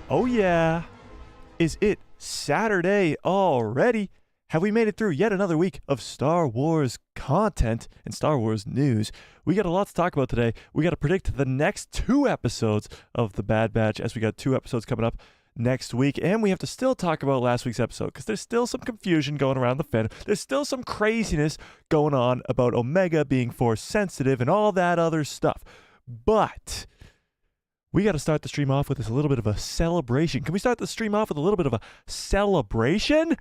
Oh yeah. Is it Saturday already? Have we made it through yet another week of Star Wars content and Star Wars news? We got a lot to talk about today. We got to predict the next two episodes of The Bad Batch, as we got two episodes coming up next week. And we have to still talk about last week's episode because there's still some confusion going around the fandom. There's still some craziness going on about Omega being force sensitive and all that other stuff. But we got to start the stream off with a little bit of a celebration. Can we start the stream off with a little bit of a celebration?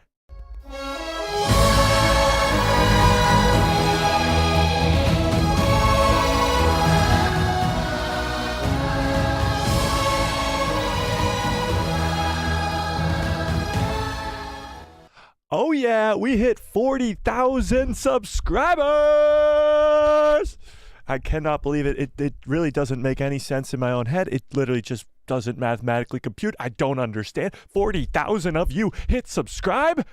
Oh yeah, we hit 40,000 subscribers! I cannot believe it. It really doesn't make any sense in my own head. It literally just doesn't mathematically compute. I don't understand. 40,000 of you hit subscribe?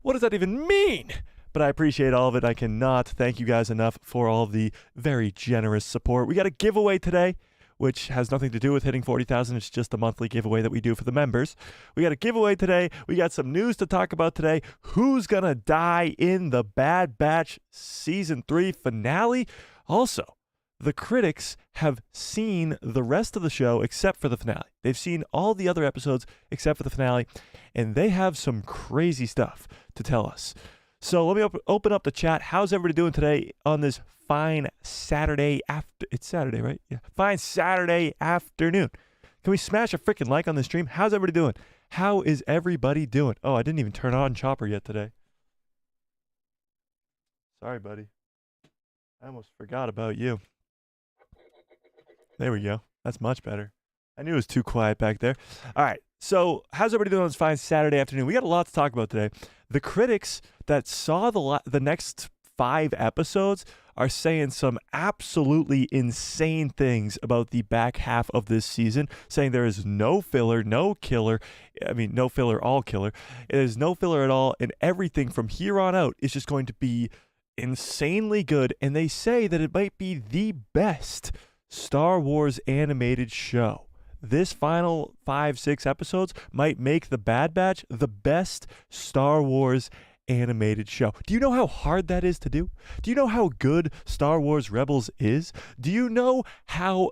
What does that even mean? But I appreciate all of it. I cannot thank you guys enough for all of the very generous support. We got a giveaway today, which has nothing to do with hitting 40,000. It's just a monthly giveaway that we do for the members. We got a giveaway today. We got some news to talk about today. Who's going to die in the Bad Batch Season 3 finale? Also, the critics have seen the rest of the show except for the finale. They've seen all the other episodes except for the finale, and they have some crazy stuff to tell us. So let me open up the chat. How's everybody doing today on this fine Saturday after... It's Saturday, right? Yeah. Fine Saturday afternoon. Can we smash a freaking like on the stream? How's everybody doing? How is everybody doing? Oh, I didn't even turn on Chopper yet today. Sorry, buddy. I almost forgot about you. There we go. That's much better. I knew it was too quiet back there. All right. So how's everybody doing on this fine Saturday afternoon? We got a lot to talk about today. The critics that saw the next 5 episodes are saying some absolutely insane things about the back half of this season, saying there is no filler, no killer. I mean, no filler, all killer. There's no filler at all, and everything from here on out is just going to be insanely good, and they say that it might be the best Star Wars animated show. This final 5-6 episodes might make The Bad Batch the best Star Wars animated show. Do you know how hard that is to do? Do you know how good Star Wars Rebels is? Do you know how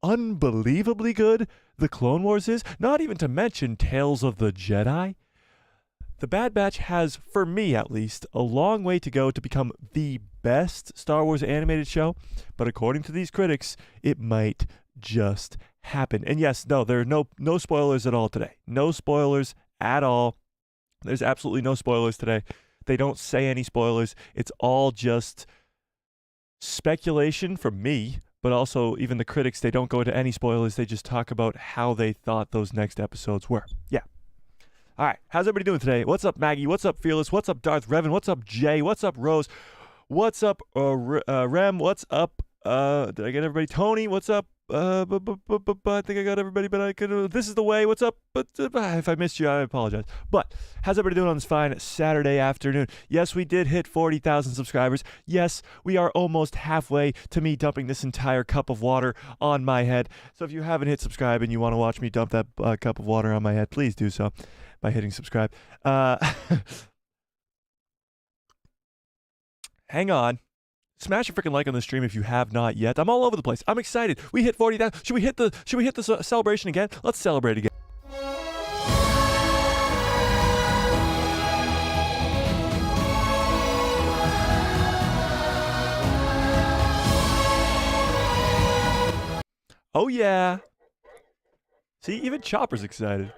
unbelievably good The Clone Wars is? Not even to mention Tales of the Jedi. The Bad Batch has, for me at least, a long way to go to become the best Star Wars animated show, but according to these critics, it might just happen. And yes, no, there are no spoilers at all today. No spoilers at all. There's absolutely no spoilers today. They don't say any spoilers. It's all just speculation from me, but also even the critics, they don't go into any spoilers. They just talk about how they thought those next episodes were. Yeah. All right, how's everybody doing today? What's up, Maggie? What's up, Fearless? What's up, Darth Revan? What's up, Jay? What's up, Rose? What's up, Rem? What's up? Did I get everybody? Tony, what's up? I think I got everybody, but I could. This is the way. What's up? But if I missed you, I apologize. But how's everybody doing on this fine Saturday afternoon? Yes, we did hit 40,000 subscribers. Yes, we are almost halfway to me dumping this entire cup of water on my head. So if you haven't hit subscribe and you want to watch me dump that cup of water on my head, please do so by hitting subscribe. Hang on. Smash a freaking like on the stream if you have not yet. I'm all over the place. I'm excited. We hit 40,000. Should we hit the celebration again? Let's celebrate again. Oh yeah. See, even Chopper's excited.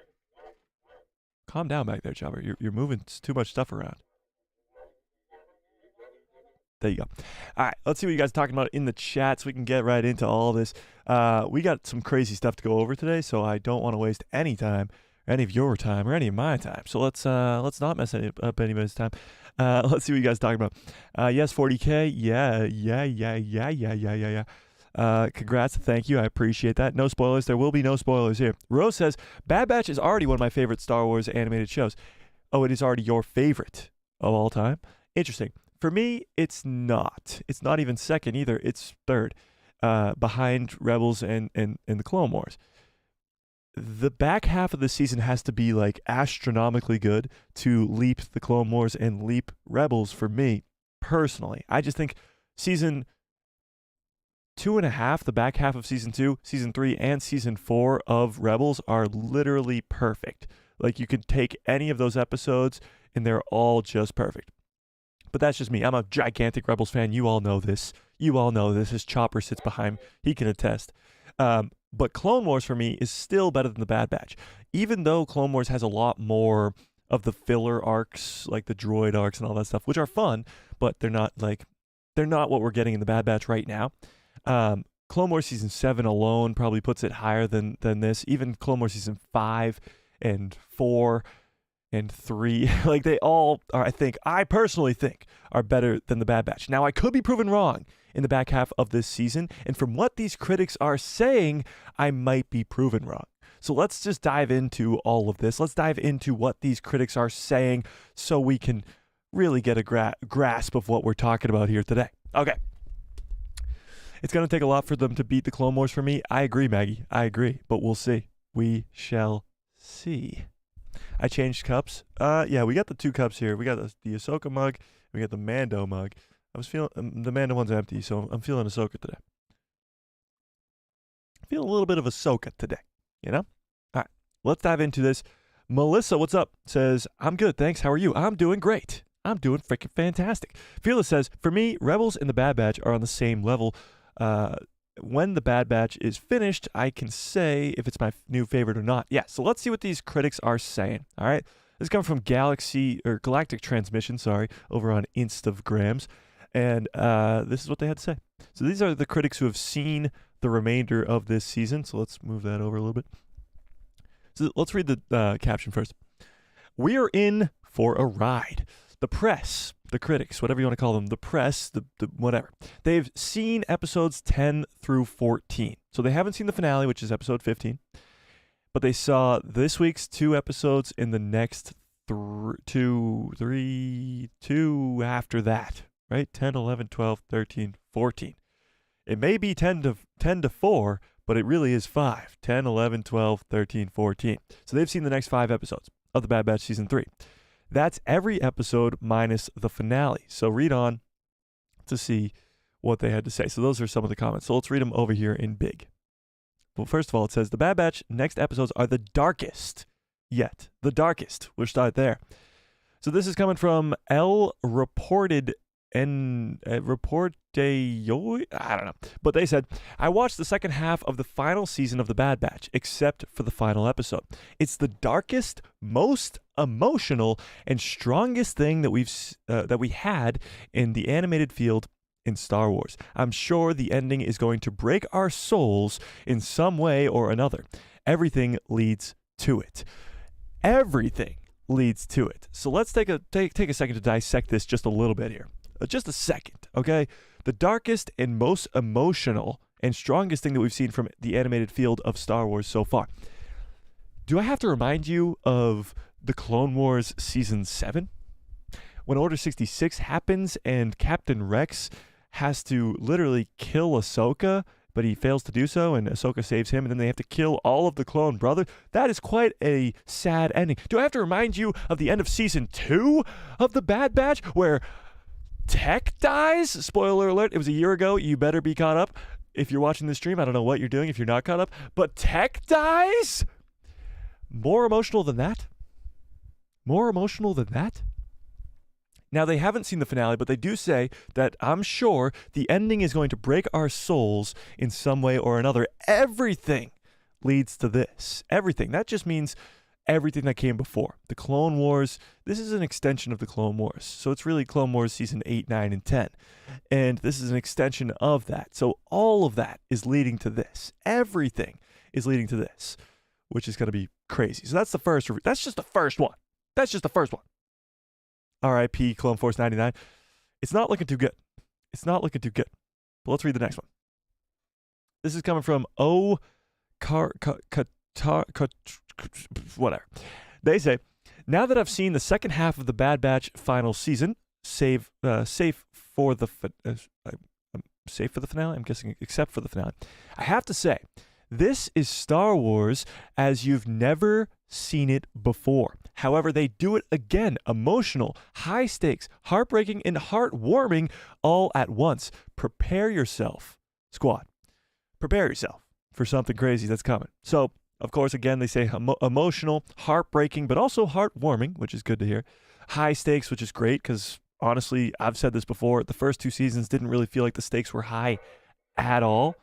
Calm down back there, Chopper. You're moving too much stuff around. There you go. All right, let's see what you guys are talking about in the chat so we can get right into all this. We got some crazy stuff to go over today, so I don't want to waste any time, or any of your time, or any of my time. So let's not mess up anybody's time. Let's see what you guys are talking about. Yes, 40K. Yeah. Congrats. Thank you. I appreciate that. No spoilers. There will be no spoilers here. Rose says, Bad Batch is already one of my favorite Star Wars animated shows. Oh, it is already your favorite of all time? Interesting. For me, it's not. It's not even second either. It's third, behind Rebels and the Clone Wars. the back half of the season has to be like astronomically good to leap the Clone Wars and leap Rebels for me personally. I just think season 2.5, the back half of season 2, season 3, and season 4 of Rebels are literally perfect. Like, you could take any of those episodes and they're all just perfect. But that's just me. I'm a gigantic Rebels fan. You all know this. His Chopper sits behind. He can attest. But Clone Wars for me is still better than The Bad Batch. Even though Clone Wars has a lot more of the filler arcs, like the droid arcs and all that stuff, which are fun, but they're not what we're getting in The Bad Batch right now. Clone Wars Season 7 alone probably puts it higher than this. Even Clone Wars Season 5 and 4 and 3, like they all are, I personally think, are better than The Bad Batch. Now, I could be proven wrong in the back half of this season, and from what these critics are saying, I might be proven wrong. So let's just dive into all of this. Let's dive into what these critics are saying so we can really get a grasp of what we're talking about here today. Okay. It's going to take a lot for them to beat the Clone Wars for me. I agree, Maggie. I agree. But we'll see. We shall see. I changed cups. Yeah, we got the 2 cups here. We got the Ahsoka mug. We got the Mando mug. I was feeling the Mando one's empty, so I'm feeling Ahsoka today. Feeling a little bit of Ahsoka today, you know? All right, let's dive into this. Melissa, what's up? Says, I'm good, thanks. How are you? I'm doing great. I'm doing freaking fantastic. Fearless says, for me, Rebels and The Bad Batch are on the same level. When The Bad Batch is finished, I can say if it's my new favorite or not. Yeah, so let's see what these critics are saying, all right? This comes from Galactic Transmission, over on Instagrams. And this is what they had to say. So these are the critics who have seen the remainder of this season. So let's move that over a little bit. So let's read the caption first. We are in for a ride. The press, the critics, whatever you want to call them, the press, the whatever. They've seen episodes 10 through 14. So they haven't seen the finale, which is episode 15. But they saw this week's 2 episodes in the next 2 after that. Right? 10, 11, 12, 13, 14. It may be 10 to 4, but it really is 5. 10, 11, 12, 13, 14. So they've seen the next 5 episodes of The Bad Batch Season 3. That's every episode minus the finale. So read on to see what they had to say. So those are some of the comments. So let's read them over here in big. Well, first of all, it says, The Bad Batch next episodes are the darkest yet. The darkest. We'll start there. So this is coming from I don't know. But they said, I watched the second half of the final season of The Bad Batch, except for the final episode. It's the darkest, most emotional, and strongest thing that we had in the animated field in Star Wars. I'm sure the ending is going to break our souls in some way or another. Everything leads to it. Everything leads to it. So let's take a second to dissect this just a little bit here. Just a second, okay? The darkest and most emotional and strongest thing that we've seen from the animated field of Star Wars so far. Do I have to remind you of the Clone Wars Season 7? When Order 66 happens and Captain Rex has to literally kill Ahsoka, but he fails to do so, and Ahsoka saves him, and then they have to kill all of the clone brothers. That is quite a sad ending. Do I have to remind you of the end of Season 2 of The Bad Batch, where Tech dies? Spoiler alert, it was a year ago. You better be caught up. If you're watching this stream, I don't know what you're doing if you're not caught up. But Tech dies? More emotional than that? More emotional than that? Now, they haven't seen the finale, but they do say that I'm sure the ending is going to break our souls in some way or another. Everything leads to this. Everything. That just means everything that came before. The Clone Wars, this is an extension of the Clone Wars. So it's really Clone Wars Season 8, 9, and 10. And this is an extension of that. So all of that is leading to this. Everything is leading to this, which is going to be crazy. So that's the first. That's just the first one. That's just the first one. R.I.P. Clone Force 99. It's not looking too good. It's not looking too good. But let's read the next one. This is coming from whatever. They say, now that I've seen the second half of the Bad Batch final season, safe for the finale, I'm guessing, except for the finale, I have to say This is Star Wars as you've never seen it before. However, they do it again, emotional, high stakes, heartbreaking, and heartwarming all at once. Prepare yourself, squad. Prepare yourself for something crazy that's coming. So, of course, again, they say emotional, heartbreaking, but also heartwarming, which is good to hear. High stakes, which is great because, honestly, I've said this before, the first 2 seasons didn't really feel like the stakes were high at all.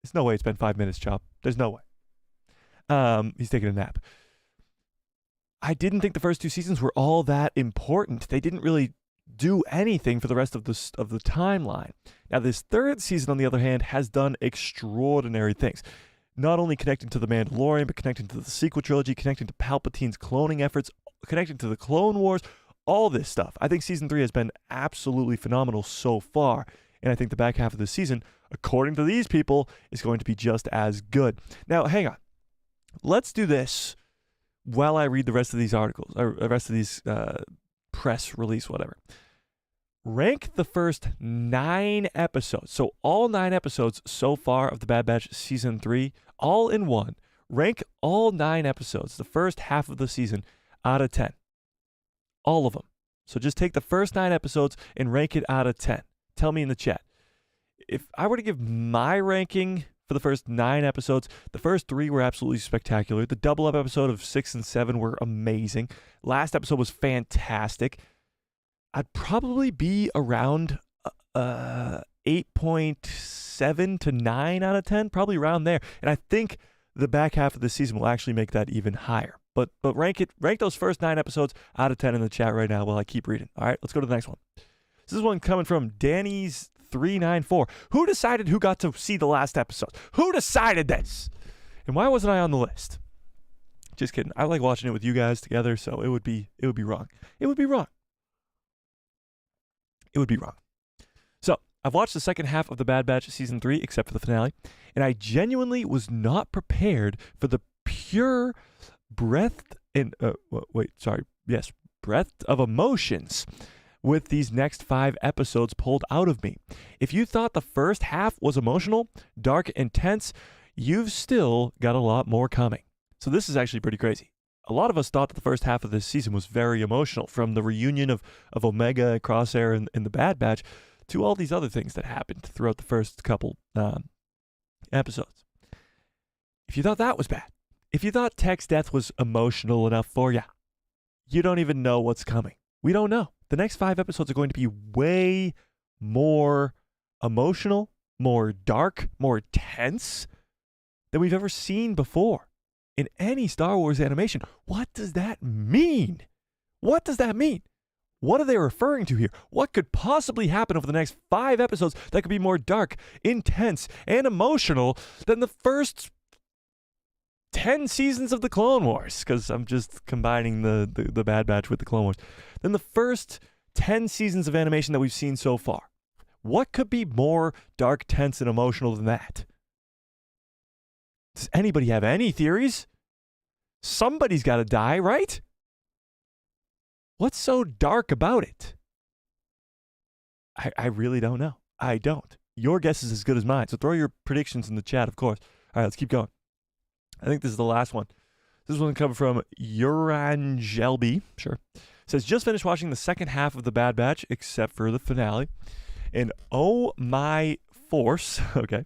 There's no way it's been 5 minutes, Chop. There's no way. He's taking a nap. I didn't think the first 2 seasons were all that important. They didn't really do anything for the rest of the timeline. Now, this 3rd season, on the other hand, has done extraordinary things. Not only connecting to The Mandalorian, but connecting to the sequel trilogy, connecting to Palpatine's cloning efforts, connecting to the Clone Wars, all this stuff. I think season 3 has been absolutely phenomenal so far, and I think the back half of the season, according to these people, is going to be just as good. Now, hang on. Let's do this while I read the rest of these articles, or the rest of these press release, whatever. Rank the first 9 episodes. So all 9 episodes so far of The Bad Batch Season 3, all in one. Rank all 9 episodes, the first half of the season, out of 10. All of them. So just take the first 9 episodes and rank it out of 10. Tell me in the chat. If I were to give my ranking for the first 9 episodes, the first 3 were absolutely spectacular. The double-up episode of 6 and 7 were amazing. Last episode was fantastic. I'd probably be around 8.7 to 9 out of 10, probably around there. And I think the back half of the season will actually make that even higher. But rank those first 9 episodes out of 10 in the chat right now while I keep reading. All right, let's go to the next one. This is one coming from Danny's 394. Who decided who got to see the last episode? Who decided this? And why wasn't I on the list? Just kidding. I like watching it with you guys together, so it would be wrong. It would be wrong. It would be wrong. So, I've watched the second half of The Bad Batch Season 3, except for the finale, and I genuinely was not prepared for the pure breadth of emotions with these next 5 episodes pulled out of me. If you thought the first half was emotional, dark, intense, you've still got a lot more coming. So this is actually pretty crazy. A lot of us thought that the first half of this season was very emotional, from the reunion of Omega, Crosshair, and the Bad Batch, to all these other things that happened throughout the first couple episodes. If you thought that was bad, if you thought Tech's death was emotional enough for you, you don't even know what's coming. We don't know. The next 5 episodes are going to be way more emotional, more dark, more tense than we've ever seen before in any Star Wars animation. What does that mean? What does that mean? What are they referring to here? What could possibly happen over the next 5 episodes that could be more dark, intense, and emotional than the first 10 seasons of the Clone Wars? Because I'm just combining the Bad Batch with the Clone Wars. Than the first 10 seasons of animation that we've seen so far. What could be more dark, tense, and emotional than that? Does anybody have any theories? Somebody's got to die, right? What's so dark about it? I really don't know. I don't. Your guess is as good as mine. So throw your predictions in the chat, of course. All right, let's keep going. I think this is the last one. This one coming from Urangelby. Sure. It says, just finished watching the second half of The Bad Batch, except for the finale. And oh my force. Okay.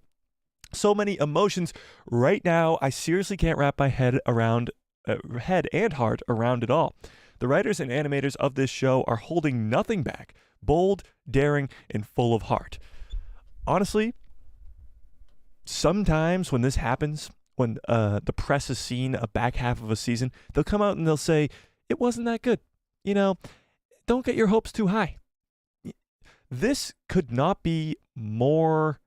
So many emotions right now. I seriously can't wrap my head and heart around it all. The writers and animators of this show are holding nothing back. Bold, daring, and full of heart. Honestly, sometimes when this happens, when the press has seen a back half of a season, they'll come out and they'll say, it wasn't that good. You know, don't get your hopes too high. This could not be more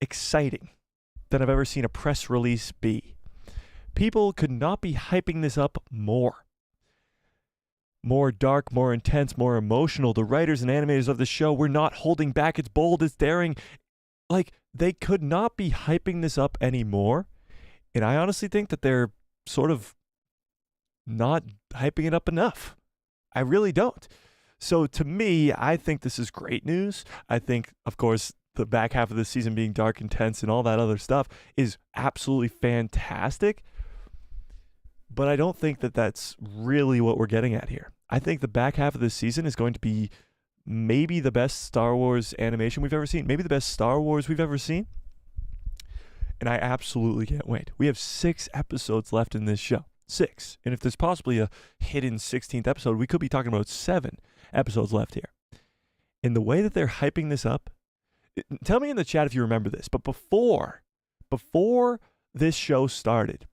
exciting than I've ever seen a press release be. People could not be hyping this up more. More dark, more intense, more emotional. The writers and animators of the show were not holding back. It's bold, it's daring. Like, they could not be hyping this up anymore. And I honestly think that they're sort of not hyping it up enough. I really don't. So to me, I think this is great news. I think, of course, the back half of this season being dark and tense and all that other stuff is absolutely fantastic. But I don't think that that's really what we're getting at here. I think the back half of this season is going to be maybe the best Star Wars animation we've ever seen, maybe the best Star Wars we've ever seen. And I absolutely can't wait. We have 6 episodes left in this show. 6. And if there's possibly a hidden 16th episode, we could be talking about 7 episodes left here. And the way that they're hyping this up, tell me in the chat if you remember this, but before this show started,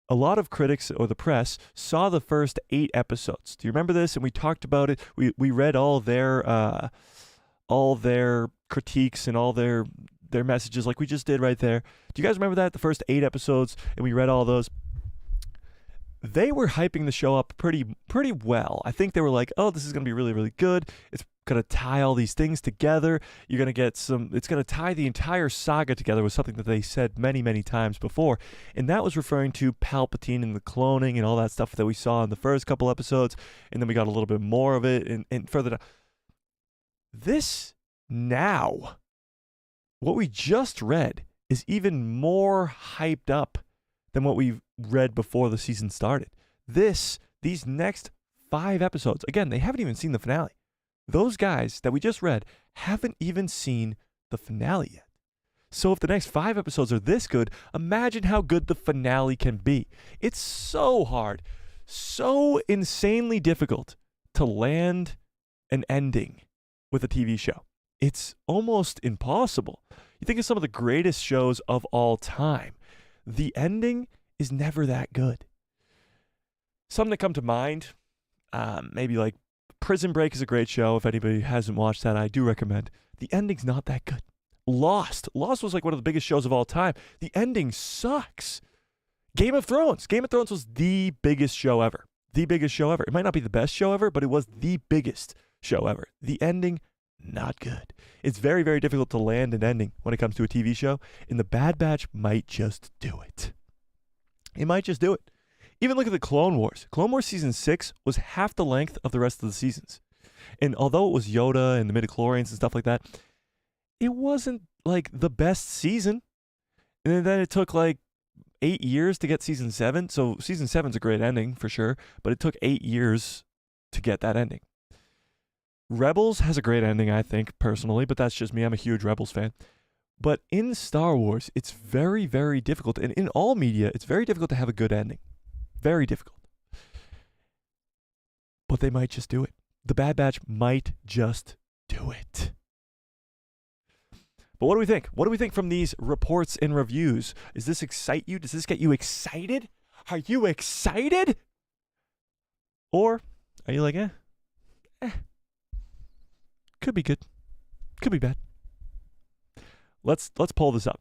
a lot of critics or the press saw the first 8 episodes. Do you remember this? And we talked about it. We read all their critiques and all their messages like we just did right there. Do you guys remember that? The first 8 episodes, and we read all those. They were hyping the show up pretty well. I think they were like, oh, this is going to be really, really good. It's going to tie all these things together. You're going to get it's going to tie the entire saga together with something that they said many, many times before. And that was referring to Palpatine and the cloning and all that stuff that we saw in the first couple episodes. And then we got a little bit more of it and further down. This now, what we just read is even more hyped up than what we read before the season started. These next 5 episodes, again, they haven't even seen the finale. Those guys that we just read haven't even seen the finale yet. So if the next 5 episodes are this good, imagine how good the finale can be. It's so hard, so insanely difficult to land an ending with a TV show. It's almost impossible. You think of some of the greatest shows of all time. The ending is never that good. Some that come to mind, maybe like Prison Break is a great show. If anybody hasn't watched that, I do recommend. The ending's not that good. Lost was like one of the biggest shows of all time. The ending sucks. Game of Thrones was the biggest show ever. The biggest show ever. It might not be the best show ever, but it was the biggest show ever. The ending, not good. It's very, very difficult to land an ending when it comes to a TV show, and The Bad Batch might just do it. It might just do it. Even look at the Clone Wars. Clone Wars Season 6 was half the length of the rest of the seasons. And although it was Yoda and the midichlorians and stuff like that, it wasn't like the best season. And then it took like 8 years to get Season 7. So Season 7's a great ending for sure, but it took 8 years to get that ending. Rebels has a great ending, I think, personally, but that's just me. I'm a huge Rebels fan. But in Star Wars, it's very, very difficult. And in all media, it's very difficult to have a good ending. Very difficult. But they might just do it. The Bad Batch might just do it. But what do we think? What do we think from these reports and reviews? Does this excite you? Does this get you excited? Are you excited? Or are you like, could be good. Could be bad. Let's pull this up.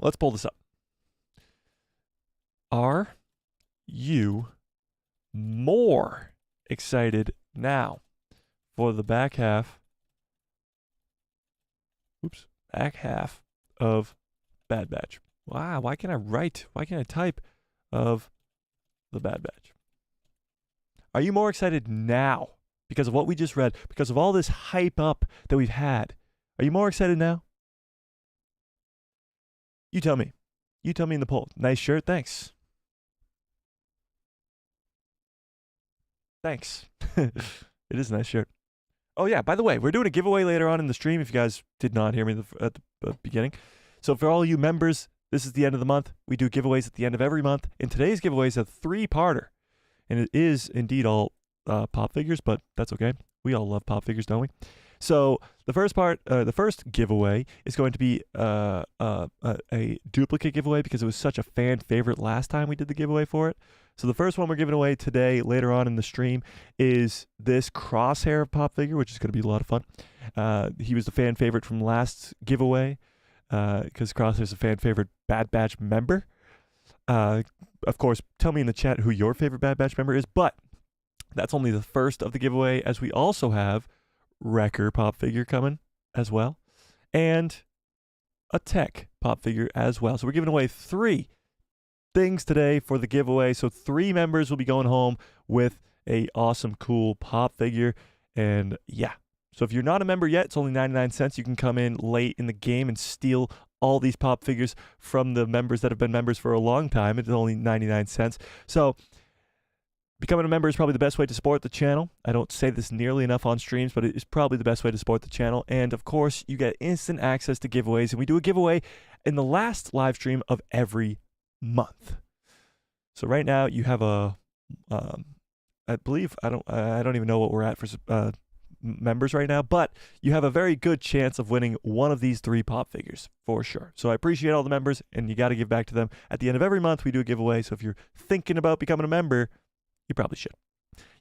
Let's pull this up. Are you more excited now for the back half of Bad Batch? Wow, why can't I type of the Bad Batch? Are you more excited now because of what we just read, because of all this hype up that we've had? Are you more excited now? You tell me. You tell me in the poll. Nice shirt. Thanks. Thanks. It is a nice shirt. Oh, yeah. By the way, we're doing a giveaway later on in the stream if you guys did not hear me at the beginning. So for all you members, this is the end of the month. We do giveaways at the end of every month. And today's giveaway is a 3-parter. And it is indeed all pop figures, but that's okay. We all love pop figures, don't we? So the first giveaway is going to be a duplicate giveaway because it was such a fan favorite last time we did the giveaway for it. So the first one we're giving away today, later on in the stream, is this Crosshair pop figure, which is going to be a lot of fun. He was the fan favorite from last giveaway because Crosshair's a fan favorite Bad Batch member. Of course, tell me in the chat who your favorite Bad Batch member is, but that's only the first of the giveaway, as we also have Wrecker pop figure coming as well, and a Tech pop figure as well. So we're giving away 3 things today for the giveaway. So 3 members will be going home with a awesome, cool pop figure. And yeah, So if you're not a member yet, it's only 99 cents. You can come in late in the game and steal all these pop figures from the members that have been members for a long time. It's only 99 cents. So becoming a member is probably the best way to support the channel. I don't say this nearly enough on streams, but it is probably the best way to support the channel. And of course, you get instant access to giveaways. And we do a giveaway in the last live stream of every month. So right now you have I believe, I don't even know what we're at for members right now, but you have a very good chance of winning one of these 3 pop figures for sure. So I appreciate all the members, and you got to give back to them. At the end of every month, we do a giveaway. So if you're thinking about becoming a member, you probably should.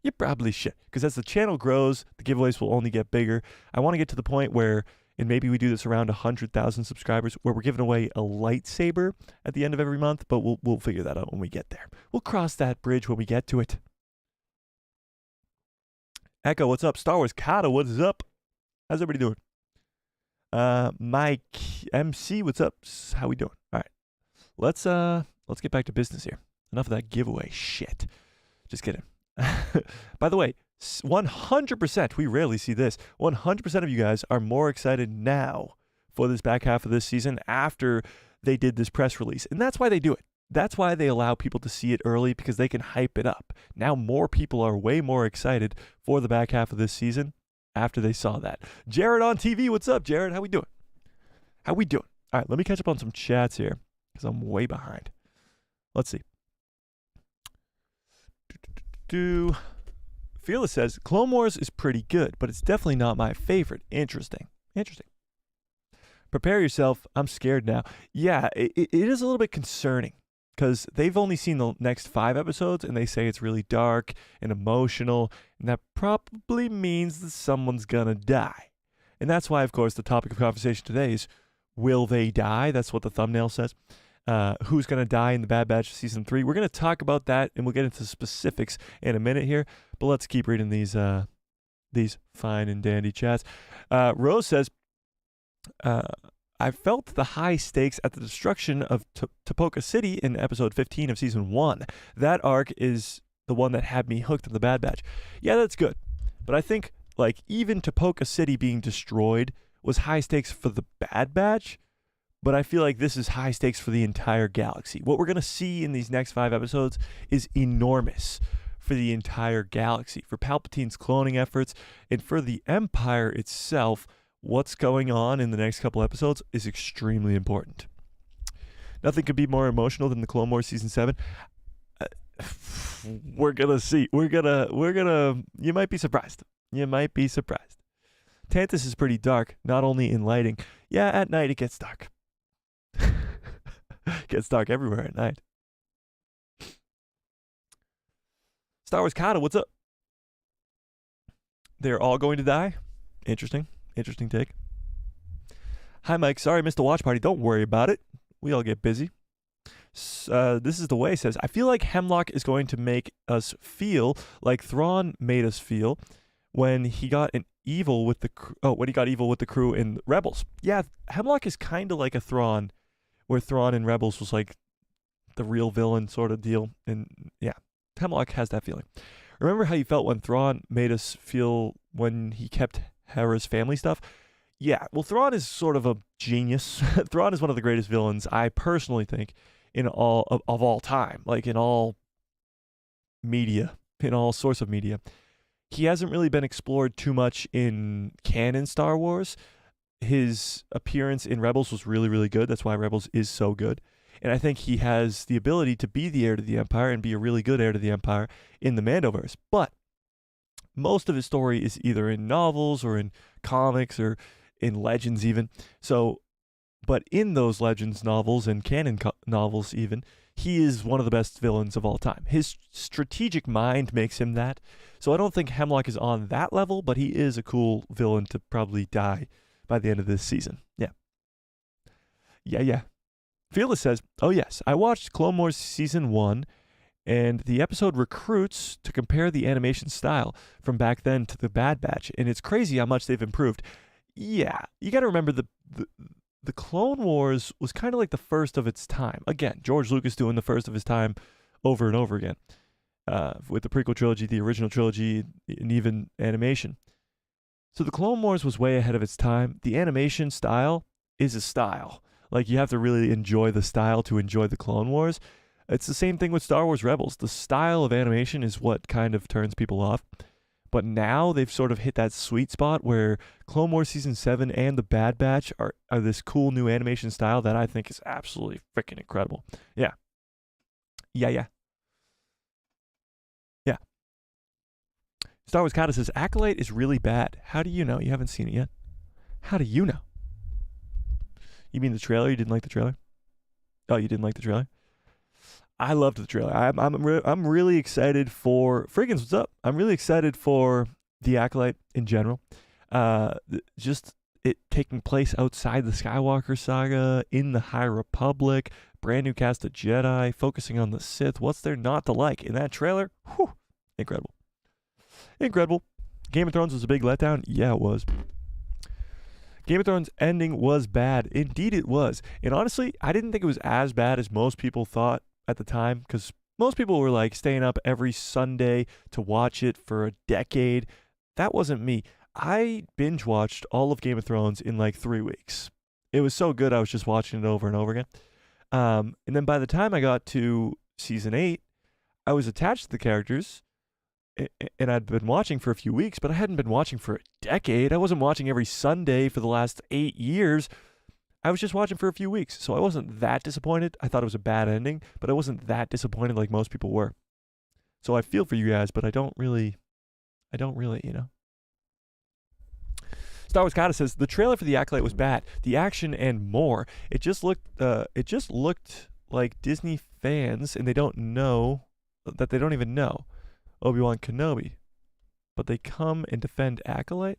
You probably should, because as the channel grows, the giveaways will only get bigger. I want to get to the point where, and maybe we do this around 100,000 subscribers, where we're giving away a lightsaber at the end of every month, but we'll figure that out when we get there. We'll cross that bridge when we get to it. Echo, what's up? Star Wars Kata, what's up? How's everybody doing? Mike MC, what's up? How we doing? All right, let's get back to business here. Enough of that giveaway shit. Just kidding. By the way, 100%, we rarely see this, 100% of you guys are more excited now for this back half of this season after they did this press release. And that's why they do it. That's why they allow people to see it early, because they can hype it up. Now more people are way more excited for the back half of this season after they saw that. Jared on TV, what's up, Jared? How we doing? How we doing? All right, let me catch up on some chats here, because I'm way behind. Let's see. Fearless says, Clone Wars is pretty good, but it's definitely not my favorite. Interesting. Prepare yourself. I'm scared now. Yeah, it is a little bit concerning, because they've only seen the next 5 episodes, and they say it's really dark and emotional, and that probably means that someone's gonna die. And that's why, of course, the topic of conversation today is, will they die? That's what the thumbnail says. Who's going to die in the Bad Batch Season 3? We're going to talk about that, and we'll get into specifics in a minute here, but let's keep reading these fine and dandy chats. Rose says, I felt the high stakes at the destruction of Topoka City in episode 15 of Season 1. That arc is the one that had me hooked on the Bad Batch. Yeah, that's good. But I think, like, even Topoka City being destroyed was high stakes for the Bad Batch, but I feel like this is high stakes for the entire galaxy. What we're going to see in these next 5 episodes is enormous for the entire galaxy, for Palpatine's cloning efforts, and for the Empire itself. What's going on in the next couple episodes is extremely important. Nothing could be more emotional than the Clone Wars Season 7. We're gonna see. We're gonna. You might be surprised. Tantus is pretty dark, not only in lighting. Yeah, at night it gets dark. It gets dark everywhere at night. Star Wars Kata, what's up? They're all going to die? Interesting take. Hi, Mike. Sorry I missed the watch party. Don't worry about it. We all get busy. This is the way, says, I feel like Hemlock is going to make us feel like Thrawn made us feel when he got evil with the crew in Rebels. Yeah, Hemlock is kind of like a Thrawn, where Thrawn in Rebels was like the real villain sort of deal. And yeah, Hemlock has that feeling. Remember how you felt when Thrawn made us feel when he kept Hera's family stuff? Yeah, well, Thrawn is sort of a genius. Thrawn is one of the greatest villains, I personally think, in all of all time, like in all media, in all sorts of media. He hasn't really been explored too much in canon Star Wars. His appearance in Rebels was really, really good. That's why Rebels is so good. And I think he has the ability to be the heir to the Empire and be a really good heir to the Empire in the Mandoverse. But most of his story is either in novels or in comics or in legends even. So, but in those legends novels and canon novels even, he is one of the best villains of all time. His strategic mind makes him that. So I don't think Hemlock is on that level, but he is a cool villain to probably die by the end of this season. Yeah. Fearless says, oh yes, I watched Clone Wars Season 1, and the episode recruits to compare the animation style from back then to the Bad Batch, and it's crazy how much they've improved. Yeah, you got to remember the Clone Wars was kind of like the first of its time. Again, George Lucas doing the first of his time over and over again, with the prequel trilogy, the original trilogy, and even animation. So the Clone Wars was way ahead of its time. The animation style is a style. Like, you have to really enjoy the style to enjoy the Clone Wars. It's the same thing with Star Wars Rebels. The style of animation is what kind of turns people off. But now they've sort of hit that sweet spot where Clone Wars Season 7 and The Bad Batch are this cool new animation style that I think is absolutely freaking incredible. Yeah. Yeah. Star Wars Kata says, Acolyte is really bad. How do you know? You haven't seen it yet. How do you know? You mean the trailer? You didn't like the trailer? Oh, you didn't like the trailer? I loved the trailer. I'm really excited for Friggins. What's up? I'm really excited for the Acolyte in general. Just it taking place outside the Skywalker saga in the High Republic, brand new cast of Jedi, focusing on the Sith. What's there not to like in that trailer? Whew, incredible. Game of Thrones was a big letdown. Yeah, it was. Game of Thrones ending was bad. Indeed, it was. And honestly, I didn't think it was as bad as most people thought at the time, because most people were like staying up every Sunday to watch it for a decade. That wasn't me. I binge watched all of Game of Thrones in like 3 weeks. It was so good, I was just watching it over and over again. And then by the time I got to season 8, I was attached to the characters, and I'd been watching for a few weeks, but I hadn't been watching for a decade. I wasn't watching every Sunday for the last 8 years. I was just watching for a few weeks, so I wasn't that disappointed. I thought it was a bad ending, but I wasn't that disappointed like most people were. So I feel for you guys, but I don't really, you know. Star Wars Kata says, the trailer for The Acolyte was bad. The action and more. It just looked like Disney fans, and they don't even know Obi-Wan Kenobi, but they come and defend Acolyte?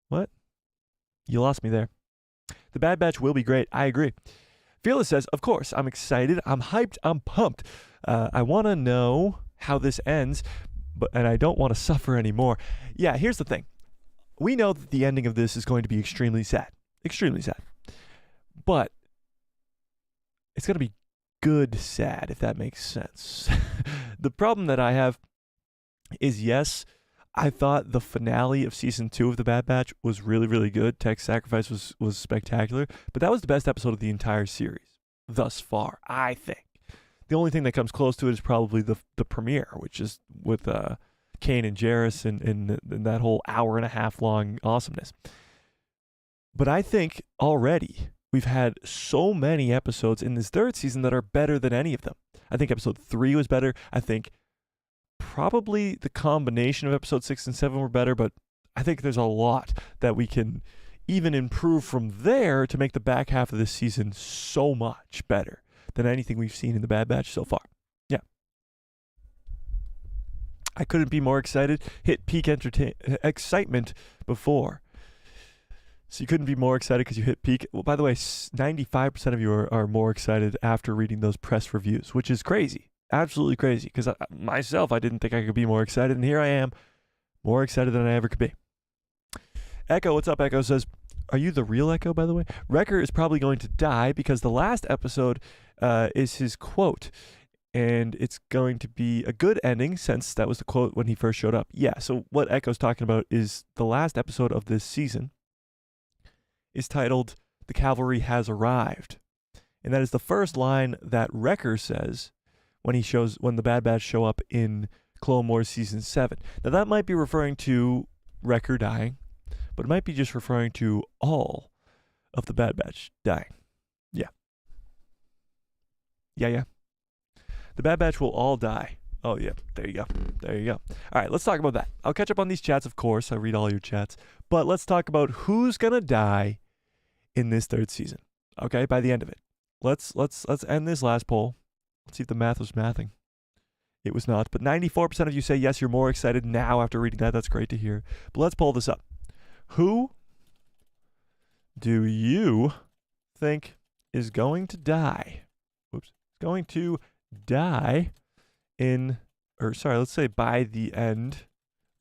What? You lost me there. The Bad Batch will be great. I agree. Fearless says, of course, I'm excited. I'm hyped. I'm pumped. I want to know how this ends, and I don't want to suffer anymore. Yeah, here's the thing. We know that the ending of this is going to be extremely sad. Extremely sad. But it's going to be good sad, if that makes sense. The problem that I have is, yes, I thought the finale of season 2 of The Bad Batch was really, really good. Tech's sacrifice was spectacular, but that was the best episode of the entire series thus far, I think. The only thing that comes close to it is probably the premiere, which is with Kane and Jarrus and that whole hour and a half long awesomeness. But I think already we've had so many episodes in this third season that are better than any of them. I think episode 3 was better. I think probably the combination of episode 6 and 7 were better, but I think there's a lot that we can even improve from there to make the back half of this season so much better than anything we've seen in The Bad Batch so far. Yeah. I couldn't be more excited. Hit peak excitement before. So you couldn't be more excited because you hit peak. Well, by the way, 95% of you are more excited after reading those press reviews, which is crazy. Absolutely crazy. Because myself, I didn't think I could be more excited. And here I am, more excited than I ever could be. Echo, what's up? Echo says, are you the real Echo, by the way? Wrecker is probably going to die because the last episode is his quote. And it's going to be a good ending since that was the quote when he first showed up. Yeah, so what Echo's talking about is the last episode of this season is titled The Cavalry Has Arrived. And that is the first line that Wrecker says when the Bad Batch show up in Clone Wars Season 7. Now that might be referring to Wrecker dying, but it might be just referring to all of the Bad Batch dying. Yeah. Yeah. The Bad Batch will all die. Oh, yeah. There you go. All right, let's talk about that. I'll catch up on these chats, of course. I read all your chats. But let's talk about who's going to die in this third season. Okay, by the end of it. Let's end this last poll. Let's see if the math was mathing. It was not. But 94% of you say yes, you're more excited now after reading that. That's great to hear. But let's pull this up. Who do you think is going to die? Going to die let's say by the end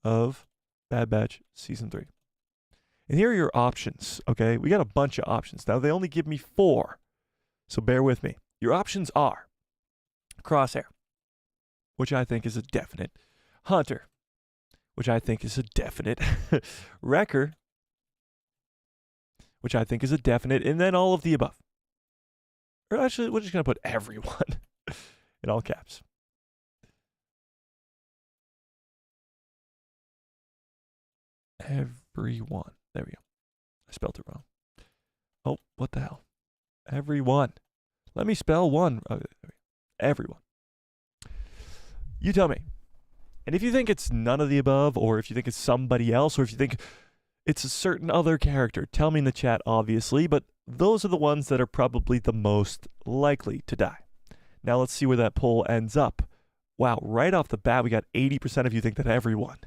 of Bad Batch Season 3. And here are your options, okay? We got a bunch of options. Now, they only give me 4, so bear with me. Your options are Crosshair, which I think is a definite. Hunter, which I think is a definite. Wrecker, which I think is a definite. And then all of the above. Or actually, we're just going to put everyone in all caps. Everyone. There we go. I spelled it wrong. Oh, what the hell? Everyone. Let me spell one. Oh, everyone. You tell me. And if you think it's none of the above, or if you think it's somebody else, or if you think it's a certain other character, tell me in the chat, obviously. But those are the ones that are probably the most likely to die. Now let's see where that poll ends up. Wow, right off the bat, we got 80% of you think that everyone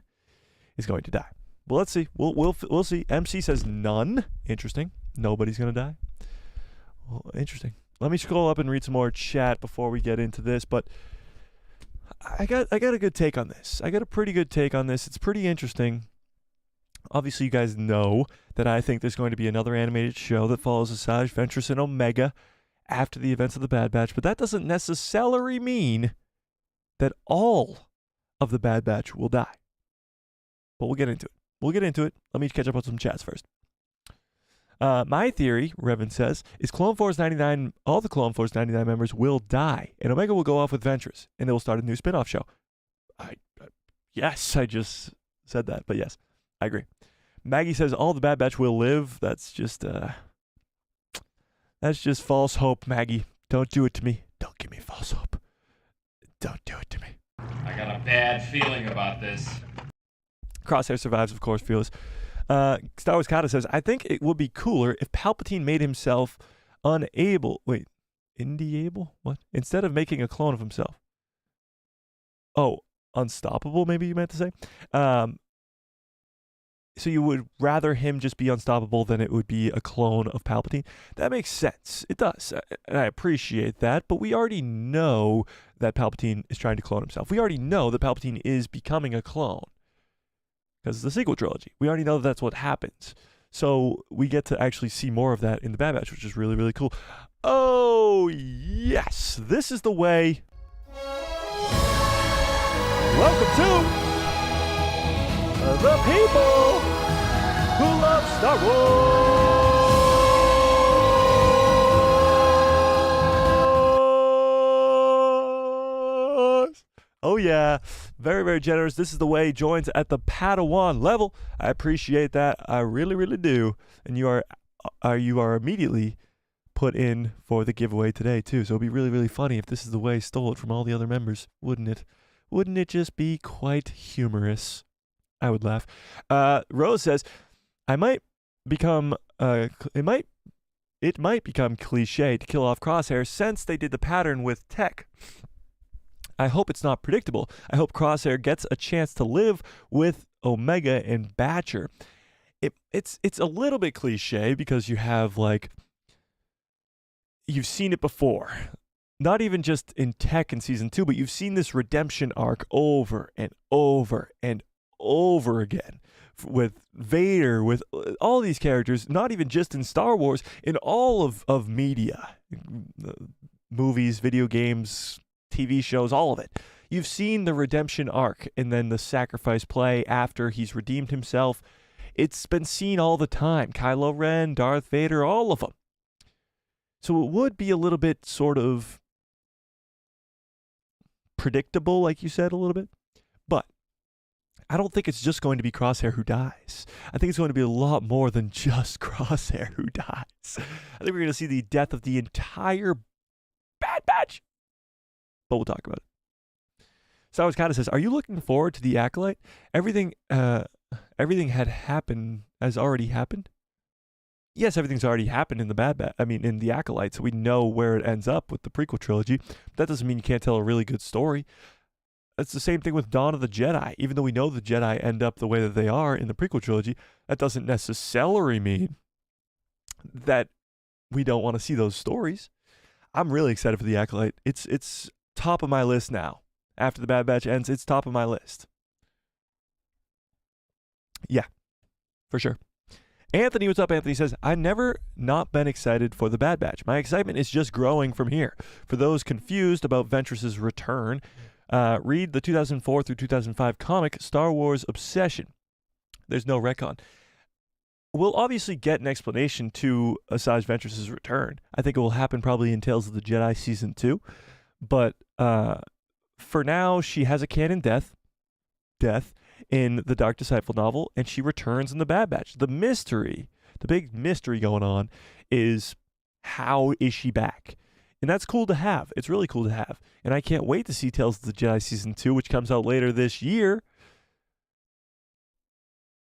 is going to die. Well, let's see. We'll see. MC says none. Interesting. Nobody's going to die. Well, interesting. Let me scroll up and read some more chat before we get into this, but I got a good take on this. I got a pretty good take on this. It's pretty interesting. Obviously, you guys know that I think there's going to be another animated show that follows Asajj Ventress and Omega after the events of the Bad Batch, but that doesn't necessarily mean that all of the Bad Batch will die. But we'll get into it. Let me catch up on some chats first. My theory, Revan says, is Clone Force 99, all the Clone Force 99 members will die, and Omega will go off with Ventress, and they will start a new spin-off show. Yes, I just said that, but yes, I agree. Maggie says all the Bad Batch will live. That's just false hope, Maggie. Don't do it to me. Don't give me false hope. Don't do it to me. I got a bad feeling about this. Crosshair survives, of course, fearless. Star Wars Kata says, I think it would be cooler if Palpatine made himself unable. Wait, indieable? What? Instead of making a clone of himself. Oh, unstoppable, maybe you meant to say? So you would rather him just be unstoppable than it would be a clone of Palpatine? That makes sense. It does. And I appreciate that, but we already know that Palpatine is trying to clone himself. We already know that Palpatine is becoming a clone. Because it's the sequel trilogy. We already know that that's what happens. So we get to actually see more of that in the Bad Batch, which is really, really cool. Oh, yes. This is the way. Welcome to the people who love Star Wars. Oh, yeah. Very, very generous. This is the way. Joins at the Padawan level. I appreciate that. I really, really do. And you are immediately put in for the giveaway today, too. So it'd be really, really funny if this is the way stole it from all the other members, wouldn't it? Wouldn't it just be quite humorous? I would laugh. Rose says, it might become cliche to kill off Crosshair since they did the pattern with Tech. I hope it's not predictable. I hope Crosshair gets a chance to live with Omega and Batcher. It's a little bit cliche because you have, like, you've seen it before. Not even just in Tech in Season 2, but you've seen this redemption arc over and over and over again. With Vader, with all these characters, not even just in Star Wars, in all of media. Movies, video games, TV shows, all of it. You've seen the redemption arc and then the sacrifice play after he's redeemed himself. It's been seen all the time. Kylo Ren, Darth Vader, all of them. So it would be a little bit sort of predictable, like you said, a little bit. But I don't think it's just going to be Crosshair who dies. I think it's going to be a lot more than just Crosshair who dies. I think we're going to see the death of the entire Bad Batch. But we'll talk about it. Star Wars Kata says, are you looking forward to the Acolyte? Everything has already happened. Yes, everything's already happened in the in the Acolyte, so we know where it ends up with the prequel trilogy. But that doesn't mean you can't tell a really good story. It's the same thing with Dawn of the Jedi. Even though we know the Jedi end up the way that they are in the prequel trilogy, that doesn't necessarily mean that we don't want to see those stories. I'm really excited for the Acolyte. It's top of my list now. After the Bad Batch ends, it's top of my list. Yeah, for sure. Anthony, what's up? Anthony says, I've never not been excited for the Bad Batch. My excitement is just growing from here. For those confused about Ventress's return, Read the 2004 through 2005 comic Star Wars Obsession. There's no retcon. We'll obviously get an explanation to Asajj Ventress' return. I think it will happen probably in Tales of the Jedi Season 2. But for now, she has a canon death in the Dark Disciple novel, and she returns in the Bad Batch. The big mystery going on is, how is she back? And that's cool to have. It's really cool to have. And I can't wait to see Tales of the Jedi Season 2, which comes out later this year.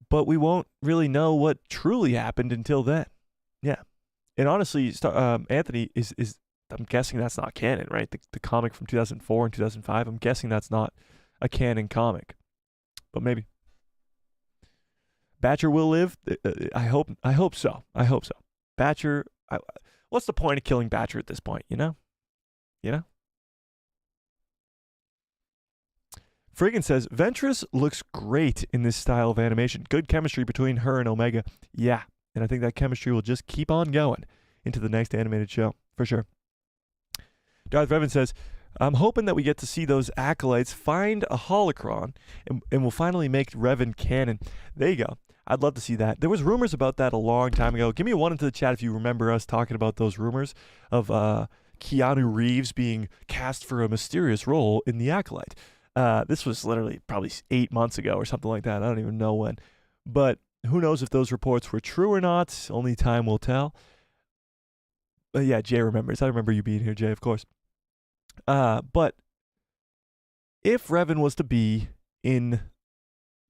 But we won't really know what truly happened until then. Yeah. And honestly, Anthony, is I'm guessing that's not canon, right? The comic from 2004 and 2005, I'm guessing that's not a canon comic. But maybe. Batcher will live? I hope so. Batcher, what's the point of killing Batcher at this point, you know? Friggin says, Ventress looks great in this style of animation. Good chemistry between her and Omega. Yeah, and I think that chemistry will just keep on going into the next animated show, for sure. Darth Revan says, I'm hoping that we get to see those acolytes find a holocron and we'll finally make Revan canon. There you go. I'd love to see that. There was rumors about that a long time ago. Give me a 1 into the chat if you remember us talking about those rumors of Keanu Reeves being cast for a mysterious role in The Acolyte. This was literally probably 8 months ago or something like that. I don't even know when. But who knows if those reports were true or not. Only time will tell. Yeah, Jay remembers. I remember you being here, Jay, of course. But if Revan was to be in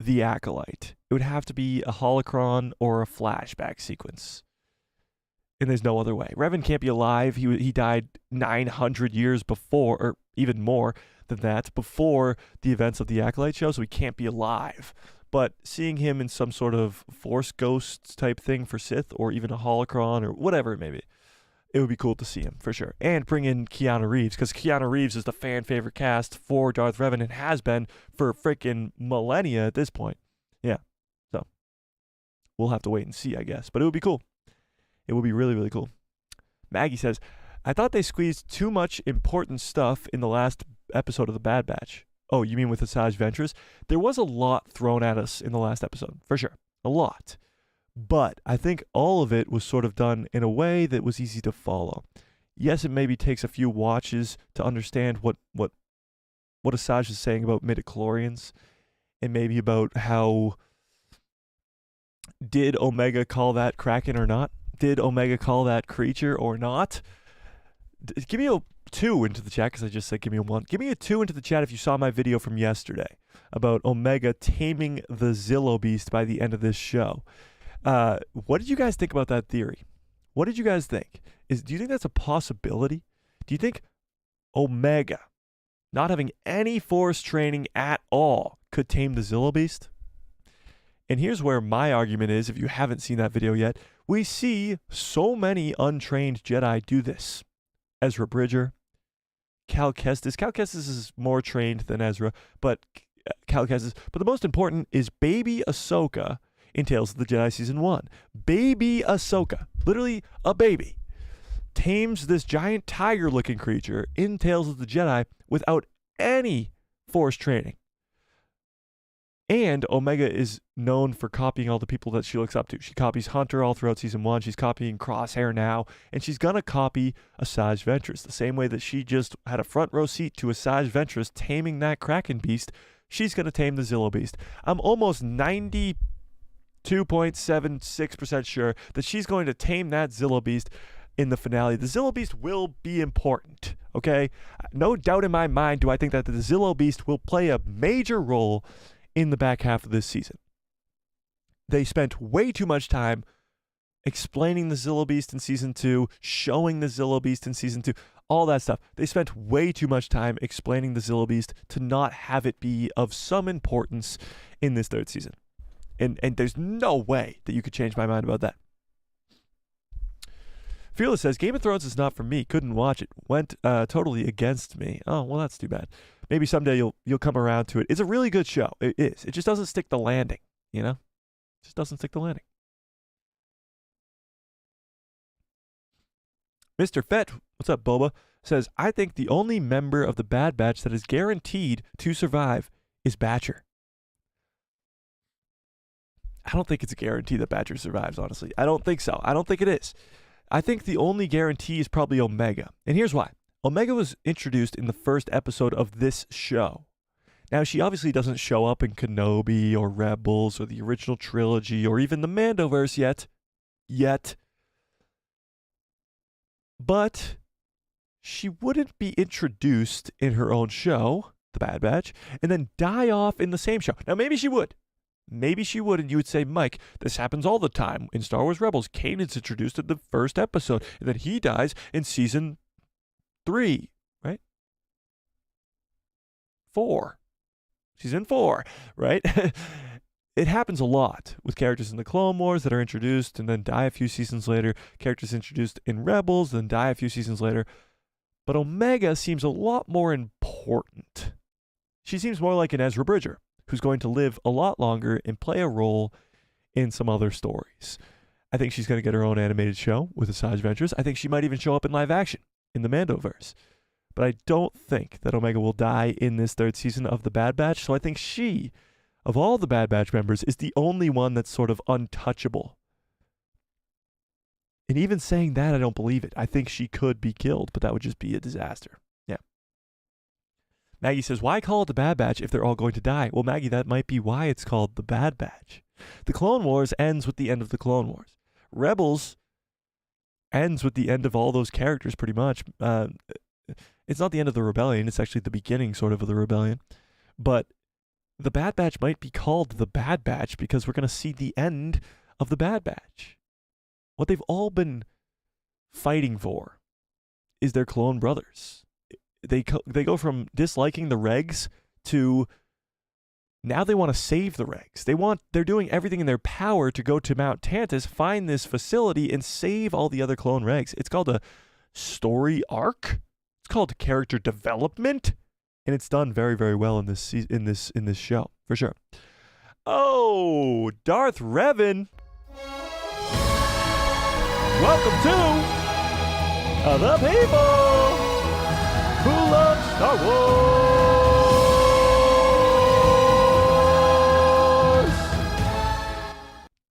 The Acolyte, it would have to be a holocron or a flashback sequence. And there's no other way. Revan can't be alive. He died 900 years before, or even more than that, before the events of the Acolyte show, so he can't be alive. But seeing him in some sort of Force Ghost type thing for Sith, or even a holocron, or whatever it may be, it would be cool to see him, for sure. And bring in Keanu Reeves, because Keanu Reeves is the fan favorite cast for Darth Revan and has been for freaking millennia at this point. Yeah. So, we'll have to wait and see, I guess. But it would be cool. It would be really, really cool. Maggie says, I thought they squeezed too much important stuff in the last episode of The Bad Batch. Oh, you mean with Asajj Ventress? There was a lot thrown at us in the last episode, for sure. A lot. But I think all of it was sort of done in a way that was easy to follow. Yes, it maybe takes a few watches to understand what Asajj is saying about midichlorians, and maybe about how, did Omega call that Kraken or not? Did Omega call that creature or not? Give me a 2 into the chat, because I just said give me a 1. Give me a 2 into the chat if you saw my video from yesterday about Omega taming the Zillo Beast by the end of this show. What did you guys think about that theory? What did you guys think? Do you think that's a possibility? Do you think Omega, not having any Force training at all, could tame the Zillo Beast? And here's where my argument is, if you haven't seen that video yet. We see so many untrained Jedi do this. Ezra Bridger, Cal Kestis. Cal Kestis is more trained than Ezra, but Cal Kestis. But the most important is baby Ahsoka in Tales of the Jedi Season 1. Baby Ahsoka, literally a baby, tames this giant tiger-looking creature in Tales of the Jedi without any Force training. And Omega is known for copying all the people that she looks up to. She copies Hunter all throughout Season 1. She's copying Crosshair now. And she's going to copy Asajj Ventress. The same way that she just had a front row seat to Asajj Ventress taming that Kraken beast, she's going to tame the Zillo Beast. I'm almost 92.76% sure that she's going to tame that Zillo Beast in the finale. The Zillo Beast will be important, okay? No doubt in my mind do I think that the Zillo Beast will play a major role in the back half of this season. They spent way too much time explaining the Zillo Beast in Season 2, showing the Zillo Beast in Season 2, all that stuff. They spent way too much time explaining the Zillo Beast to not have it be of some importance in this third season. And there's no way that you could change my mind about that. Fearless says, Game of Thrones is not for me. Couldn't watch it. Went totally against me. Oh, well, that's too bad. Maybe someday you'll come around to it. It's a really good show. It is. It just doesn't stick the landing, you know? It just doesn't stick the landing. Mr. Fett, what's up, Boba? says, I think the only member of the Bad Batch that is guaranteed to survive is Batcher. I don't think it's a guarantee that Batcher survives, honestly. I don't think so. I don't think it is. I think the only guarantee is probably Omega. And here's why. Omega was introduced in the first episode of this show. Now, she obviously doesn't show up in Kenobi or Rebels or the original trilogy or even the Mandoverse yet. But she wouldn't be introduced in her own show, The Bad Batch, and then die off in the same show. Now, maybe she would. Maybe she would, and you would say, Mike, this happens all the time. In Star Wars Rebels, Kanan's introduced in the first episode, and then he dies in season 3, right? 4. Season 4, right? It happens a lot with characters in the Clone Wars that are introduced and then die a few seasons later. Characters introduced in Rebels, then die a few seasons later. But Omega seems a lot more important. She seems more like an Ezra Bridger, who's going to live a lot longer and play a role in some other stories. I think she's going to get her own animated show with Asajj Ventress. I think she might even show up in live action in the Mandoverse. But I don't think that Omega will die in this 3rd season of The Bad Batch, so I think she, of all the Bad Batch members, is the only one that's sort of untouchable. And even saying that, I don't believe it. I think she could be killed, but that would just be a disaster. Yeah. Maggie says, why call it The Bad Batch if they're all going to die? Well, Maggie, that might be why it's called The Bad Batch. The Clone Wars ends with the end of the Clone Wars. Rebels ends with the end of all those characters, pretty much. It's not the end of the rebellion. It's actually the beginning, sort of the rebellion. But the Bad Batch might be called the Bad Batch because we're going to see the end of the Bad Batch. What they've all been fighting for is their clone brothers. They go from disliking the regs to now they want to save the regs. They're doing everything in their power to go to Mount Tantus, find this facility, and save all the other clone regs. It's called a story arc. It's called character development, and it's done very, very well in this show for sure. Oh, Darth Revan, welcome to the people who love Star Wars.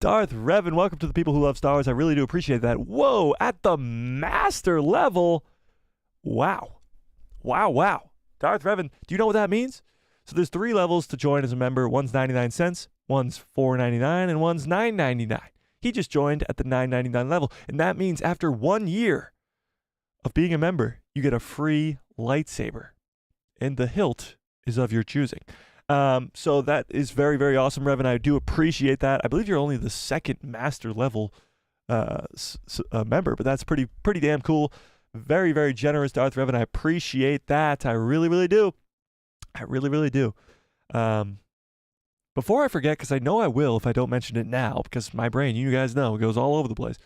Darth Revan, welcome to the people who love Star Wars. I really do appreciate that. Whoa, at the master level. Wow. Darth Revan, do you know what that means? So there's 3 levels to join as a member. One's 99 cents, one's $4.99, and one's $9.99. He just joined at the $9.99 level, and that means after 1 year of being a member, you get a free lightsaber, and the hilt is of your choosing. So that is very, very awesome, Revan. I do appreciate that. I believe you're only the 2nd master level member, but that's pretty damn cool. Very, very generous, Darth Revan. I appreciate that. I really, really do. I really, really do. Before I forget, because I know I will if I don't mention it now, because my brain, you guys know, goes all over the place.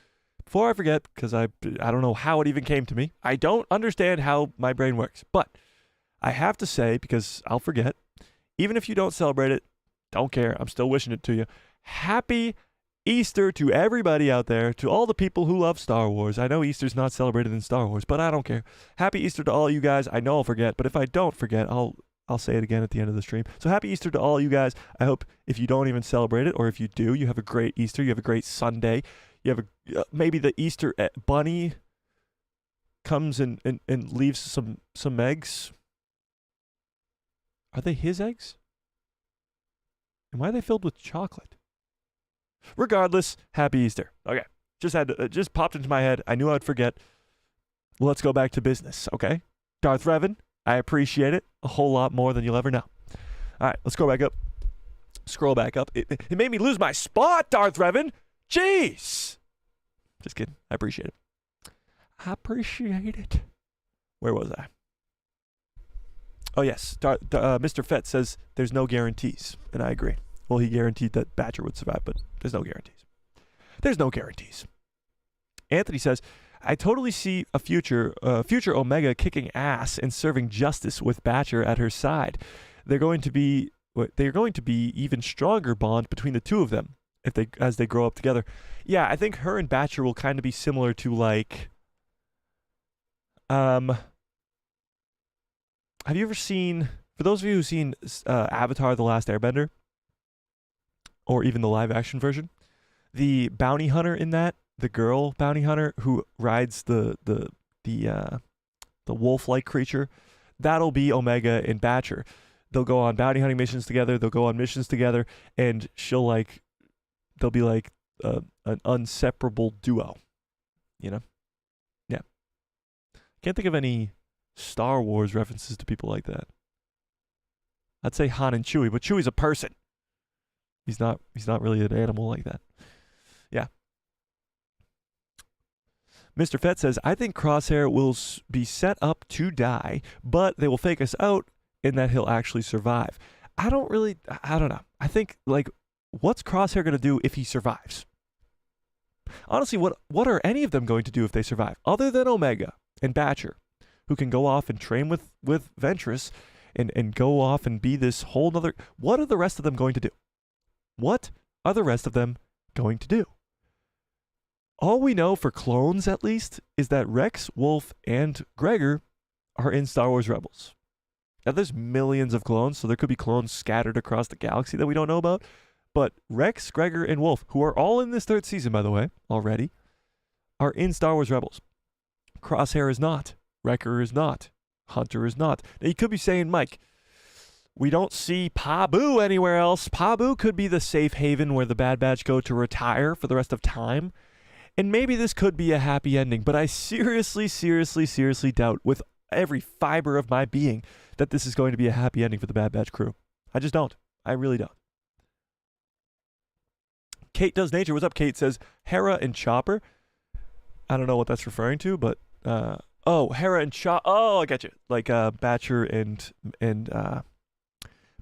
Before I forget, because I don't know how it even came to me. I don't understand how my brain works. But I have to say, because I'll forget, even if you don't celebrate it, don't care. I'm still wishing it to you. Happy Easter to everybody out there, to all the people who love Star Wars. I know Easter's not celebrated in Star Wars, but I don't care. Happy Easter to all you guys. I know I'll forget, but if I don't forget, I'll say it again at the end of the stream. So happy Easter to all you guys. I hope if you don't even celebrate it, or if you do, you have a great Easter. You have a great Sunday. You have maybe the Easter bunny comes and leaves some eggs. Are they his eggs? And why are they filled with chocolate? Regardless, happy Easter. Okay, just popped into my head. I knew I'd forget. Let's go back to business, okay? Darth Revan, I appreciate it a whole lot more than you'll ever know. All right, let's go back up. Scroll back up. It made me lose my spot, Darth Revan. Jeez. Just kidding. I appreciate it. I appreciate it. Where was I? Oh, yes. Mr. Fett says there's no guarantees, and I agree. Well, he guaranteed that Batcher would survive, but there's no guarantees. There's no guarantees. Anthony says, I totally see a future Omega kicking ass and serving justice with Batcher at her side. They're going to be even stronger bond between the two of them as they grow up together. Yeah, I think her and Batcher will kind of be similar to like have you ever seen, for those of you who've seen Avatar The Last Airbender, or even the live action version, the bounty hunter in that, the girl bounty hunter who rides the wolf-like creature, that'll be Omega and Batcher. They'll go on bounty hunting missions together. They'll go on missions together, and they'll be like an inseparable duo. You know? Yeah. Can't think of any Star Wars references to people like that. I'd say Han and Chewie, but Chewie's a person. He's not really an animal like that. Yeah. Mr. Fett says, I think Crosshair will be set up to die, but they will fake us out in that he'll actually survive. I don't know. I think, like, what's Crosshair going to do if he survives? Honestly, what are any of them going to do if they survive? Other than Omega and Batcher, who can go off and train with Ventress and go off and be this whole nother... What are the rest of them going to do? What are the rest of them going to do? All we know for clones, at least, is that Rex, Wolf, and Gregor are in Star Wars Rebels. Now, there's millions of clones, so there could be clones scattered across the galaxy that we don't know about. But Rex, Gregor, and Wolf, who are all in this third season, by the way, already, are in Star Wars Rebels. Crosshair is not. Wrecker is not. Hunter is not. Now, you could be saying, Mike, we don't see Pabu anywhere else. Pabu could be the safe haven where the Bad Batch go to retire for the rest of time. And maybe this could be a happy ending, but I seriously doubt with every fiber of my being that this is going to be a happy ending for the Bad Batch crew. I just don't. I really don't. Kate Does Nature. What's up, Kate? Says, Hera and Chopper. I don't know what that's referring to, but... Hera and Chopper. Oh, I got you. Like Batcher and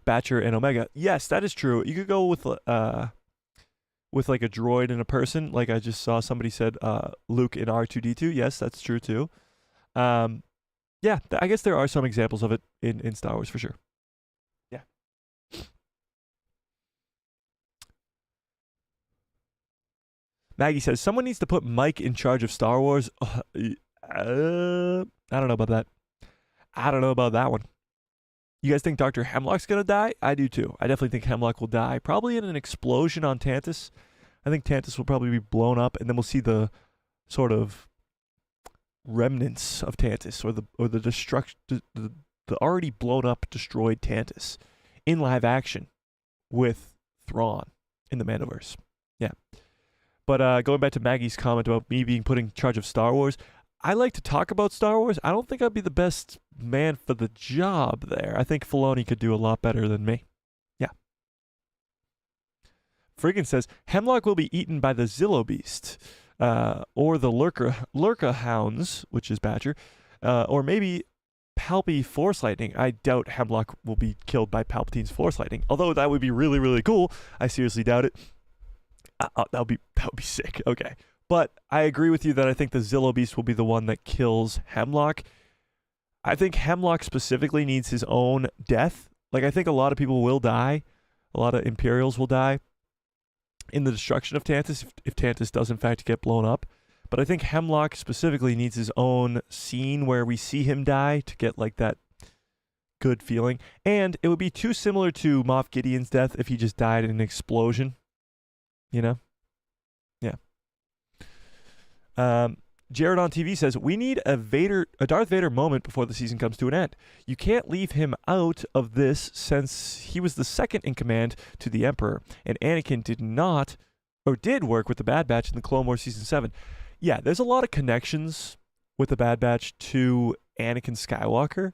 Batcher and Omega. Yes, that is true. You could go with like a droid and a person. Like I just saw somebody said Luke and R2-D2. Yes, that's true too. Yeah, I guess there are some examples of it in Star Wars for sure. Yeah. Maggie says, someone needs to put Mike in charge of Star Wars. I don't know about that. I don't know about that one. You guys think Dr. Hemlock's going to die? I do too. I definitely think Hemlock will die. Probably in an explosion on Tantus. I think Tantus will probably be blown up, and then we'll see the sort of remnants of Tantus, or the destruction, the already blown up, destroyed Tantus in live action with Thrawn in the Mandoverse. Yeah. But going back to Maggie's comment about me being put in charge of Star Wars, I like to talk about Star Wars. I don't think I'd be the best man for the job there. I think Filoni could do a lot better than me. Yeah. Friggin says, Hemlock will be eaten by the Zillo Beast, or the Lurka Hounds, which is Badger, or maybe Palpy Force Lightning. I doubt Hemlock will be killed by Palpatine's Force Lightning, although that would be really, really cool. I seriously doubt it. That would be sick. Okay. But I agree with you that I think the Zillo Beast will be the one that kills Hemlock. I think Hemlock specifically needs his own death. Like, I think a lot of people will die. A lot of Imperials will die in the destruction of Tantus, if Tantus does in fact get blown up. But I think Hemlock specifically needs his own scene where we see him die to get, like, that good feeling. And it would be too similar to Moff Gideon's death if he just died in an explosion. You know? Yeah. Jared on TV says, we need a Darth Vader moment before the season comes to an end. You can't leave him out of this since he was the second in command to the Emperor, and Anakin did work with the Bad Batch in the Clone Wars Season 7. Yeah, there's a lot of connections with the Bad Batch to Anakin Skywalker.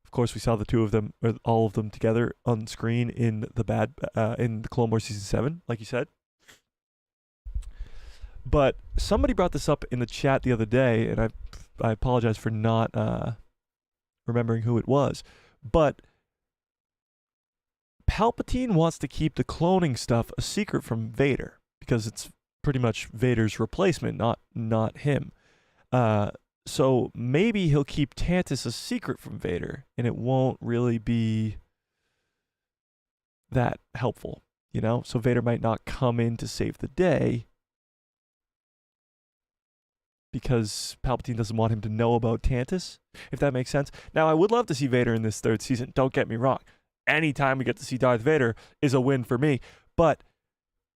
Of course, we saw the two of them, or all of them together on screen in the Clone Wars Season 7, like you said. But somebody brought this up in the chat the other day, and I apologize for not remembering who it was. But Palpatine wants to keep the cloning stuff a secret from Vader because it's pretty much Vader's replacement, not him. So maybe he'll keep Tantus a secret from Vader, and it won't really be that helpful, you know? So Vader might not come in to save the day. because Palpatine doesn't want him to know about Tantus, if that makes sense. Now, I would love to see Vader in this third season. Don't get me wrong. Anytime we get to see Darth Vader is a win for me. But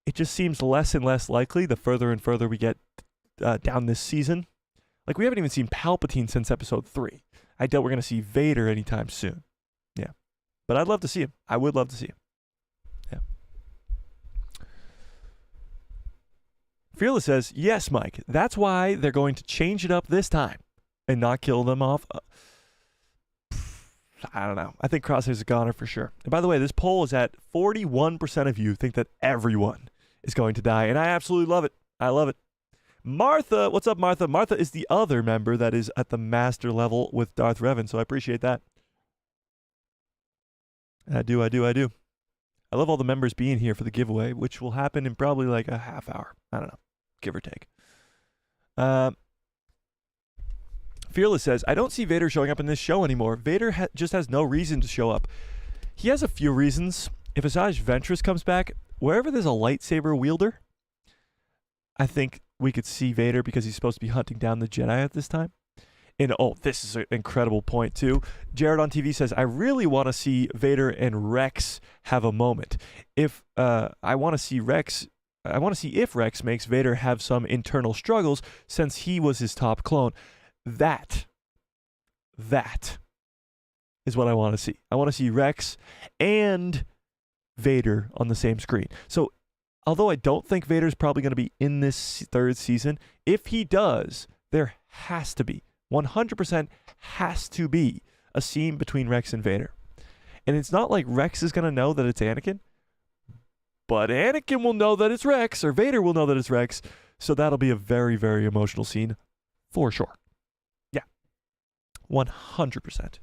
it just seems less and less likely the further and further we get down this season. Like, we haven't even seen Palpatine since episode 3. I doubt we're going to see Vader anytime soon. Yeah. But I'd love to see him. I would love to see him. Yeah. Fearless says, yes, Mike. That's why they're going to change it up this time and not kill them off. I don't know. I think Crosshair's a goner for sure. And by the way, this poll is at 41% of you think that everyone is going to die. And I absolutely love it. I love it. Martha, what's up, Martha? Martha is the other member that is at the master level with Darth Revan, so I appreciate that. I do. I love all the members being here for the giveaway, which will happen in probably like a half hour. I don't know, give or take. Fearless says, I don't see Vader showing up in this show anymore. Vader just has no reason to show up. He has a few reasons. If Asajj Ventress comes back, wherever there's a lightsaber wielder, I think we could see Vader because he's supposed to be hunting down the Jedi at this time. And this is an incredible point too. Jared on TV says, I really want to see Vader and Rex have a moment. I want to see if Rex makes Vader have some internal struggles since he was his top clone. That is what I want to see. I want to see Rex and Vader on the same screen. So although I don't think Vader's probably going to be in this third season, if he does, there has to be, 100% has to be a scene between Rex and Vader. And it's not like Rex is going to know that it's Anakin, but Anakin will know that it's Rex, or Vader will know that it's Rex. So that'll be a very, very emotional scene for sure. Yeah, 100%.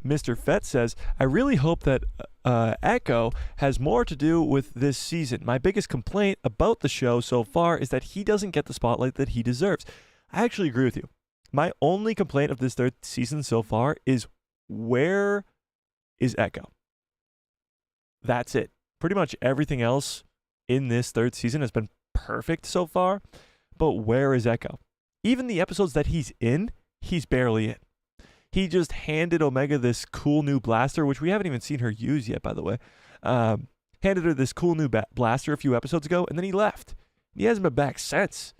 Mr. Fett says, I really hope that Echo has more to do with this season. My biggest complaint about the show so far is that he doesn't get the spotlight that he deserves. I actually agree with you. My only complaint of this third season so far is, where is Echo? That's it. Pretty much everything else in this third season has been perfect so far, but where is Echo? Even the episodes that he's in, he's barely in. He just handed Omega this cool new blaster, which we haven't even seen her use yet, by the way. Handed her this cool new blaster a few episodes ago, and then he left. He hasn't been back since.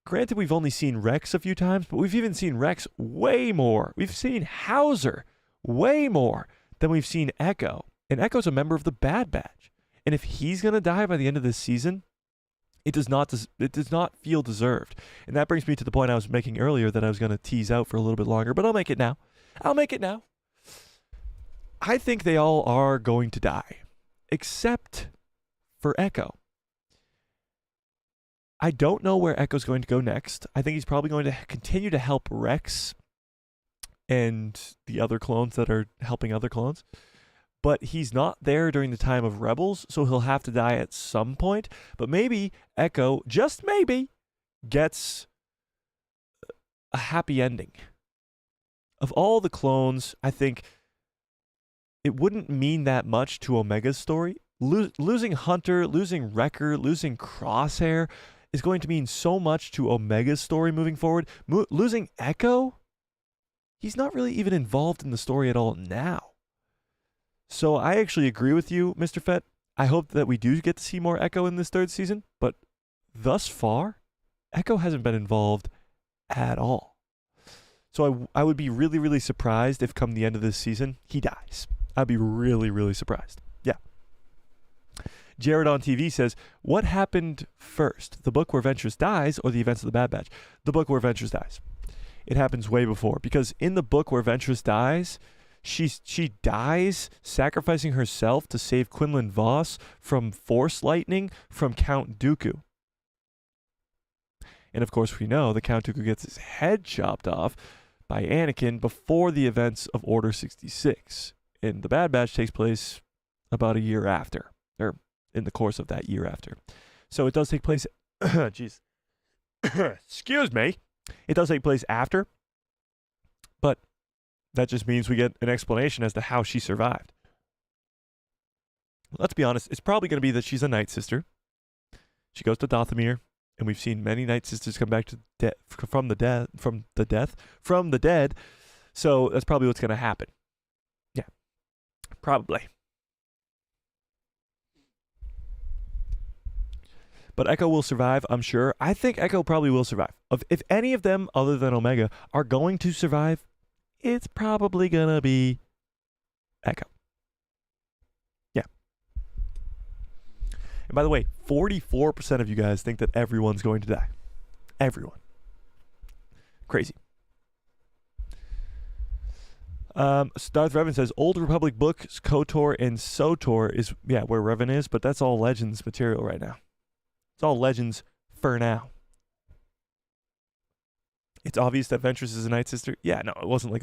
Granted, we've only seen Rex a few times, but we've even seen Rex way more. We've seen Hauser way more than we've seen Echo. And Echo's a member of the Bad Batch. And if he's going to die by the end of this season, it does not feel deserved. And that brings me to the point I was making earlier that I was going to tease out for a little bit longer, but I'll make it now. I think they all are going to die, except for Echo. I don't know where Echo's going to go next. I think he's probably going to continue to help Rex and the other clones that are helping other clones. But he's not there during the time of Rebels, so he'll have to die at some point. But maybe Echo, just maybe, gets a happy ending. Of all the clones, I think it wouldn't mean that much to Omega's story. Losing Hunter, losing Wrecker, losing Crosshair is going to mean so much to Omega's story moving forward. Losing Echo, he's not really even involved in the story at all now. So I actually agree with you, Mr. Fett. I hope that we do get to see more Echo in this third season, but thus far, Echo hasn't been involved at all. So I would be really, really surprised if come the end of this season, he dies. I'd be really, really surprised. Yeah. Jared on TV says, what happened first, the book where Ventress dies or the events of the Bad Batch? The book where Ventress dies. It happens way before, because in the book where Ventress dies, she dies sacrificing herself to save Quinlan Vos from Force lightning from Count Dooku. And of course we know that Count Dooku gets his head chopped off by Anakin before the events of Order 66. And the Bad Batch takes place about a year after, or in the course of that year after. So it does take place, jeez, excuse me. It does take place after, but that just means we get an explanation as to how she survived. Let's be honest, it's probably going to be that she's a Night Sister. She goes to Dathomir, and we've seen many Night Sisters come back to from the dead. So that's probably what's going to happen. Yeah, probably. But Echo will survive, I'm sure. I think Echo probably will survive. If any of them, other than Omega, are going to survive, it's probably going to be Echo. Yeah. And by the way, 44% of you guys think that everyone's going to die. Everyone. Crazy. Darth Revan says, Old Republic books, KOTOR and SOTOR is, where Revan is, but that's all Legends material right now. It's all Legends for now. It's obvious that Ventress is a Night Sister. Yeah, no, it wasn't like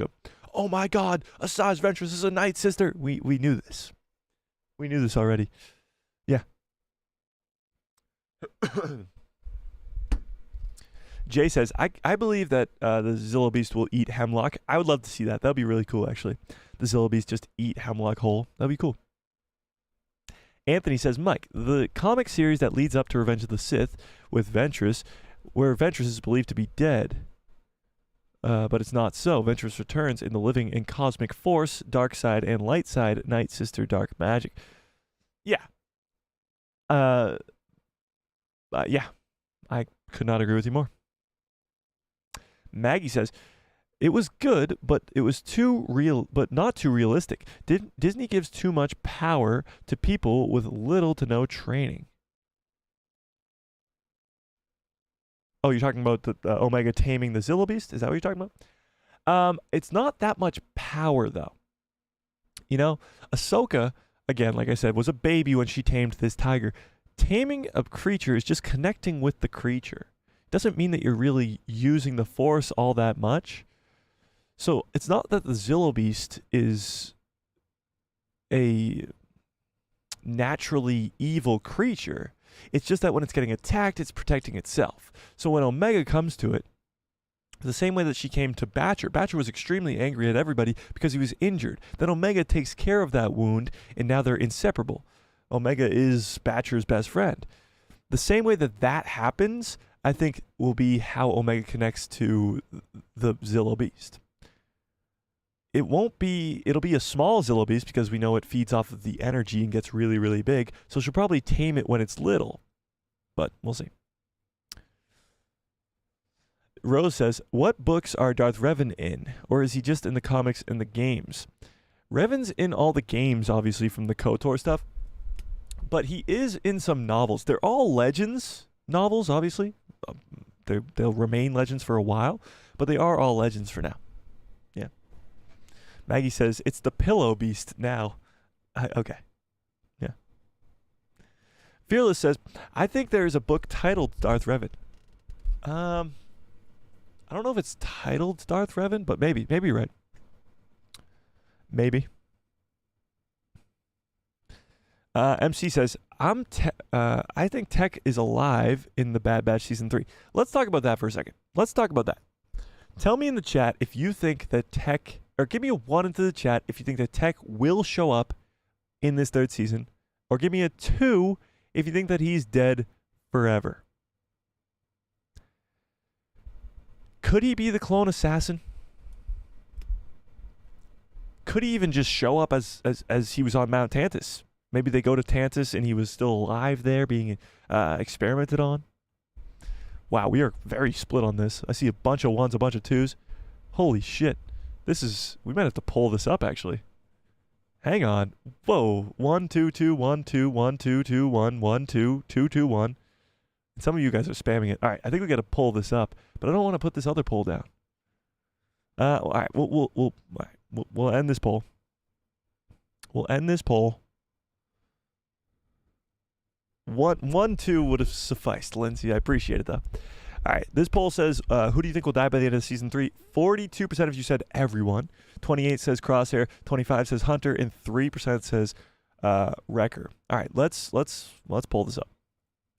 oh my God, Asajj Ventress is a Night Sister. We knew this. We knew this already. Yeah. Jay says, I believe that the Zillo Beast will eat Hemlock. I would love to see that. That would be really cool, actually. The Zillo Beast just eat Hemlock whole. That would be cool. Anthony says, Mike, the comic series that leads up to Revenge of the Sith with Ventress, where Ventress is believed to be dead, but it's not so. Ventress returns in the living and cosmic force, dark side and light side, Night Sister, dark magic. Yeah. Yeah. I could not agree with you more. Maggie says, it was good, but it was too real, but not too realistic. Disney gives too much power to people with little to no training. Oh, you're talking about the Omega taming the Zillo Beast? Is that what you're talking about? It's not that much power, though. You know, Ahsoka, again, like I said, was a baby when she tamed this tiger. Taming a creature is just connecting with the creature. Doesn't mean that you're really using the Force all that much. So it's not that the Zillo Beast is a naturally evil creature. It's just that when it's getting attacked, it's protecting itself. So when Omega comes to it, the same way that she came to Batcher was extremely angry at everybody because he was injured. Then Omega takes care of that wound, and now they're inseparable. Omega is Batcher's best friend. The same way that happens, I think, will be how Omega connects to the Zillo Beast. It'll be a small Zillo Beast because we know it feeds off of the energy and gets really, really big. So she'll probably tame it when it's little. But we'll see. Rose says, what books are Darth Revan in? Or is he just in the comics and the games? Revan's in all the games, obviously, from the KOTOR stuff. But he is in some novels. They're all Legends novels, obviously. They'll remain Legends for a while. But they are all Legends for now. Yeah. Maggie says, it's the Pillow Beast now. Okay. Yeah. Fearless says, I think there is a book titled Darth Revan. I don't know if it's titled Darth Revan, but maybe. Maybe you're right. Maybe. MC says, I think Tech is alive in the Bad Batch Season 3. Let's talk about that for a second. Let's talk about that. Tell me in the chat if you think that Tech, or give me a 1 into the chat if you think that Tech will show up in this 3rd season, or give me a 2 if you think that he's dead forever. Could he be the clone assassin? Could he even just show up as he was on Mount Tantus? Maybe they go to Tantus and he was still alive there being experimented on. Wow, we are very split on this. I see a bunch of 1s, a bunch of 2s. Holy shit. We might have to pull this up, actually. Hang on. Whoa. 1, 2, 2, 1, 2, 1, 2, 2, 1, 1, 2, 2, 2, 1. And some of you guys are spamming it. All right, I think we got to pull this up, but I don't want to put this other poll down. All right, we'll end this poll. We'll end this poll. 1, 2 would have sufficed, Lindsay. I appreciate it, though. All right, this poll says, who do you think will die by the end of Season 3? 42% of you said everyone. 28 says Crosshair. 25 says Hunter. And 3% says Wrecker. All right, let's pull this up.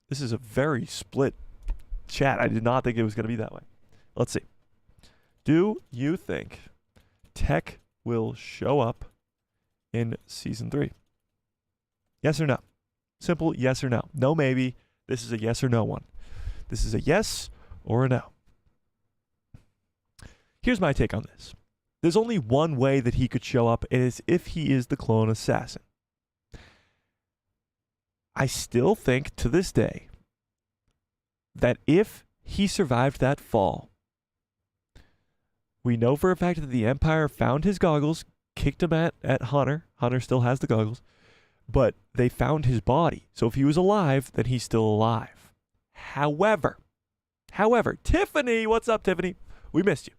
This is a very split chat. I did not think it was going to be that way. Let's see. Do you think Tech will show up in Season 3? Yes or no? Simple yes or no. No maybe. This is a yes or no one. This is a yes or a no. Here's my take on this. There's only one way that he could show up, and it's if he is the clone assassin. I still think to this day that if he survived that fall, we know for a fact that the Empire found his goggles, kicked him at Hunter. Hunter still has the goggles, but they found his body. So if he was alive, then he's still alive. However, Tiffany, what's up, Tiffany? We missed you.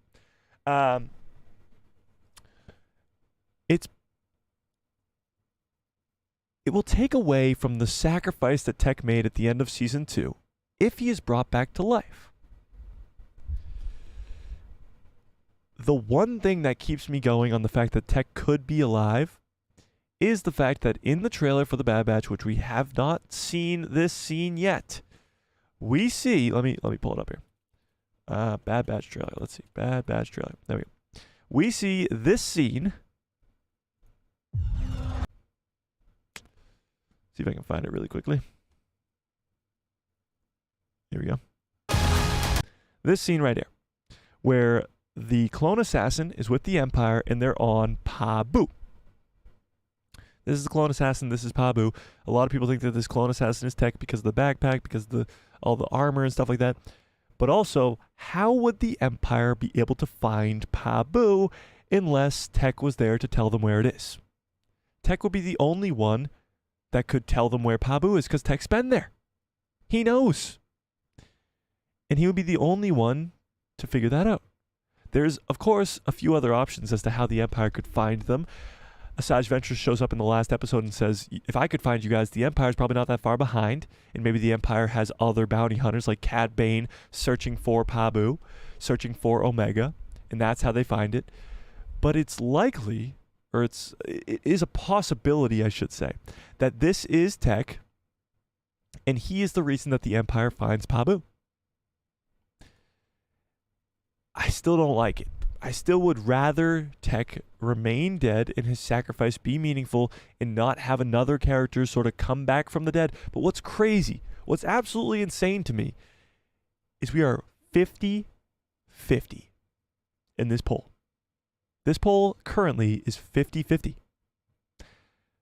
It will take away from the sacrifice that Tech made at the end of season 2 if he is brought back to life. The one thing that keeps me going on the fact that Tech could be alive is the fact that in the trailer for the Bad Batch, which we have not seen this scene yet, we see, let me pull it up here. Bad Batch trailer. Let's see. Bad Batch trailer. There we go. We see this scene. See if I can find it really quickly. Here we go. This scene right here, where the clone assassin is with the Empire and they're on Pabu. This is the clone assassin. This is Pabu. A lot of people think that this clone assassin is Tech because of the backpack, because of all the armor and stuff like that. But also, how would the Empire be able to find Pabu unless Tech was there to tell them where it is? Tech would be the only one that could tell them where Pabu is because Tech's been there. He knows. And he would be the only one to figure that out. There's, of course, a few other options as to how the Empire could find them. Asajj Ventress shows up in the last episode and says, if I could find you guys, the Empire's probably not that far behind. And maybe the Empire has other bounty hunters like Cad Bane searching for Pabu, searching for Omega. And that's how they find it. But it's likely, or it is a possibility, I should say, that this is Tech, and he is the reason that the Empire finds Pabu. I still don't like it. I still would rather Tech remain dead and his sacrifice be meaningful and not have another character sort of come back from the dead. But what's crazy, what's absolutely insane to me, is we are 50-50 in this poll. This poll currently is 50-50.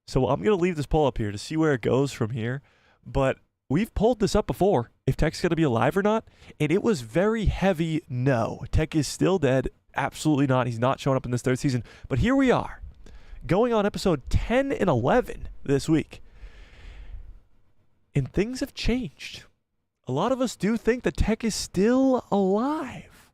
So I'm going to leave this poll up here to see where it goes from here. But we've polled this up before, if Tech's going to be alive or not. And it was very heavy no. Tech is still dead. Absolutely not. He's not showing up in this third season. But here we are, going on episode 10 and 11 this week. And things have changed. A lot of us do think that Tech is still alive.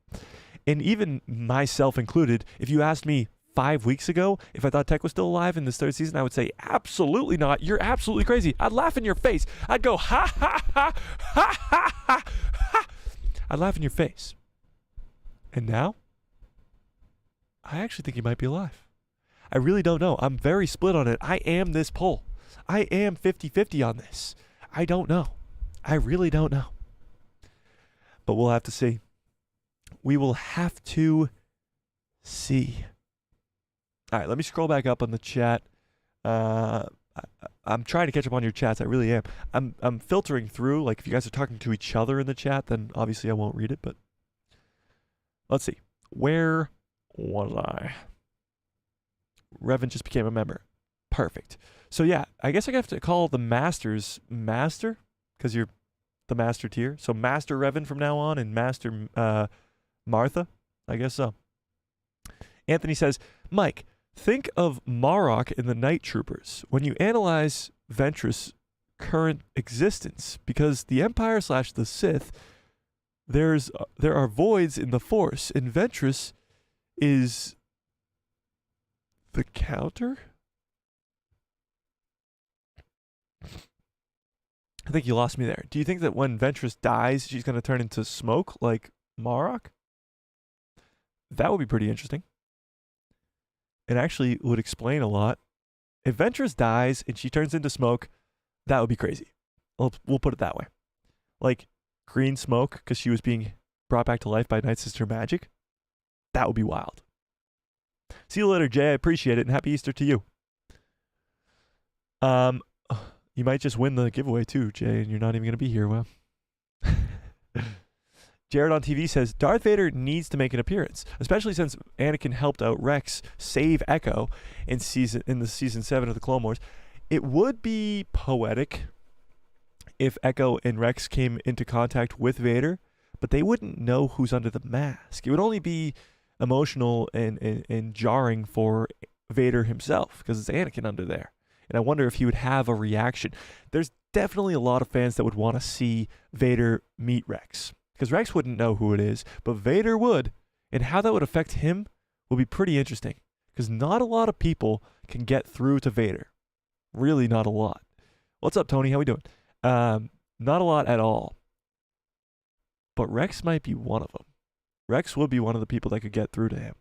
And even myself included, if you asked me 5 weeks ago if I thought Tech was still alive in this third season, I would say, absolutely not. You're absolutely crazy. I'd laugh in your face. I'd go, ha, ha, ha, ha, ha, ha, ha. I'd laugh in your face. And now, I actually think he might be alive. I really don't know. I'm very split on it. I am this poll. I am 50-50 on this. I don't know. I really don't know. But we'll have to see. We will have to see. All right, let me scroll back up on the chat. I'm trying to catch up on your chats. I really am. I'm filtering through. Like, if you guys are talking to each other in the chat, then obviously I won't read it. But let's see. Where was I? Revan just became a member. Perfect. So yeah, I guess I have to call the Masters Master because you're the Master tier. So Master Revan from now on and Master Martha. I guess so. Anthony says, Mike, think of Marok in the Night Troopers when you analyze Ventress' current existence, because the Empire / the Sith, there are voids in the Force, and Ventress is the counter? I think you lost me there. Do you think that when Ventress dies, she's going to turn into smoke like Marok? That would be pretty interesting. It actually would explain a lot. If Ventress dies and she turns into smoke, that would be crazy. We'll put it that way. Like green smoke because she was being brought back to life by Night Sister magic. That would be wild. See you later, Jay. I appreciate it, and happy Easter to you. You might just win the giveaway too, Jay, and you're not even going to be here. Well, Jared on TV says Darth Vader needs to make an appearance, especially since Anakin helped out Rex save Echo in the season 7 of the Clone Wars. It would be poetic if Echo and Rex came into contact with Vader, but they wouldn't know who's under the mask. It would only be emotional and jarring for Vader himself because it's Anakin under there. And I wonder if he would have a reaction. There's definitely a lot of fans that would want to see Vader meet Rex because Rex wouldn't know who it is, but Vader would. And how that would affect him will be pretty interesting because not a lot of people can get through to Vader. Really not a lot. What's up, Tony? How we doing? Not a lot at all. But Rex might be one of them. Rex would be one of the people that could get through to him.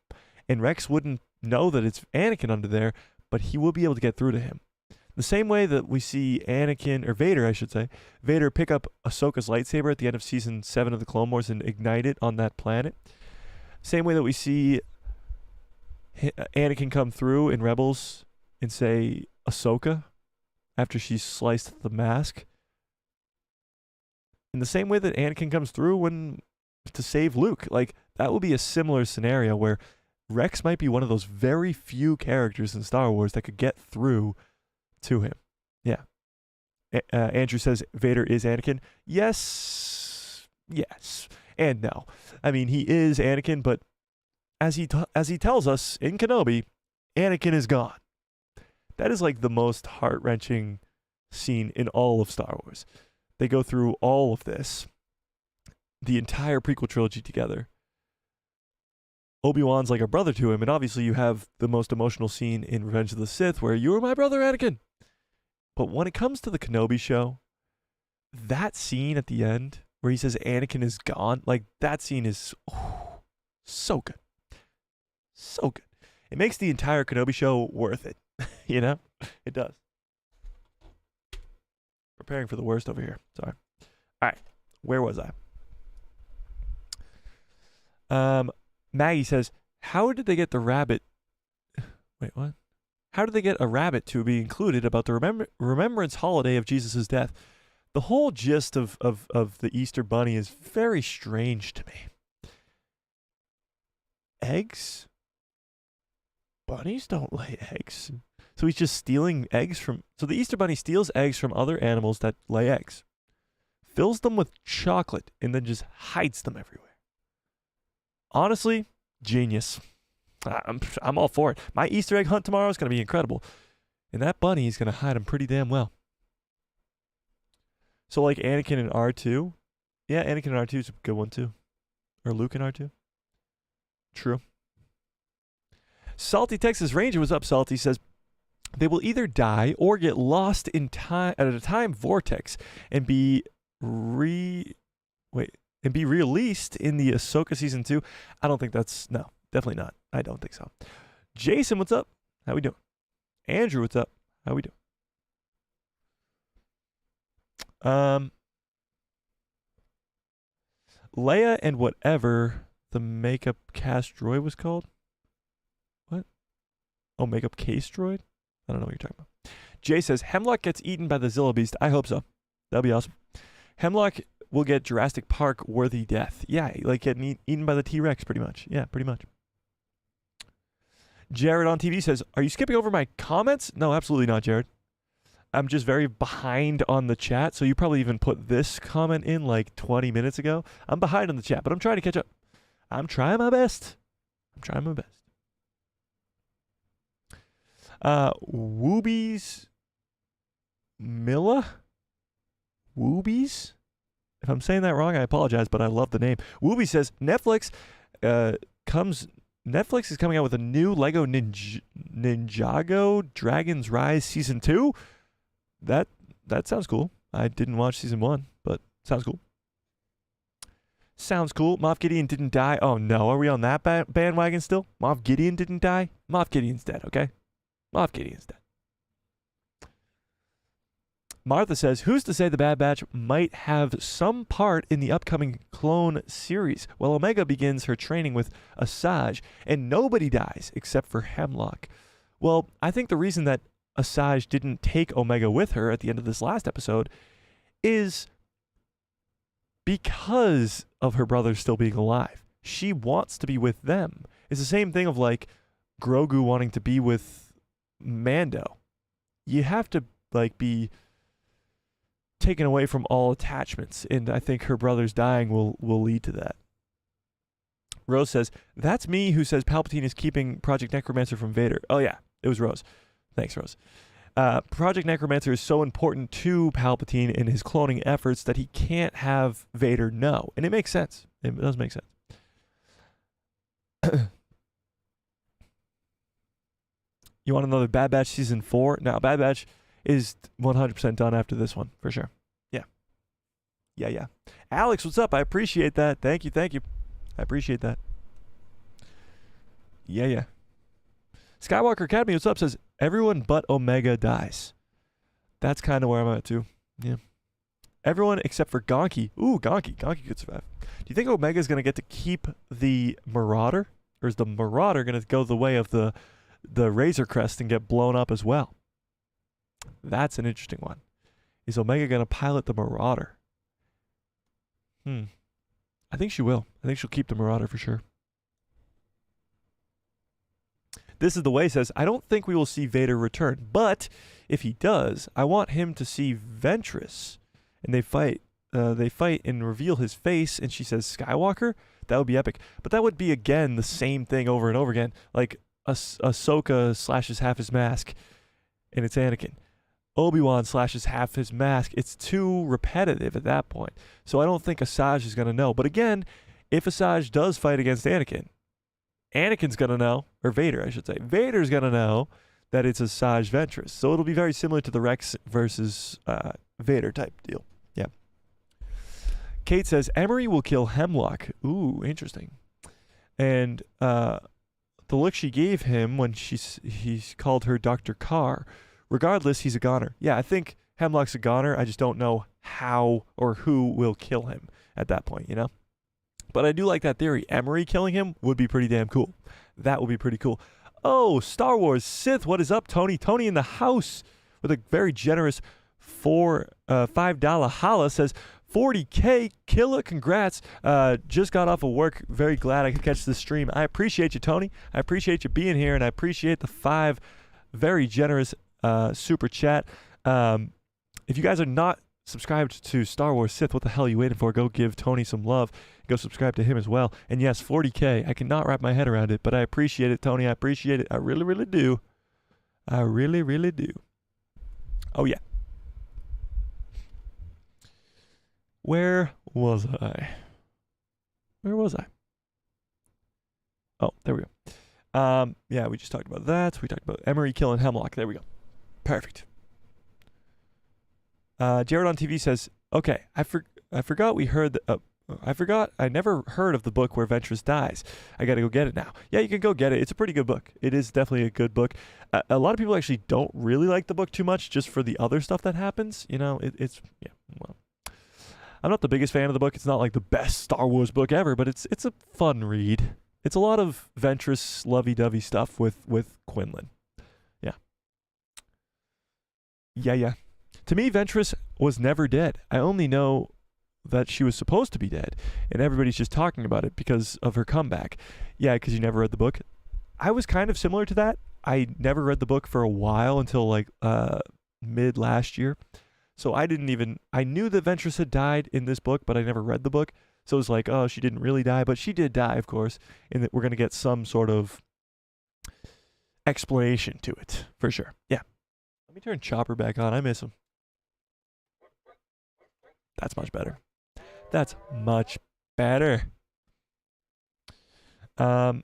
And Rex wouldn't know that it's Anakin under there, but he will be able to get through to him. The same way that we see Anakin, or Vader, I should say, Vader pick up Ahsoka's lightsaber at the end of season 7 of the Clone Wars and ignite it on that planet. Same way that we see Anakin come through in Rebels and say Ahsoka after she's sliced the mask. In the same way that Anakin comes through to save Luke. Like, that will be a similar scenario where Rex might be one of those very few characters in Star Wars that could get through to him. Yeah. Andrew says Vader is Anakin. Yes, and no. I mean, he is Anakin, but as he tells us in Kenobi, Anakin is gone. That is like the most heart-wrenching scene in all of Star Wars. They go through all of this, the entire prequel trilogy together. Obi-Wan's like a brother to him, and obviously you have the most emotional scene in Revenge of the Sith where you were my brother, Anakin. But when it comes to the Kenobi show, that scene at the end where he says Anakin is gone, like that scene is so good. So good. It makes the entire Kenobi show worth it. You know? It does. Preparing for the worst over here. Sorry. All right. Where was I? Maggie says, how did they get the rabbit? Wait, what? How did they get a rabbit to be included about the remembrance holiday of Jesus' death? The whole gist of the Easter Bunny is very strange to me. Eggs? Bunnies don't lay eggs. So he's just stealing eggs from... So the Easter Bunny steals eggs from other animals that lay eggs, fills them with chocolate, and then just hides them everywhere. Honestly, genius. I'm all for it. My Easter egg hunt tomorrow is going to be incredible. And that bunny is going to hide them pretty damn well. So like Anakin and R2. Yeah, Anakin and R2 is a good one too. Or Luke and R2. True. Salty Texas Ranger was up. Salty says, they will either die or get lost in time at a time vortex and be released in the Ahsoka season 2. I don't think that's... No, definitely not. I don't think so. Jason, what's up? How we doing? Andrew, what's up? How we doing? Leia and whatever the makeup cast droid was called. What? Oh, makeup case droid? I don't know what you're talking about. Jay says, Hemlock gets eaten by the Zilla Beast. I hope so. That'll be awesome. Hemlock will get Jurassic Park worthy death. Yeah, like getting eaten by the T-Rex pretty much. Yeah, pretty much. Jared on TV says, are you skipping over my comments? No, absolutely not, Jared. I'm just very behind on the chat, so you probably even put this comment in like 20 minutes ago. I'm behind on the chat, but I'm trying to catch up. I'm trying my best. Woobies Milla? Woobies? If I'm saying that wrong, I apologize, but I love the name. Wooby says Netflix is coming out with a new Lego Ninjago Dragon's Rise Season 2. That sounds cool. I didn't watch Season 1, but sounds cool. Sounds cool. Moff Gideon didn't die. Oh no, are we on that bandwagon still? Moff Gideon didn't die? Moff Gideon's dead, okay? Moff Gideon's dead. Martha says, who's to say the Bad Batch might have some part in the upcoming clone series? Well, Omega begins her training with Asajj, and nobody dies except for Hemlock. Well, I think the reason that Asajj didn't take Omega with her at the end of this last episode is because of her brother still being alive. She wants to be with them. It's the same thing of like Grogu wanting to be with Mando. You have to like be taken away from all attachments, and I think her brother's dying will lead to that. Rose says, that's me who says Palpatine is keeping Project Necromancer from Vader. Oh yeah, it was Rose. Thanks, Rose. Project Necromancer is so important to Palpatine in his cloning efforts that he can't have Vader know. And it makes sense. It does make sense. You want another Bad Batch Season 4? No, Bad Batch is 100% done after this one, for sure. Yeah. Yeah. Alex, what's up? I appreciate that. Thank you. I appreciate that. Yeah. Skywalker Academy, what's up? Says, everyone but Omega dies. That's kind of where I'm at, too. Yeah. Everyone except for Gonki. Ooh, Gonki. Gonki could survive. Do you think Omega's going to get to keep the Marauder? Or is the Marauder going to go the way of the Razor Crest and get blown up as well? That's an interesting one. Is Omega going to pilot the Marauder? I think she will. I think she'll keep the Marauder for sure. This is the way says, I don't think we will see Vader return, but if he does, I want him to see Ventress. And they fight and reveal his face, and she says, Skywalker? That would be epic. But that would be, again, the same thing over and over again. Like, Ahsoka slashes half his mask, and it's Anakin. Obi-Wan slashes half his mask. It's too repetitive at that point. So I don't think Asajj is going to know. But again, if Asajj does fight against Anakin, Anakin's going to know, or Vader, I should say. Vader's going to know that it's Asajj Ventress. So it'll be very similar to the Rex versus Vader type deal. Yeah. Kate says, Emery will kill Hemlock. Ooh, interesting. And the look she gave him when he called her Dr. Carr, regardless, he's a goner. Yeah, I think Hemlock's a goner. I just don't know how or who will kill him at that point, you know? But I do like that theory. Emery killing him would be pretty damn cool. That would be pretty cool. Oh, Star Wars Sith, what is up, Tony? Tony in the house with a very generous $5 holla says, 40K, killer, congrats. Just got off of work. Very glad I could catch this stream. I appreciate you, Tony. I appreciate you being here, and I appreciate the 5 very generous super chat. If you guys are not subscribed to Star Wars Sith, what the hell are you waiting for? Go give Tony some love. Go subscribe to him as well. And yes, 40K. I cannot wrap my head around it, but I appreciate it, Tony. I appreciate it. I really, really do. I really, really do. Oh, yeah. Where was I? Oh, there we go. Yeah, we just talked about that. We talked about Emery killing Hemlock. There we go. Perfect. Jared on TV says, okay, I forgot we heard I never heard of the book where Ventress dies. I got to go get it now. Yeah, you can go get it. It's a pretty good book. It is definitely a good book. A lot of people actually don't really like the book too much just for the other stuff that happens. You know, yeah, well, I'm not the biggest fan of the book. It's not like the best Star Wars book ever, but it's a fun read. It's a lot of Ventress lovey-dovey stuff with Quinlan. Yeah. Yeah. To me, Ventress was never dead. I only know that she was supposed to be dead, and everybody's just talking about it because of her comeback. Yeah, because you never read the book. I was kind of similar to that. I never read the book for a while until like mid last year. So I knew that Ventress had died in this book, but I never read the book. So it was like, oh, she didn't really die, but she did die, of course, and that we're going to get some sort of explanation to it, for sure. Yeah. Let me turn Chopper back on. I miss him. That's much better. That's much better. Skywalker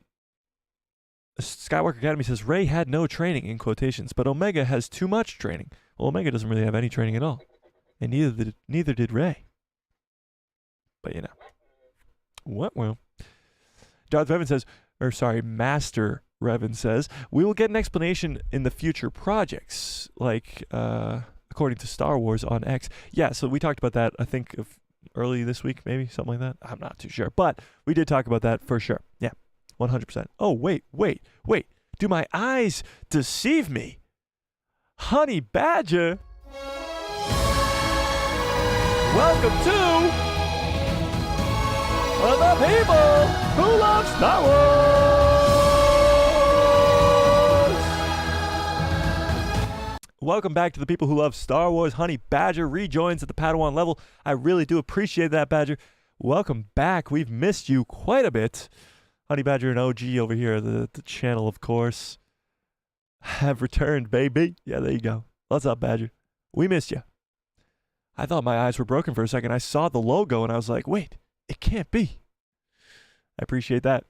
Academy says, Rey had no training, in quotations, but Omega has too much training. Well, Omega doesn't really have any training at all. And neither did Rey. But, you know. What? Well. Darth Revan says, Master Revan says, we will get an explanation in the future projects, like, according to Star Wars on X. Yeah, so we talked about that, I think, early this week, maybe, something like that. I'm not too sure. But we did talk about that for sure. Yeah, 100%. Oh, wait. Do my eyes deceive me? Honey Badger. Welcome to for the people who love Star Wars. Welcome back to the people who love Star Wars. Honey Badger rejoins at the Padawan level. I really do appreciate that, Badger. Welcome back. We've missed you quite a bit. Honey Badger and OG over here, the channel, of course, have returned, baby. Yeah, there you go. What's up, Badger? We missed you. I thought my eyes were broken for a second. I saw the logo and I was like, wait, it can't be. I appreciate that.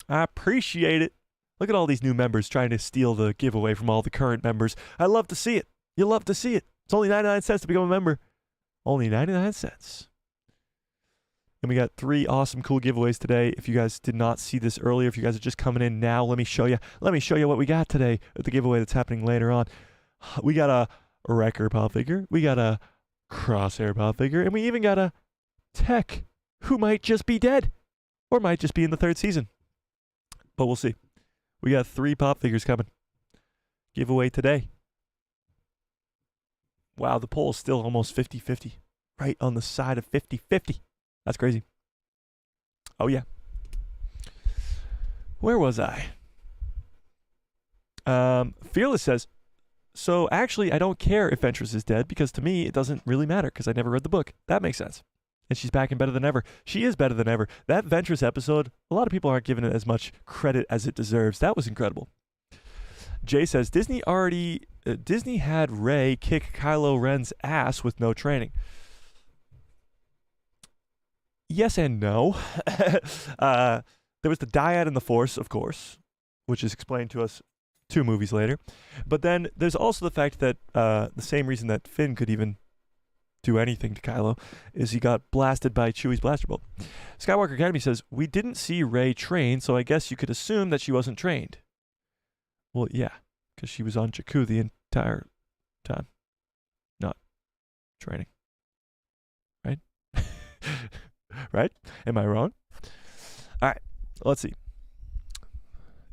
I appreciate it. Look at all these new members trying to steal the giveaway from all the current members. I love to see it. You love to see it. It's only 99 cents to become a member. Only 99 cents. And we got 3 awesome, cool giveaways today. If you guys did not see this earlier, if you guys are just coming in now, let me show you. Let me show you what we got today at the giveaway that's happening later on. We got a Wrecker pop figure. We got a Crosshair pop figure. And we even got a Tech who might just be dead or might just be in the 3rd season. But we'll see. We got 3 pop figures coming. Giveaway today. Wow, the poll is still almost 50-50. Right on the side of 50-50. That's crazy. Oh, yeah. Where was I? Fearless says, so actually, I don't care if Ventress is dead because to me, it doesn't really matter because I never read the book. That makes sense. And she's back and better than ever. She is better than ever. That Ventress episode, a lot of people aren't giving it as much credit as it deserves. That was incredible. Jay says, Disney had Rey kick Kylo Ren's ass with no training. Yes and no. There was the dyad in the Force, of course, which is explained to us 2 movies later. But then there's also the fact that the same reason that Finn could even do anything to Kylo is he got blasted by Chewie's blaster bolt. Skywalker Academy says, we didn't see Rey train, so I guess you could assume that she wasn't trained. Well, yeah, because she was on Jakku the entire time. Not training. Right? Right? Am I wrong? All right, let's see.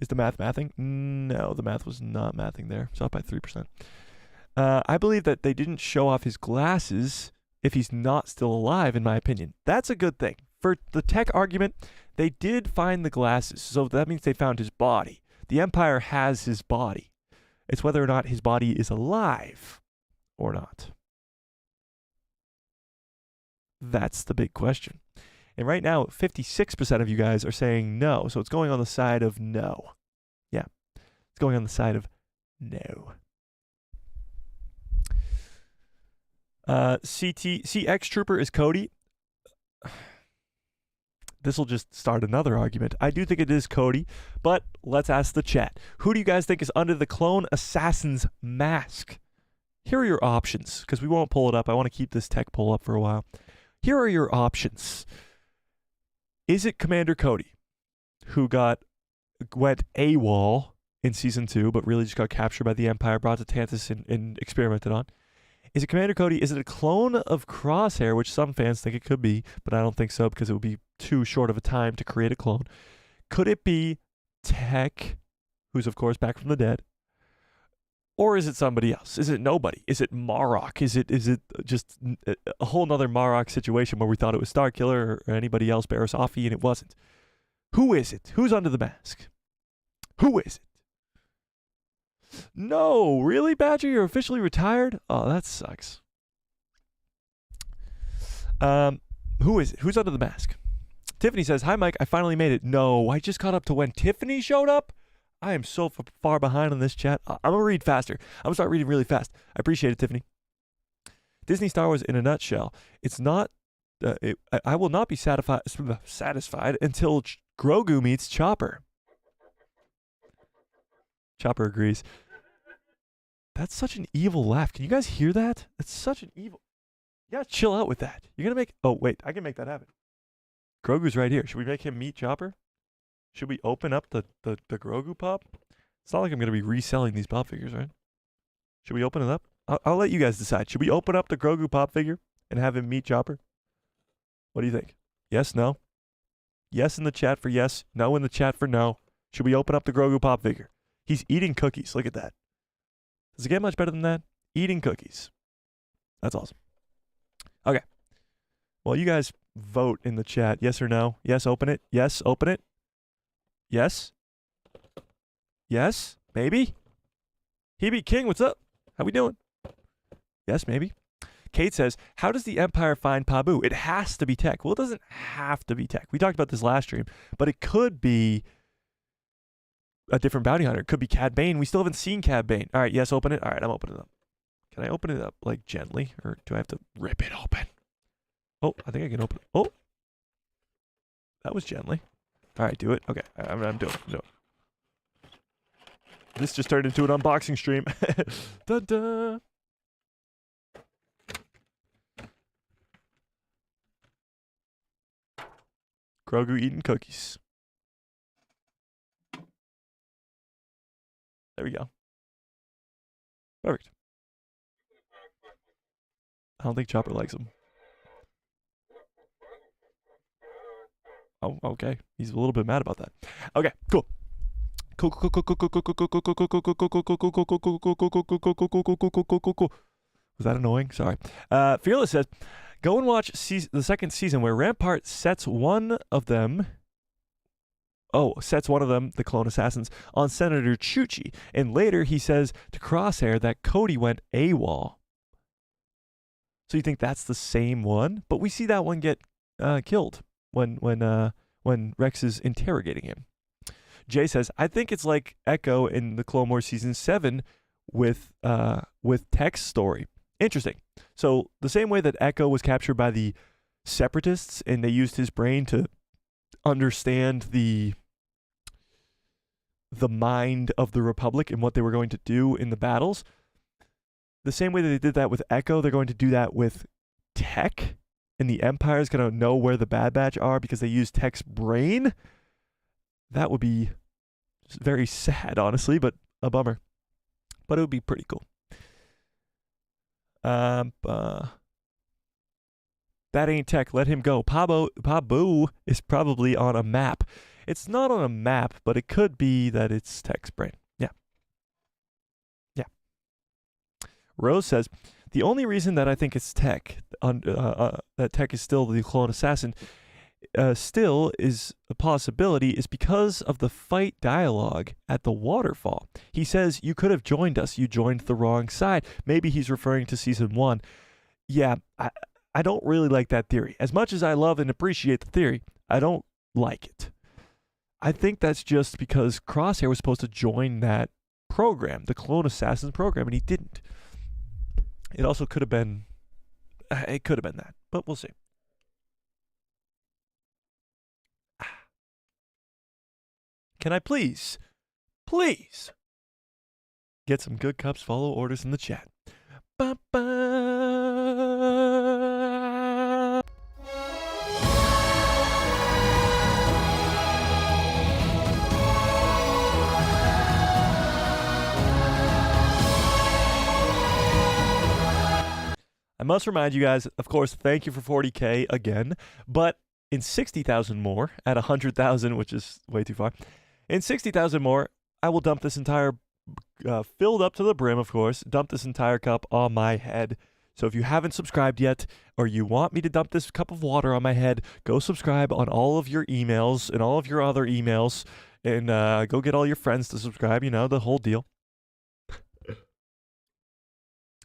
Is the math mathing? No, the math was not mathing there. It's off by 3%. I believe that they didn't show off his glasses if he's not still alive, in my opinion. That's a good thing. For the Tech argument, they did find the glasses, so that means they found his body. The Empire has his body. It's whether or not his body is alive or not. That's the big question. And right now, 56% of you guys are saying no, so it's going on the side of no. Yeah, it's going on the side of no. CX Trooper is Cody. This will just start another argument. I do think it is Cody, but let's ask the chat. Who do you guys think is under the clone assassin's mask? Here are your options, because we won't pull it up. I want to keep this tech poll up for a while. Here are your options. Is it Commander Cody, who went AWOL in Season 2, but really just got captured by the Empire, brought to Tantus and experimented on? Is it Commander Cody? Is it a clone of Crosshair, which some fans think it could be, but I don't think so because it would be too short of a time to create a clone? Could it be Tech, who's of course back from the dead? Or is it somebody else? Is it nobody? Is it Marok? Is it just a whole nother Marok situation where we thought it was Starkiller or anybody else, Barisafi, and it wasn't? Who is it? Who's under the mask? Who is it? No, really, Badger? You're officially retired? Oh, that sucks. Who is it? Who's under the mask? Tiffany says, hi, Mike. I finally made it. No, I just caught up to when Tiffany showed up. I am so far behind on this chat. I'm going to read faster. I'm going to start reading really fast. I appreciate it, Tiffany. Disney Star Wars in a nutshell. It's not, I will not be satisfied until Grogu meets Chopper. Chopper agrees. That's such an evil laugh. Can you guys hear that? It's such an evil. You gotta chill out with that. You're gonna make. Oh wait, I can make that happen. Grogu's right here. Should we make him meet Chopper? Should we open up the Grogu pop? It's not like I'm gonna be reselling these pop figures, right? Should we open it up? I'll let you guys decide. Should we open up the Grogu pop figure and have him meet Chopper? What do you think? Yes, no? Yes in the chat for yes, no in the chat for no. Should we open up the Grogu pop figure? He's eating cookies. Look at that. Does it get much better than that? Eating cookies. That's awesome. Okay. Well, you guys vote in the chat. Yes or no? Yes, open it. Yes, open it. Yes. Yes, maybe. Hebe King, what's up? How we doing? Yes, maybe. Kate says, how does the Empire find Pabu? It has to be Tech. Well, it doesn't have to be Tech. We talked about this last stream, but it could be a different bounty hunter. It could be Cad Bane. We still haven't seen Cad Bane. All right, yes, open it. All right, I'm opening it up. Can I open it up, like, gently? Or do I have to rip it open? Oh, I think I can open it. Oh. That was gently. All right, do it. Okay, I'm doing it. This just turned into an unboxing stream. Dun-dun. Grogu eating cookies. There we go. Perfect. I don't think Chopper likes them. Oh, okay. He's a little bit mad about that. Okay, cool. Cool. Was that annoying? Sorry. Fearless says, go and watch the second season where Rampart sets one of them, the clone assassins, on Senator Chuchi. And later he says to Crosshair that Cody went AWOL. So you think that's the same one? But we see that one get killed when Rex is interrogating him. Jay says, I think it's like Echo in the Clone Wars Season 7 with Tech's story. Interesting. So the same way that Echo was captured by the Separatists and they used his brain to understand the mind of the Republic and what they were going to do in the battles, the same way that they did that with Echo, they're going to do that with Tech, and the Empire is going to know where the Bad Batch are because they use Tech's brain. That would be very sad, honestly, but a bummer. But it would be pretty cool. That ain't Tech. Let him go. Pabu is probably on a map. It's not on a map, but it could be that it's Tech's brain. Yeah. Rose says, the only reason that I think it's Tech, that Tech is still the clone assassin, still is a possibility, is because of the fight dialogue at the waterfall. He says, you could have joined us. You joined the wrong side. Maybe he's referring to season 1. Yeah, I don't really like that theory. As much as I love and appreciate the theory, I don't like it. I think that's just because Crosshair was supposed to join that program, the Clone Assassins program, and he didn't. It also could have been, that, but we'll see. Can I please get some good cups, follow orders in the chat? Ba-ba. I must remind you guys, of course, thank you for 40K again, but in 60,000 more, at 100,000, which is way too far, in 60,000 more, I will dump this entire, filled up to the brim, of course, dump this entire cup on my head. So if you haven't subscribed yet, or you want me to dump this cup of water on my head, go subscribe on all of your emails and all of your other emails, and go get all your friends to subscribe, you know, the whole deal.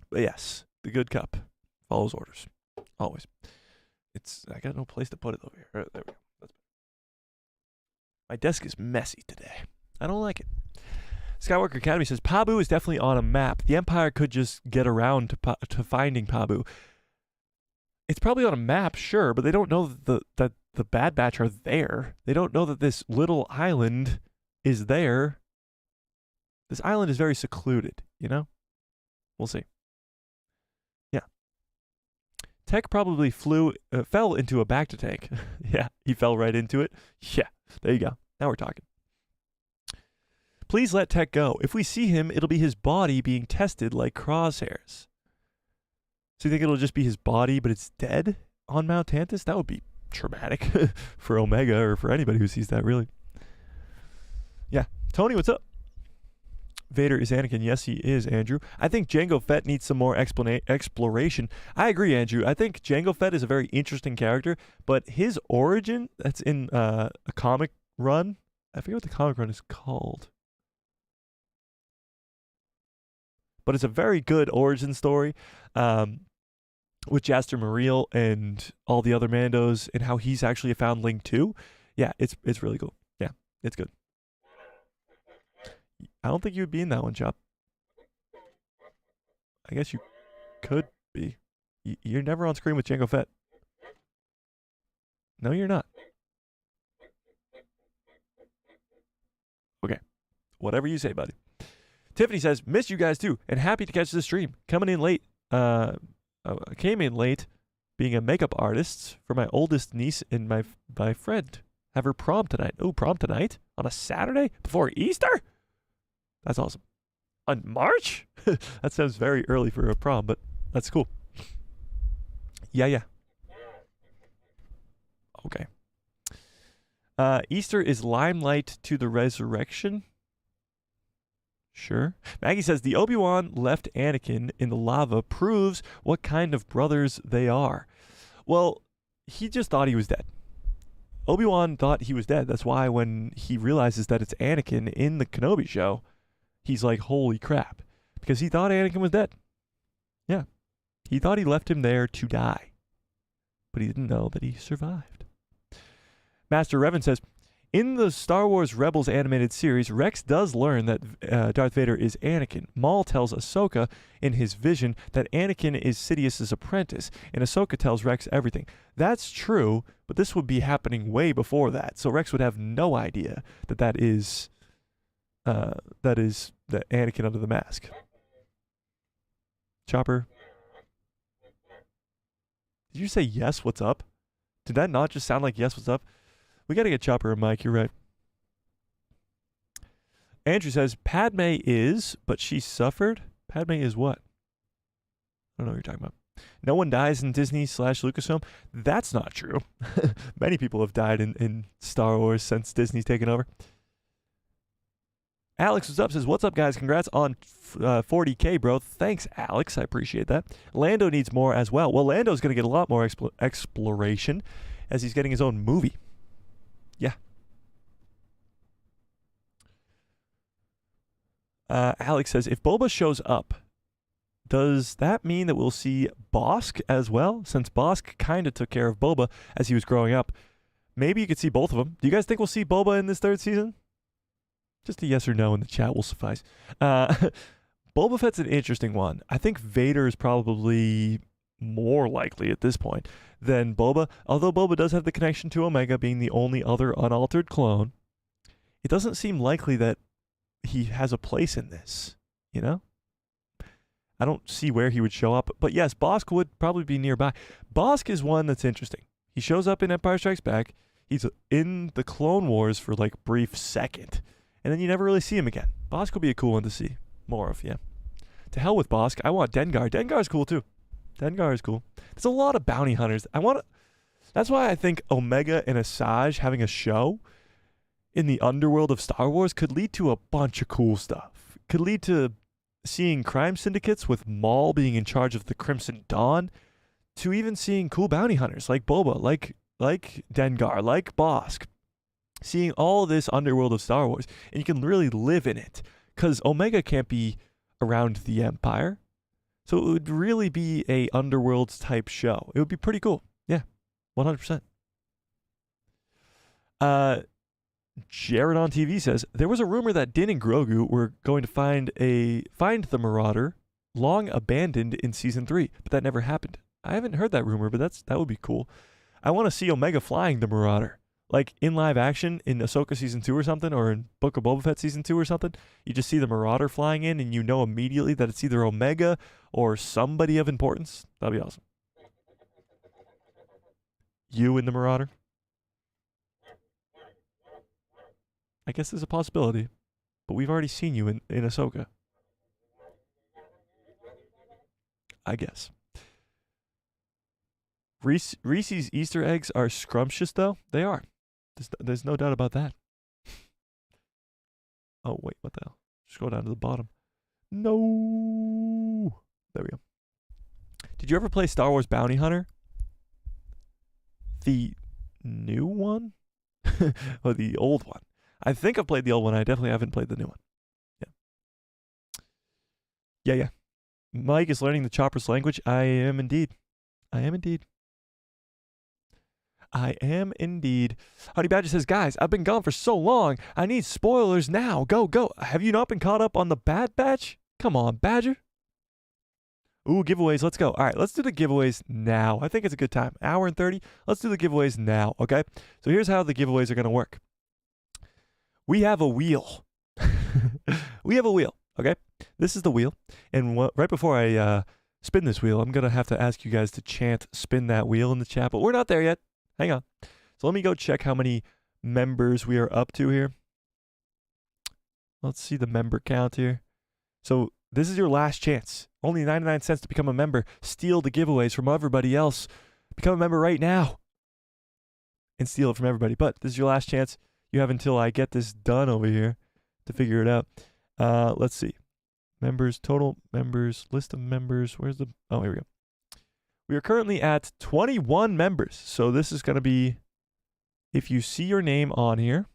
But yes, the good cup follows orders, always. I got no place to put it over here. There we go. My desk is messy today. I don't like it. Skywalker Academy says, Pabu is definitely on a map. The Empire could just get around to finding Pabu. It's probably on a map, sure, but they don't know that the Bad Batch are there. They don't know that this little island is there. This island is very secluded, you know? We'll see. Yeah. Tech probably fell into a Bacta tank. Yeah, he fell right into it. Yeah, there you go. Now we're talking. Please let Tech go. If we see him, it'll be his body being tested like Crosshairs. So you think it'll just be his body, but it's dead on Mount Tantus? That would be traumatic for Omega or for anybody who sees that, really. Yeah. Tony, what's up? Vader is Anakin. Yes, he is, Andrew. I think Jango Fett needs some more exploration. I agree, Andrew. I think Jango Fett is a very interesting character, but his origin that's in a comic run, I forget what the comic run is called, but it's a very good origin story with Jaster Muriel and all the other Mandos and how he's actually a foundling too. Yeah, it's really cool. Yeah, it's good. I don't think you would be in that one, Chop. I guess you could be. You're never on screen with Jango Fett. No, you're not. Okay. Whatever you say, buddy. Tiffany says, missed you guys too, and happy to catch the stream. Coming in late. Came in late being a makeup artist for my oldest niece and my friend. Have her prom tonight. Oh, prom tonight? On a Saturday? Before Easter? That's awesome. On March? That sounds very early for a prom, but that's cool. Yeah. Okay. Easter is limelight to the resurrection. Sure. Maggie says the Obi-Wan left Anakin in the lava proves what kind of brothers they are. Well, he just thought he was dead. Obi-Wan thought he was dead. That's why when he realizes that it's Anakin in the Kenobi show, he's like, holy crap. Because he thought Anakin was dead. Yeah. He thought he left him there to die. But he didn't know that he survived. Master Revan says, in the Star Wars Rebels animated series, Rex does learn that Darth Vader is Anakin. Maul tells Ahsoka in his vision that Anakin is Sidious's apprentice, and Ahsoka tells Rex everything. That's true, but this would be happening way before that, so Rex would have no idea that is the Anakin under the mask. Chopper. Did you say yes, what's up? Did that not just sound like yes, what's up? We got to get Chopper and Mike. You're right. Andrew says, Padme is, but she suffered. Padme is what? I don't know what you're talking about. No one dies in Disney/Lucasfilm. That's not true. Many people have died in Star Wars since Disney's taken over. Alex was up, says, what's up, guys? Congrats on 40K, bro. Thanks, Alex. I appreciate that. Lando needs more as well. Well, Lando's going to get a lot more exploration as he's getting his own movie. Yeah. Alex says, if Boba shows up, does that mean that we'll see Bosk as well? Since Bosk kind of took care of Boba as he was growing up. Maybe you could see both of them. Do you guys think we'll see Boba in this third season? Just a yes or no in the chat will suffice. Boba Fett's an interesting one. I think Vader is probably more likely at this point than Boba. Although Boba does have the connection to Omega being the only other unaltered clone, it doesn't seem likely that he has a place in this, you know? I don't see where he would show up. But yes, Bosk would probably be nearby. Bosk is one that's interesting. He shows up in Empire Strikes Back. He's in the Clone Wars for like brief second. And then you never really see him again. Bosk will be a cool one to see more of, yeah. To hell with Bosk. I want Dengar. Dengar's cool too. Dengar is cool. There's a lot of bounty hunters. That's why I think Omega and Asajj having a show in the underworld of Star Wars could lead to a bunch of cool stuff. Could lead to seeing crime syndicates with Maul being in charge of the Crimson Dawn, to even seeing cool bounty hunters like Boba, like Dengar, like Bosk. Seeing all this underworld of Star Wars, and you can really live in it, because Omega can't be around the Empire, so it would really be a underworld type show. It would be pretty cool. Yeah, 100%. Jared on TV says, there was a rumor that Din and Grogu were going to find the Marauder long abandoned in season 3, but that never happened. I haven't heard that rumor, but that would be cool. I want to see Omega flying the Marauder. Like in live action in Ahsoka season 2 or something, or in Book of Boba Fett season 2 or something, you just see the Marauder flying in and you know immediately that it's either Omega or somebody of importance. That'd be awesome. You in the Marauder? I guess there's a possibility, but we've already seen you in Ahsoka. I guess. Reese's Easter eggs are scrumptious, though. They are. There's no doubt about that. Oh, wait, what the hell? Scroll down to the bottom. No. There we go. Did you ever play Star Wars Bounty Hunter? The new one? Or the old one? I think I've played the old one. I definitely haven't played the new one. Yeah. Mike is learning the Chopper's language. I am indeed. Honey Badger says, guys, I've been gone for so long. I need spoilers now. Go. Have you not been caught up on the Bad Batch? Come on, Badger. Ooh, giveaways. Let's go. All right, let's do the giveaways now. I think it's a good time. Hour and 30. Let's do the giveaways now, okay? So here's how the giveaways are going to work. We have a wheel. Okay? This is the wheel. And right before I spin this wheel, I'm going to have to ask you guys to chant spin that wheel in the chat, but we're not there yet. Hang on. So let me go check how many members we are up to here. Let's see the member count here. So this is your last chance. Only 99 cents to become a member. Steal the giveaways from everybody else. Become a member right now and steal it from everybody. But this is your last chance. You have until I get this done over here to figure it out. Let's see. Members, total members, list of members. Where's the... Oh, here we go. We are currently at 21 members. So this is going to be... If you see your name on here...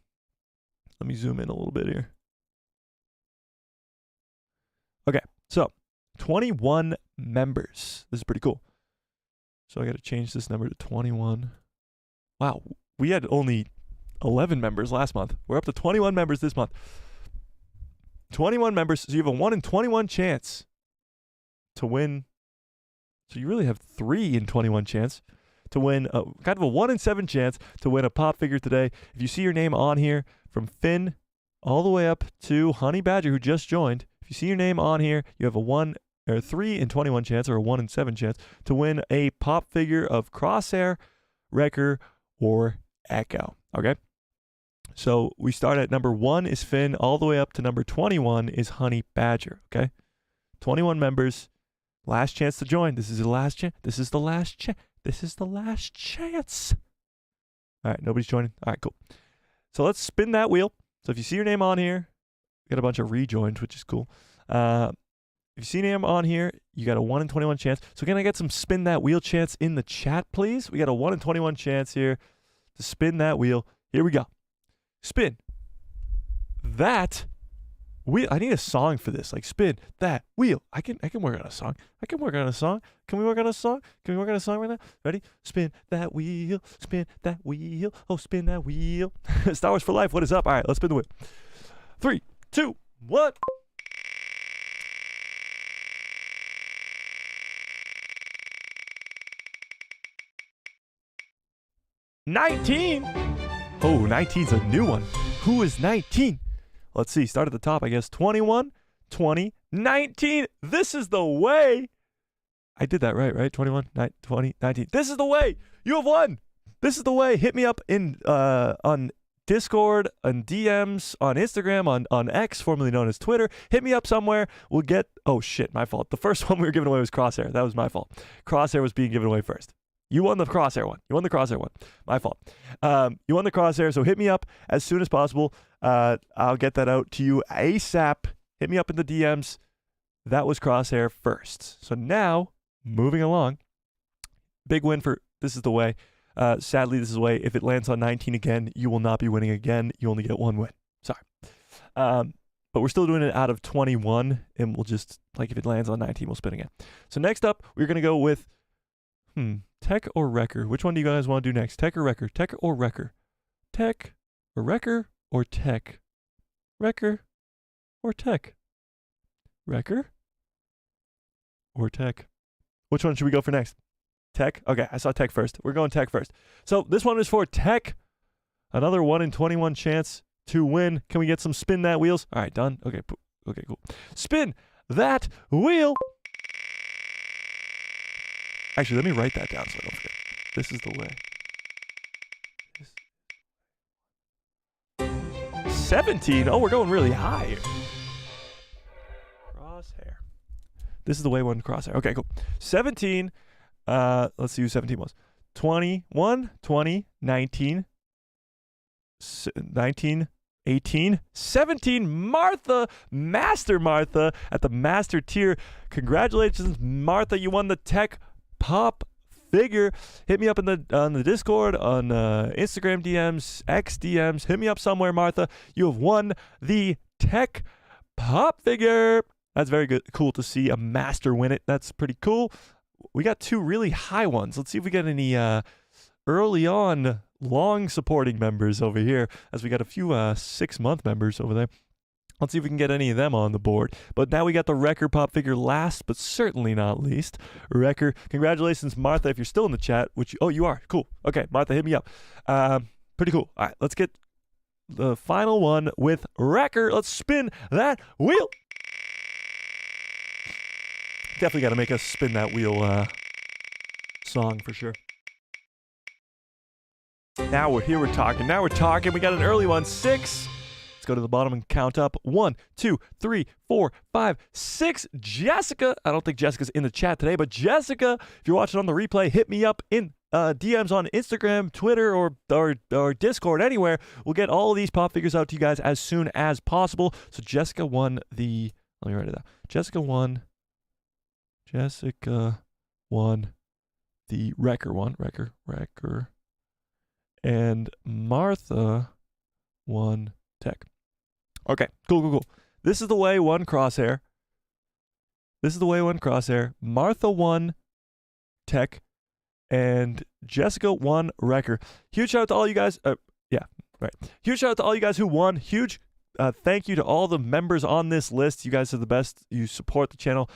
Let me zoom in a little bit here. Okay, so 21 members. This is pretty cool. So I got to change this number to 21. Wow, we had only 11 members last month. We're up to 21 members this month. 21 members, so you have a 1 in 21 chance to win. So you really have 3 in 21 chance to win, kind of a 1 in 7 chance to win a pop figure today. If you see your name on here, from Finn all the way up to Honey Badger, who just joined, if you see your name on here, you have a 1 or 3 in 21 chance or a 1 in 7 chance to win a pop figure of Crosshair, Wrecker, or Echo. Okay? So we start at number 1 is Finn, all the way up to number 21 is Honey Badger. Okay? 21 members. Last chance to join. This is the last chance. This is the last chance. This is the last chance. All right, nobody's joining. All right, cool. So let's spin that wheel. So if you see your name on here, we got a bunch of rejoins, which is cool. If you see your name on here, you got a 1 in 21 chance. So can I get some spin that wheel chance in the chat, please? We got a 1 in 21 chance here to spin that wheel. Here we go. Spin that wheel. I need a song for this. Like, spin that wheel. I can work on a song. Can we work on a song? Can we work on a song right now? Ready? Spin that wheel. Spin that wheel. Oh, spin that wheel. Star Wars for life. What is up? All right, let's spin the wheel. 3, 2, 1. $19. Oh, 19's a new one. Who is 19? Let's see. Start at the top, I guess. 21, 20, 19. This is the way. I did that right? 21, 20, 19. This is the way. You have won. This is the way. Hit me up on Discord, on DMs, on Instagram, on X, formerly known as Twitter. Hit me up somewhere. We'll get... Oh, shit. My fault. The first one we were giving away was Crosshair. That was my fault. Crosshair was being given away first. You won the Crosshair one. My fault. You won the Crosshair, so hit me up as soon as possible. I'll get that out to you ASAP. Hit me up in the DMs. That was Crosshair first. So now, moving along. Big win for This Is the Way. Sadly, This Is the Way. If it lands on 19 again, you will not be winning again. You only get 1 win. Sorry. But we're still doing it out of 21, and we'll just, like, if it lands on 19, we'll spin again. So next up, we're going to go with... Tech or Wrecker? Which one do you guys want to do next? Tech or Wrecker? Tech or Wrecker? Tech or Wrecker or Tech? Wrecker or Tech? Wrecker or Tech? Which one should we go for next? Tech? Okay, I saw Tech first. We're going Tech first. So this one is for Tech. Another 1 in 21 chance to win. Can we get some spin that wheels? All right, done. Okay, cool. Spin that wheel. Actually, let me write that down so I don't forget. This is the way. 17. Oh, we're going really high here. Crosshair. This is the way one Crosshair. Okay, cool. 17. Let's see who 17 was. 21, 20, 19. 19, 18, 17, Martha, Master Martha at the Master tier. Congratulations, Martha. You won the Tech Pop figure. Hit me up on the Discord, on Instagram DMs, X DMs. Hit me up somewhere, Martha. You have won the Tech Pop figure. That's very good. Cool to see a Master win it. That's pretty cool. We got 2 really high ones. Let's see if we get any early on long supporting members over here, as we got a few 6-month members over there. Let's see if we can get any of them on the board. But now we got the Wrecker pop figure last, but certainly not least. Wrecker, congratulations, Martha, if you're still in the chat, which, oh, you are. Cool. Okay, Martha, hit me up. Pretty cool. All right, let's get the final one with Wrecker. Let's spin that wheel. Definitely got to make us spin that wheel song for sure. Now we're here, we're talking. Now we're talking. We got an early one. 6. Let's go to the bottom and count up. 1, 2, 3, 4, 5, 6. Jessica. I don't think Jessica's in the chat today, but Jessica, if you're watching on the replay, hit me up in DMs on Instagram, Twitter, or Discord, anywhere. We'll get all of these pop figures out to you guys as soon as possible. So Jessica won the... Let me write it down. Jessica won the Wrecker one. Wrecker. And Martha won Tech. Okay, cool. This is the way one crosshair. Martha won Tech, and Jessica won Wrecker. Huge shout out to all you guys. Huge shout out to all you guys who won. Huge thank you to all the members on this list. You guys are the best. You support the channel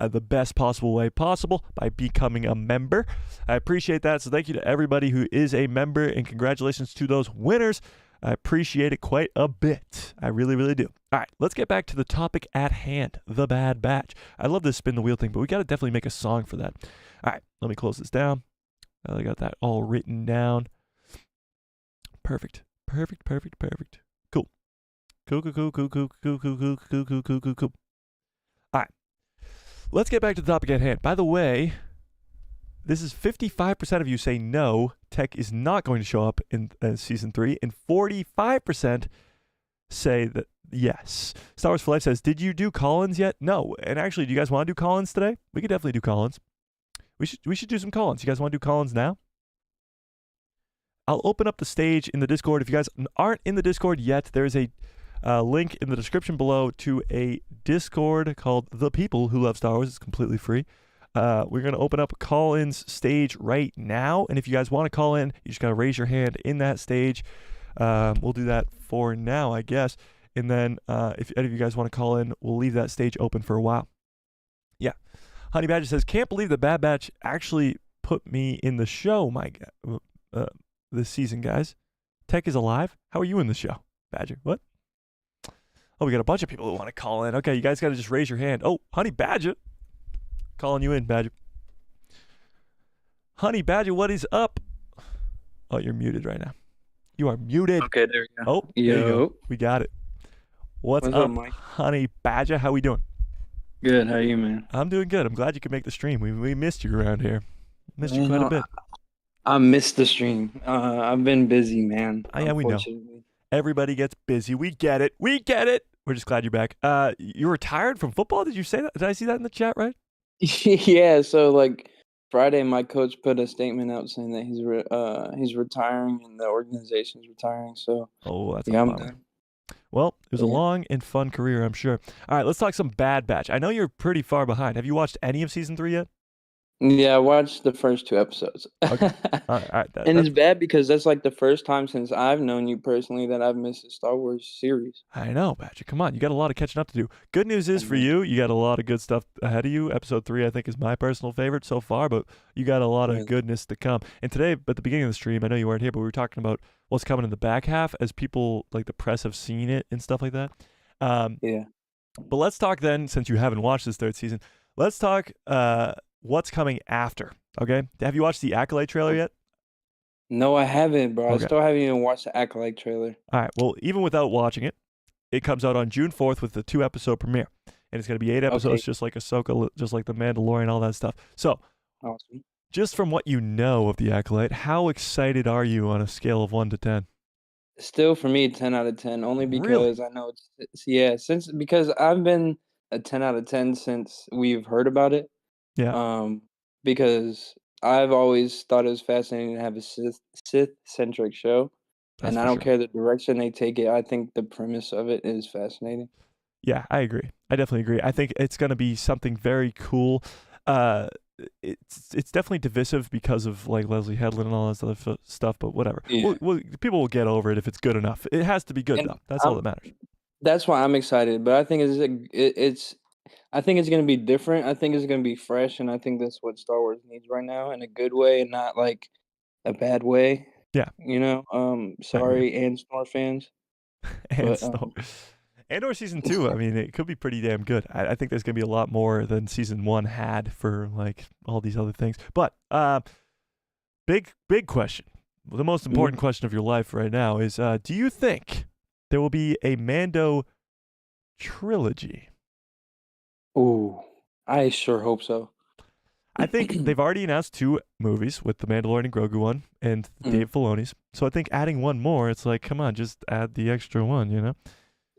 the best possible way possible by becoming a member. I appreciate that. So thank you to everybody who is a member, and congratulations to those winners. I appreciate it quite a bit. I really, really do. All right, let's get back to the topic at hand, the Bad Batch. I love this spin the wheel thing, but we got to definitely make a song for that. All right, let me close this down. I got that all written down. Perfect. Cool. All right. Let's get back to the topic at hand. By the way, this is 55% of you say no, Tech is not going to show up in Season 3, and 45% say that yes. Star Wars for Life says, did you do call-ins yet? No. And actually, do you guys want to do call-ins today? We could definitely do call-ins. We should do some call-ins. You guys want to do call-ins now? I'll open up the stage in the Discord. If you guys aren't in the Discord yet, there's a link in the description below to a Discord called The People Who Love Star Wars. It's completely free. We're going to open up a call-ins stage right now. And if you guys want to call in, you just got to raise your hand in that stage. We'll do that for now, I guess. And then if any of you guys want to call in, we'll leave that stage open for a while. Yeah. Honey Badger says, can't believe the Bad Batch actually put me in the show, this season, guys. Tech is alive? How are you in the show, Badger? What? Oh, we got a bunch of people who want to call in. Okay, you guys got to just raise your hand. Oh, Honey Badger. Calling you in, Badger. Honey Badger, what is up? Oh, you're muted right now. You are muted. Okay, there we go. Oh, there you go. We got it. What's up, Mike? Honey Badger? How we doing? Good. How are you, man? I'm doing good. I'm glad you could make the stream. We missed you around here. Missed you quite a bit. I missed the stream. I've been busy, man. Yeah, we know. Everybody gets busy. We get it. We're just glad you're back. You retired from football? Did you say that? Did I see that in the chat, right? Yeah, so like Friday, my coach put a statement out saying that he's retiring and the organization's retiring. So that's yeah, a I'm bummer. done. Well, it was a long and fun career, I'm sure. All right, let's talk some Bad Batch. I know you're pretty far behind. Have you watched any of Season 3 yet? Yeah, I watched the first 2 episodes. Okay. All right. And it's bad because that's like the first time since I've known you personally that I've missed a Star Wars series. I know, Patrick. Come on. You got a lot of catching up to do. Good news is for you got a lot of good stuff ahead of you. Episode 3, I think, is my personal favorite so far, but you got a lot of goodness to come. And today, at the beginning of the stream, I know you weren't here, but we were talking about what's coming in the back half as people, like the press, have seen it and stuff like that. Yeah. But let's talk then, since you haven't watched this 3rd season, let's talk what's coming after. Okay, have you watched the Acolyte trailer yet? No, I haven't, bro. Okay. I still haven't even watched the Acolyte trailer. All right, well, even without watching it, it comes out on June 4th with the 2-episode premiere. And it's going to be 8 episodes, just like Ahsoka, just like The Mandalorian, all that stuff. So, awesome. Just from what you know of the Acolyte, how excited are you on a scale of 1 to 10? Still for me, 10 out of 10, only Really? because I know yeah, since because I've been a 10 out of 10 since we've heard about it. Yeah, Um, because I've always thought it was fascinating to have a Sith-centric show, that's and I for don't sure. care the direction they take it. I think the premise of it is fascinating. Yeah, I agree. I definitely agree. I think it's going to be something very cool. Uh, it's definitely divisive because of like Leslie Headland and all this other stuff, but whatever. Yeah, People will get over it if it's good enough. It has to be good and though. That's all I'm that matters. that's why I'm excited, but I think it's I think it's gonna be different. I think it's gonna be fresh, and I think that's what Star Wars needs right now in a good way and not like a bad way. Yeah, I agree. Sorry, and Star fans, And but so, Andor season 2. I mean, it could be pretty damn good. I think there's gonna be a lot more than season 1 had for like all these other things. But big question. The most mhm. important question of your life right now is: do you think there will be a Mando trilogy? Ooh, I sure hope so. I think they've already announced 2 movies with the Mandalorian and Grogu one and Mm. Dave Filoni's. So I think adding one more, it's like, come on, just add the extra one, you know?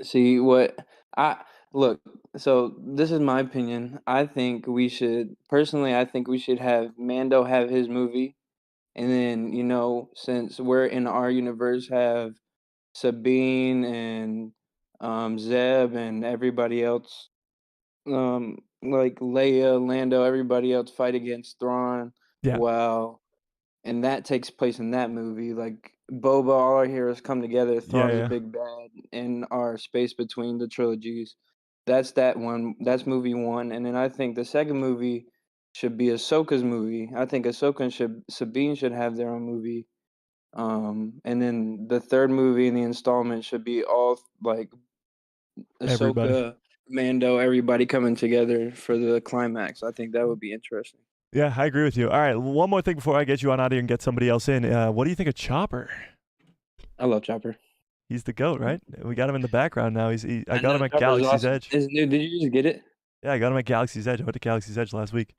See what I look. So this is my opinion. I think we should have Mando have his movie, and then since we're in our universe, have Sabine and Zeb and everybody else, like Leia, Lando, everybody else fight against Thrawn. Yeah, Wow. And that takes place in that movie, like, Boba, all our heroes come together, yeah, Thrawn's a yeah. big bad in our space between the trilogies. That's movie 1, and then I think the second movie should be Ahsoka's movie. I think Sabine should have their own movie, and then the 3rd movie in the installment should be all, like, Everybody. Ahsoka, Mando, everybody coming together for the climax. I think that would be interesting. Yeah, I agree with you. All right, one more thing before I get you on out of here and get somebody else in. What do you think of Chopper? I love Chopper. He's the goat, right? We got him in the background now. I I got know him at Chopper's Galaxy's awesome. Edge. Is new Did you just get it? Yeah, I got him at Galaxy's Edge. I went to Galaxy's Edge last week.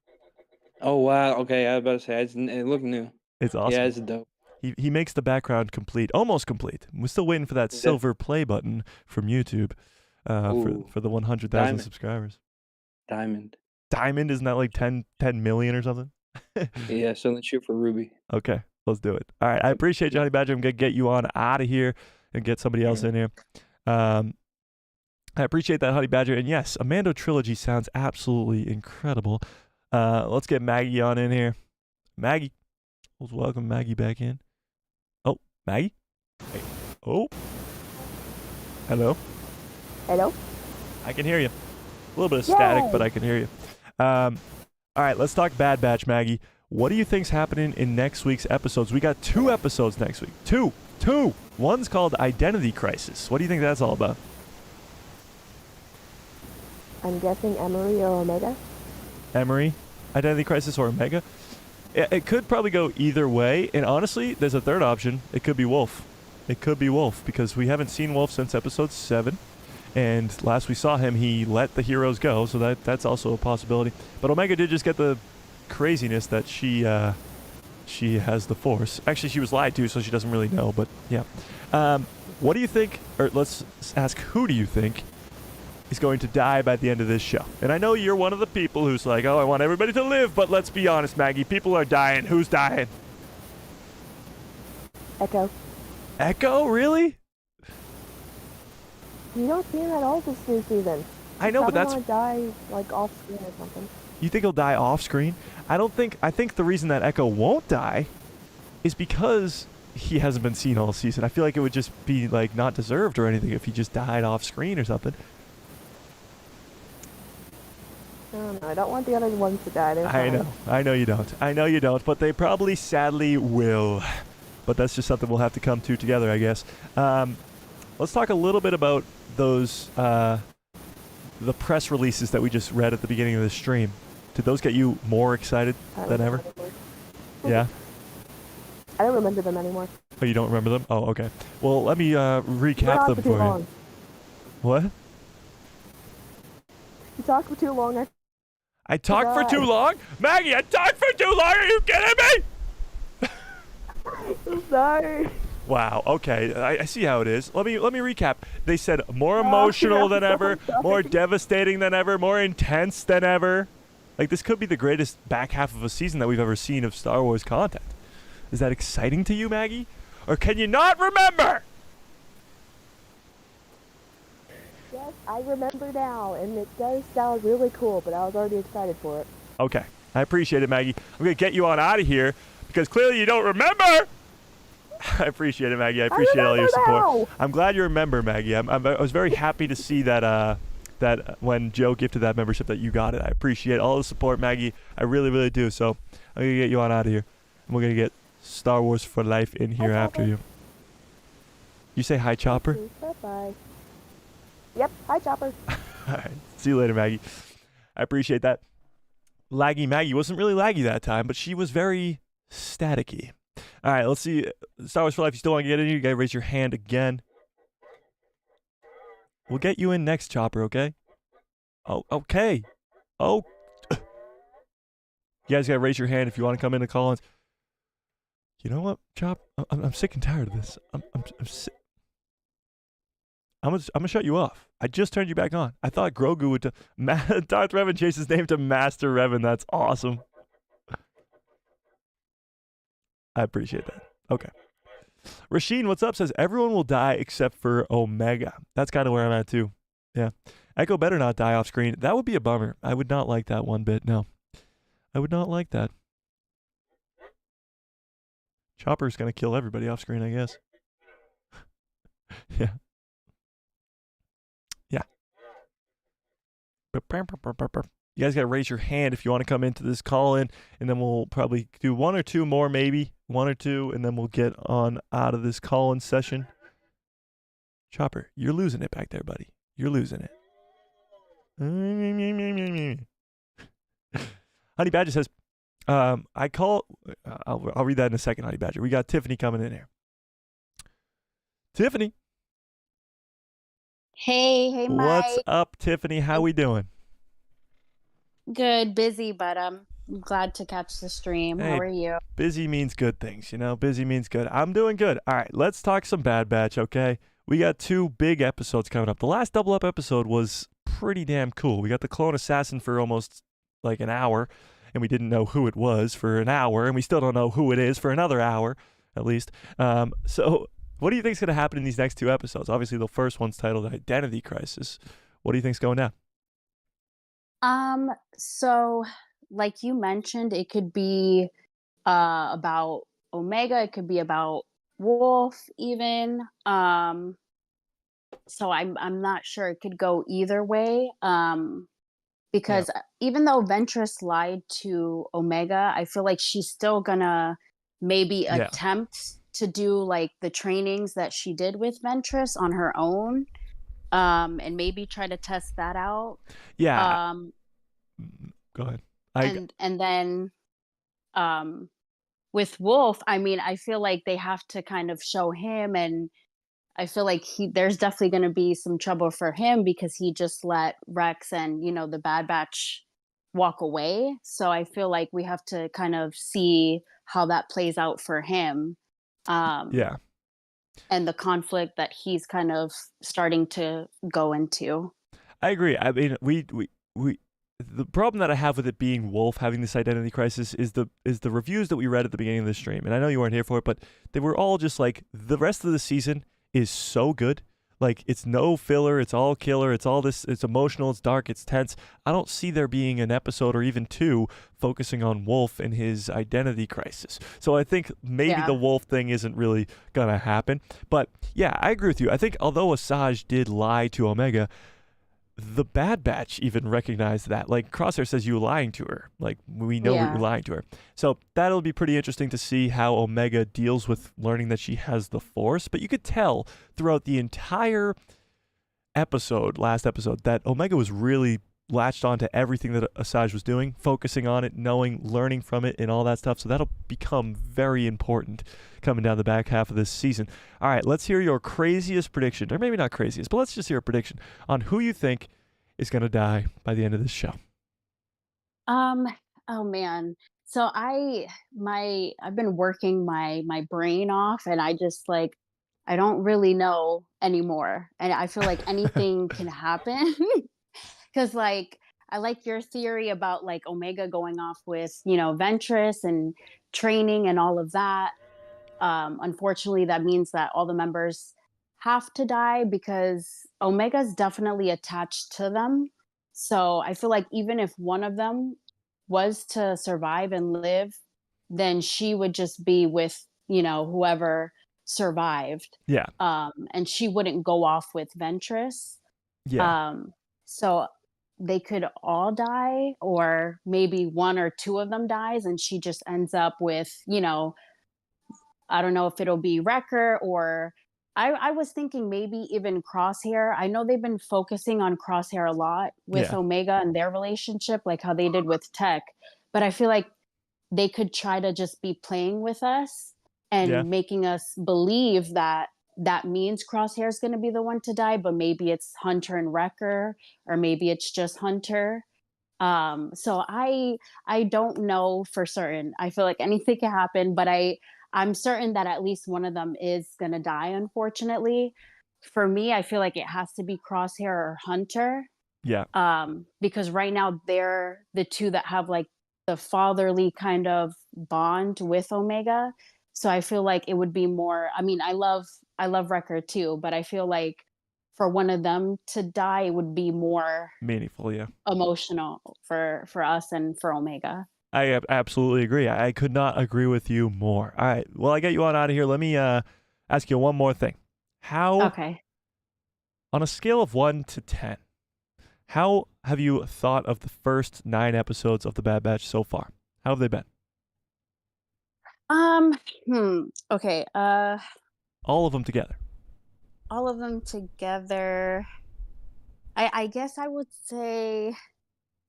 Oh, wow, okay, I was about to say, it looked new. It's Yeah, awesome. it's dope. He makes the background complete, almost complete. We're still waiting for that Def silver play button from YouTube, Ooh, for the 100,000 diamond, subscribers. diamond. Diamond, isn't that like 10 million or something? Yeah, so let's shoot for Ruby. Okay, let's do it. All right, I Yep, appreciate yep. Johnny Badger. I'm gonna get you on out of here and get somebody else Alright. in here. Um, I appreciate that, Honey Badger. And yes, a Mando trilogy sounds absolutely incredible. Let's get Maggie on in here. Maggie, let's welcome Maggie back in. Oh, Maggie. Hey. Oh, hello. Hello? I can hear you. A little bit of static, but Yay! I can hear you. All right, let's talk Bad Batch, Maggie. What do you think's happening in next week's episodes? We got 2 episodes next week. Two. One's called Identity Crisis. What do you think that's all about? I'm guessing Emery or Omega. Emery, Identity Crisis, or Omega? It could probably go either way. And honestly, there's a third option. It could be Wolf. It could be Wolf because we haven't seen Wolf since episode 7. And last we saw him, he let the heroes go. So that's also a possibility. But Omega did just get the craziness that she has the Force. Actually, she was lied to, so she doesn't really know. But yeah. What do you think, or let's ask, who do you think is going to die by the end of this show? And I know you're one of the people who's like, oh, I want everybody to live, but let's be honest, Maggie, people are dying. Who's dying? Echo. Echo? Really? You don't see him at all this new season. I know, but Probably that's... wanna die, like, off screen or something. You think he'll die off screen? I think the reason that Echo won't die is because he hasn't been seen all season. I feel like it would just be, like, not deserved or anything if he just died off screen or something. I don't know. I don't want the other ones to die. They're I fine. know. I know you don't. But they probably sadly will. But that's just something we'll have to come to together, I guess. Let's talk a little bit about those the press releases that we just read at the beginning of the stream. Did those get you more excited I don't than ever? remember anymore. Yeah? I don't remember them anymore. Oh, you don't remember them? Oh, okay. Well, let me We're recap on them for too for you. long. What? You talked for too long. I talked for too God. long? Maggie, I talked for too long! Are you kidding me? I'm sorry. Wow. Okay, I see how it is. Let me recap. They said more emotional than ever, more devastating than ever, more intense than ever. Like, this could be the greatest back half of a season that we've ever seen of Star Wars content. Is that exciting to you, Maggie? Or can you not remember? Yes, I remember now, and it does sound really cool, but I was already excited for it. Okay. I appreciate it, Maggie. I'm going to get you on out of here because clearly you don't remember. I appreciate it, Maggie. I appreciate all your support. Now. I'm glad you remember, Maggie. I was very happy to see that that when Joe gifted that membership that you got it. I appreciate all the support, Maggie. I really, really do. So I'm going to get you on out of here. And we're going to get Star Wars for Life in here after you. You say hi, Chopper? Bye-bye. Yep, hi, Chopper. All right. See you later, Maggie. I appreciate that. Laggy Maggie wasn't really laggy that time, but she was very staticky. All right, let's see. Star Wars for Life, you still want to get in here? You got to raise your hand again. We'll get you in next, Chopper, okay? Oh, okay. Oh. You guys got to raise your hand if you want to come in and call in. You know what, Chop? I'm sick and tired of this. I'm sick. I'm gonna shut you off. I just turned you back on. I thought Grogu would Darth Revan changed his name to Master Revan. That's awesome. I appreciate that. Okay. Rasheen, what's up? Says everyone will die except for Omega. That's kind of where I'm at too. Yeah. Echo better not die off screen. That would be a bummer. I would not like that one bit. No. I would not like that. Chopper's gonna kill everybody off screen, I guess. Yeah. Yeah. You guys gotta raise your hand if you want to come into this call in, and then we'll probably do one or two more, maybe one or two, and then we'll get on out of this call in session. Chopper, you're losing it back there, buddy. You're losing it. Honey Badger says, I'll read that in a second, Honey Badger. We got Tiffany coming in here. Tiffany. Hey, Mike. What's up, Tiffany? How we doing? Good, busy, but I'm glad to catch the stream. Hey, how are you? Busy means good things, you know? Busy means good. I'm doing good. All right, let's talk some Bad Batch, okay? We got 2 big episodes coming up. The last Double Up episode was pretty damn cool. We got the clone assassin for almost like an hour, and we didn't know who it was for an hour, and we still don't know who it is for another hour, at least. So what do you think's going to happen in these next 2 episodes? Obviously, the first one's titled Identity Crisis. What do you think's going down? So like you mentioned, it could be about Omega, it could be about Wolf even. So I'm not sure. It could go either way. Because even though Ventress lied to Omega, I feel like she's still gonna maybe attempt to do like the trainings that she did with Ventress on her own. And maybe try to test that out. Yeah. Go ahead. And then with Wolf, I mean, I feel like they have to kind of show him, and I feel like there's definitely going to be some trouble for him because he just let Rex and, the Bad Batch walk away. So I feel like we have to kind of see how that plays out for him. Yeah. And the conflict that he's kind of starting to go into. I agree. I mean, we the problem that I have with it being Wolf having this identity crisis is the reviews that we read at the beginning of the stream. And I know you weren't here for it, but they were all just like, the rest of the season is so good. Like, it's no filler, it's all killer, it's all this, it's emotional, it's dark, it's tense. I don't see there being an episode or even 2 focusing on Wolf and his identity crisis. So I think maybe the Wolf thing isn't really gonna happen. But yeah, I agree with you. I think although Asajj did lie to Omega, the Bad Batch even recognized that. Like, Crosshair says, you lying to her. Like, we know you're lying to her. So that'll be pretty interesting to see how Omega deals with learning that she has the Force. But you could tell throughout the entire last episode, that Omega was really latched onto everything that Asajj was doing, focusing on it, knowing, learning from it, and all that stuff. So that'll become very important coming down the back half of this season. All right, let's hear your craziest prediction, or maybe not craziest, but let's just hear a prediction on who you think is going to die by the end of this show. Oh man, So I've been working my brain off, and I just like I don't really know anymore, and I feel like anything can happen. Because like I like your theory about like Omega going off with Ventress and training and all of that. Unfortunately, that means that all the members have to die because Omega's definitely attached to them. So I feel like even if one of them was to survive and live, then she would just be with, whoever survived. Yeah. And she wouldn't go off with Ventress. Yeah. So they could all die, or maybe one or two of them dies, and she just ends up with, I don't know if it'll be Wrecker or I was thinking maybe even Crosshair. I know they've been focusing on Crosshair a lot with Yeah. Omega and their relationship, like how they did with Tech. But I feel like they could try to just be playing with us and Yeah. making us believe that that means Crosshair is going to be the one to die, but maybe it's Hunter and Wrecker, or maybe it's just Hunter. So I don't know for certain. I feel like anything can happen, but I'm certain that at least one of them is gonna die, unfortunately. For me, I feel like it has to be Crosshair or Hunter. Yeah. Because right now they're the two that have like the fatherly kind of bond with Omega. So I feel like it would be more, I mean, I love Wrecker too, but I feel like for one of them to die, it would be more Meaningful, yeah. emotional for us and for Omega. I absolutely agree. I could not agree with you more. All right. Well, I get you on out of here. Let me ask you one more thing. How, Okay. on a scale of 1 to 10, how have you thought of the first 9 episodes of The Bad Batch so far? How have they been? Okay. All of them together. All of them together. I guess I would say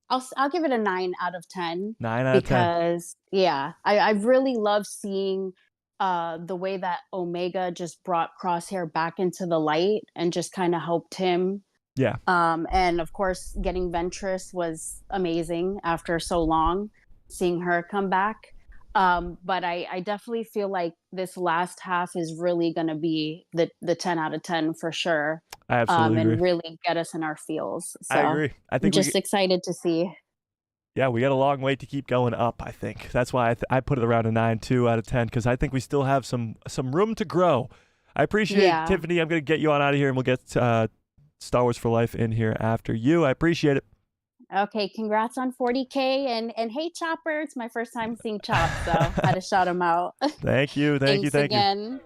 I'll give it a 9 out of 10 9 out of 10. because yeah, I really love seeing the way that Omega just brought Crosshair back into the light and just kind of helped him. Yeah. And of course, getting Ventress was amazing after so long, seeing her come back. But I definitely feel like this last half is really going to be the 10 out of 10 for sure. I absolutely agree. And really get us in our feels. So I agree. I I'm think just excited to see. yeah, we got a long way to keep going up, I think. That's why I put it around a 9, 2 out of 10, because I think we still have some room to grow. I appreciate it, Tiffany. I'm going to get you on out of here, and we'll get Star Wars for Life in here after you. I appreciate it. Okay, congrats on 40K, and hey Chopper, it's my first time seeing Chop, so had to shout him out. Thank you, thank you, thank again.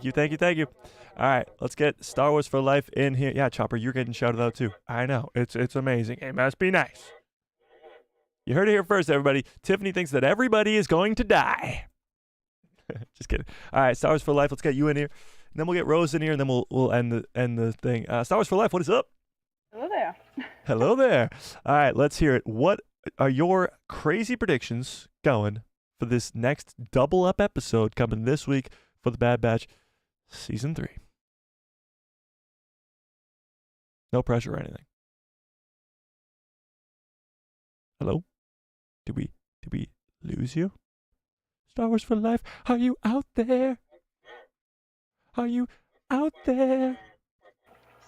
you. Thank you. All right, let's get Star Wars for Life in here. Yeah, Chopper, you're getting shouted out too. I know, it's amazing. It must be nice. You heard it here first, everybody. Tiffany thinks that everybody is going to die. Just kidding. All right, Star Wars for Life. Let's get you in here, and then we'll get Rose in here, and then we'll end the thing. Star Wars for Life. What is up? Hello there. Hello there. All right, let's hear it. What are your crazy predictions going for this next double up episode coming this week for The Bad Batch Season 3? No pressure or anything. Hello? Did we lose you? Star Wars for Life, are you out there? Are you out there?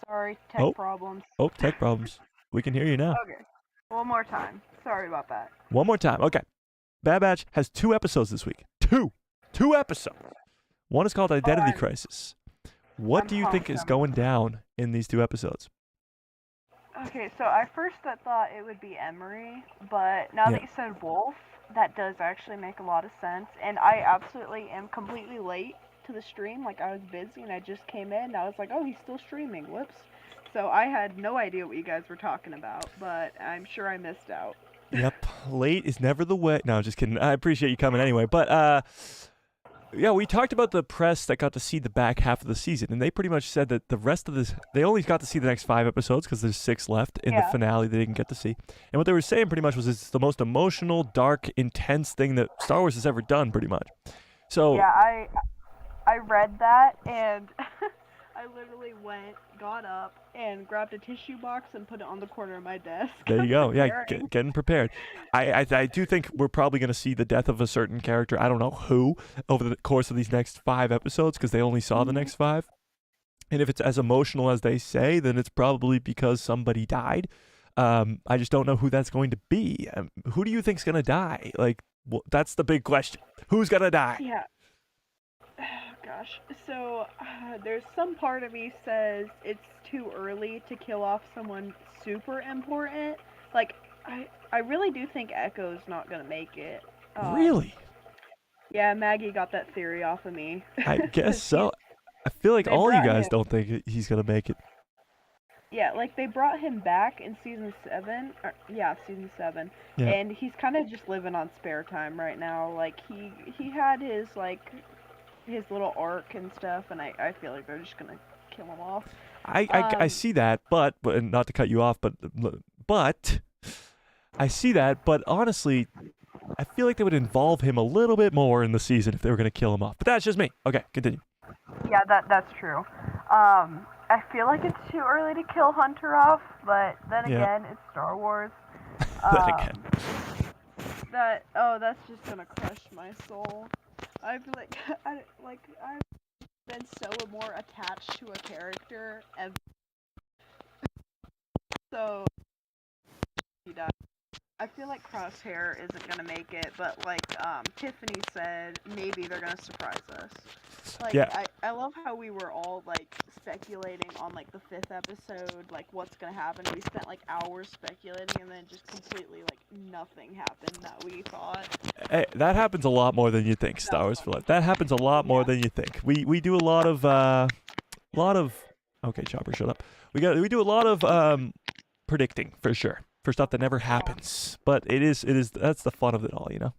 Sorry, tech problems. Oh, tech problems. We can hear you now. Okay, one more time. Sorry about that. One more time. Okay. Bad Batch has 2 episodes this week. Two episodes. One is called Identity Crisis. What do you think is going down in these 2 episodes? Okay, so I first thought it would be Emery, but now that you said Wolf, that does actually make a lot of sense. And I absolutely am completely late to the stream. Like, I was busy and I just came in and I was like, oh, he's still streaming. Whoops. So I had no idea what you guys were talking about, but I'm sure I missed out. Yep. Late is never the way. No, just kidding. I appreciate you coming anyway. But, yeah, we talked about the press that got to see the back half of the season, and they pretty much said that the rest of this, they only got to see the next 5 episodes because there's 6 left in the finale they didn't get to see. And what they were saying pretty much was it's the most emotional, dark, intense thing that Star Wars has ever done, pretty much. So yeah, I read that, and I literally got up, and grabbed a tissue box and put it on the corner of my desk. There you go. Yeah, Preparing. getting prepared. I do think we're probably going to see the death of a certain character. I don't know who over the course of these next 5 episodes because they only saw the next 5. And if it's as emotional as they say, then it's probably because somebody died. I just don't know who that's going to be. Who do you think's going to die? Like, that's the big question. Who's going to die? Yeah. Gosh. So there's some part of me says it's too early to kill off someone super important. Like, I really do think Echo's not gonna make it. Really? Yeah, Maggie got that theory off of me. I guess so. I feel like all you guys don't think he's gonna make it. Yeah, like they brought him back in season 7. Season 7. Yeah. And he's kind of just living on spare time right now. Like he had his his little arc and stuff, and I feel like they're just gonna kill him off. I see that, but not to cut you off, but I see that, but honestly, I feel like they would involve him a little bit more in the season if they were gonna kill him off. But that's just me. Okay, continue. Yeah, that's true. I feel like it's too early to kill Hunter off, but then again, it's Star Wars. Then again. That's just gonna crush my soul. I feel like I've been so more attached to a character ever. So he died. I feel like Crosshair isn't gonna make it, but like Tiffany said, maybe they're gonna surprise us. Like, yeah. I love how we were all like speculating on like the 5th episode, like what's gonna happen. We spent like hours speculating, and then just completely like nothing happened that we thought. Hey, that happens a lot more than you think, Star Wars for Life. That happens a lot more than you think. We do a lot of okay, Chopper, shut up. We do a lot of predicting for sure. For stuff that never happens, but it is that's the fun of it all, you know.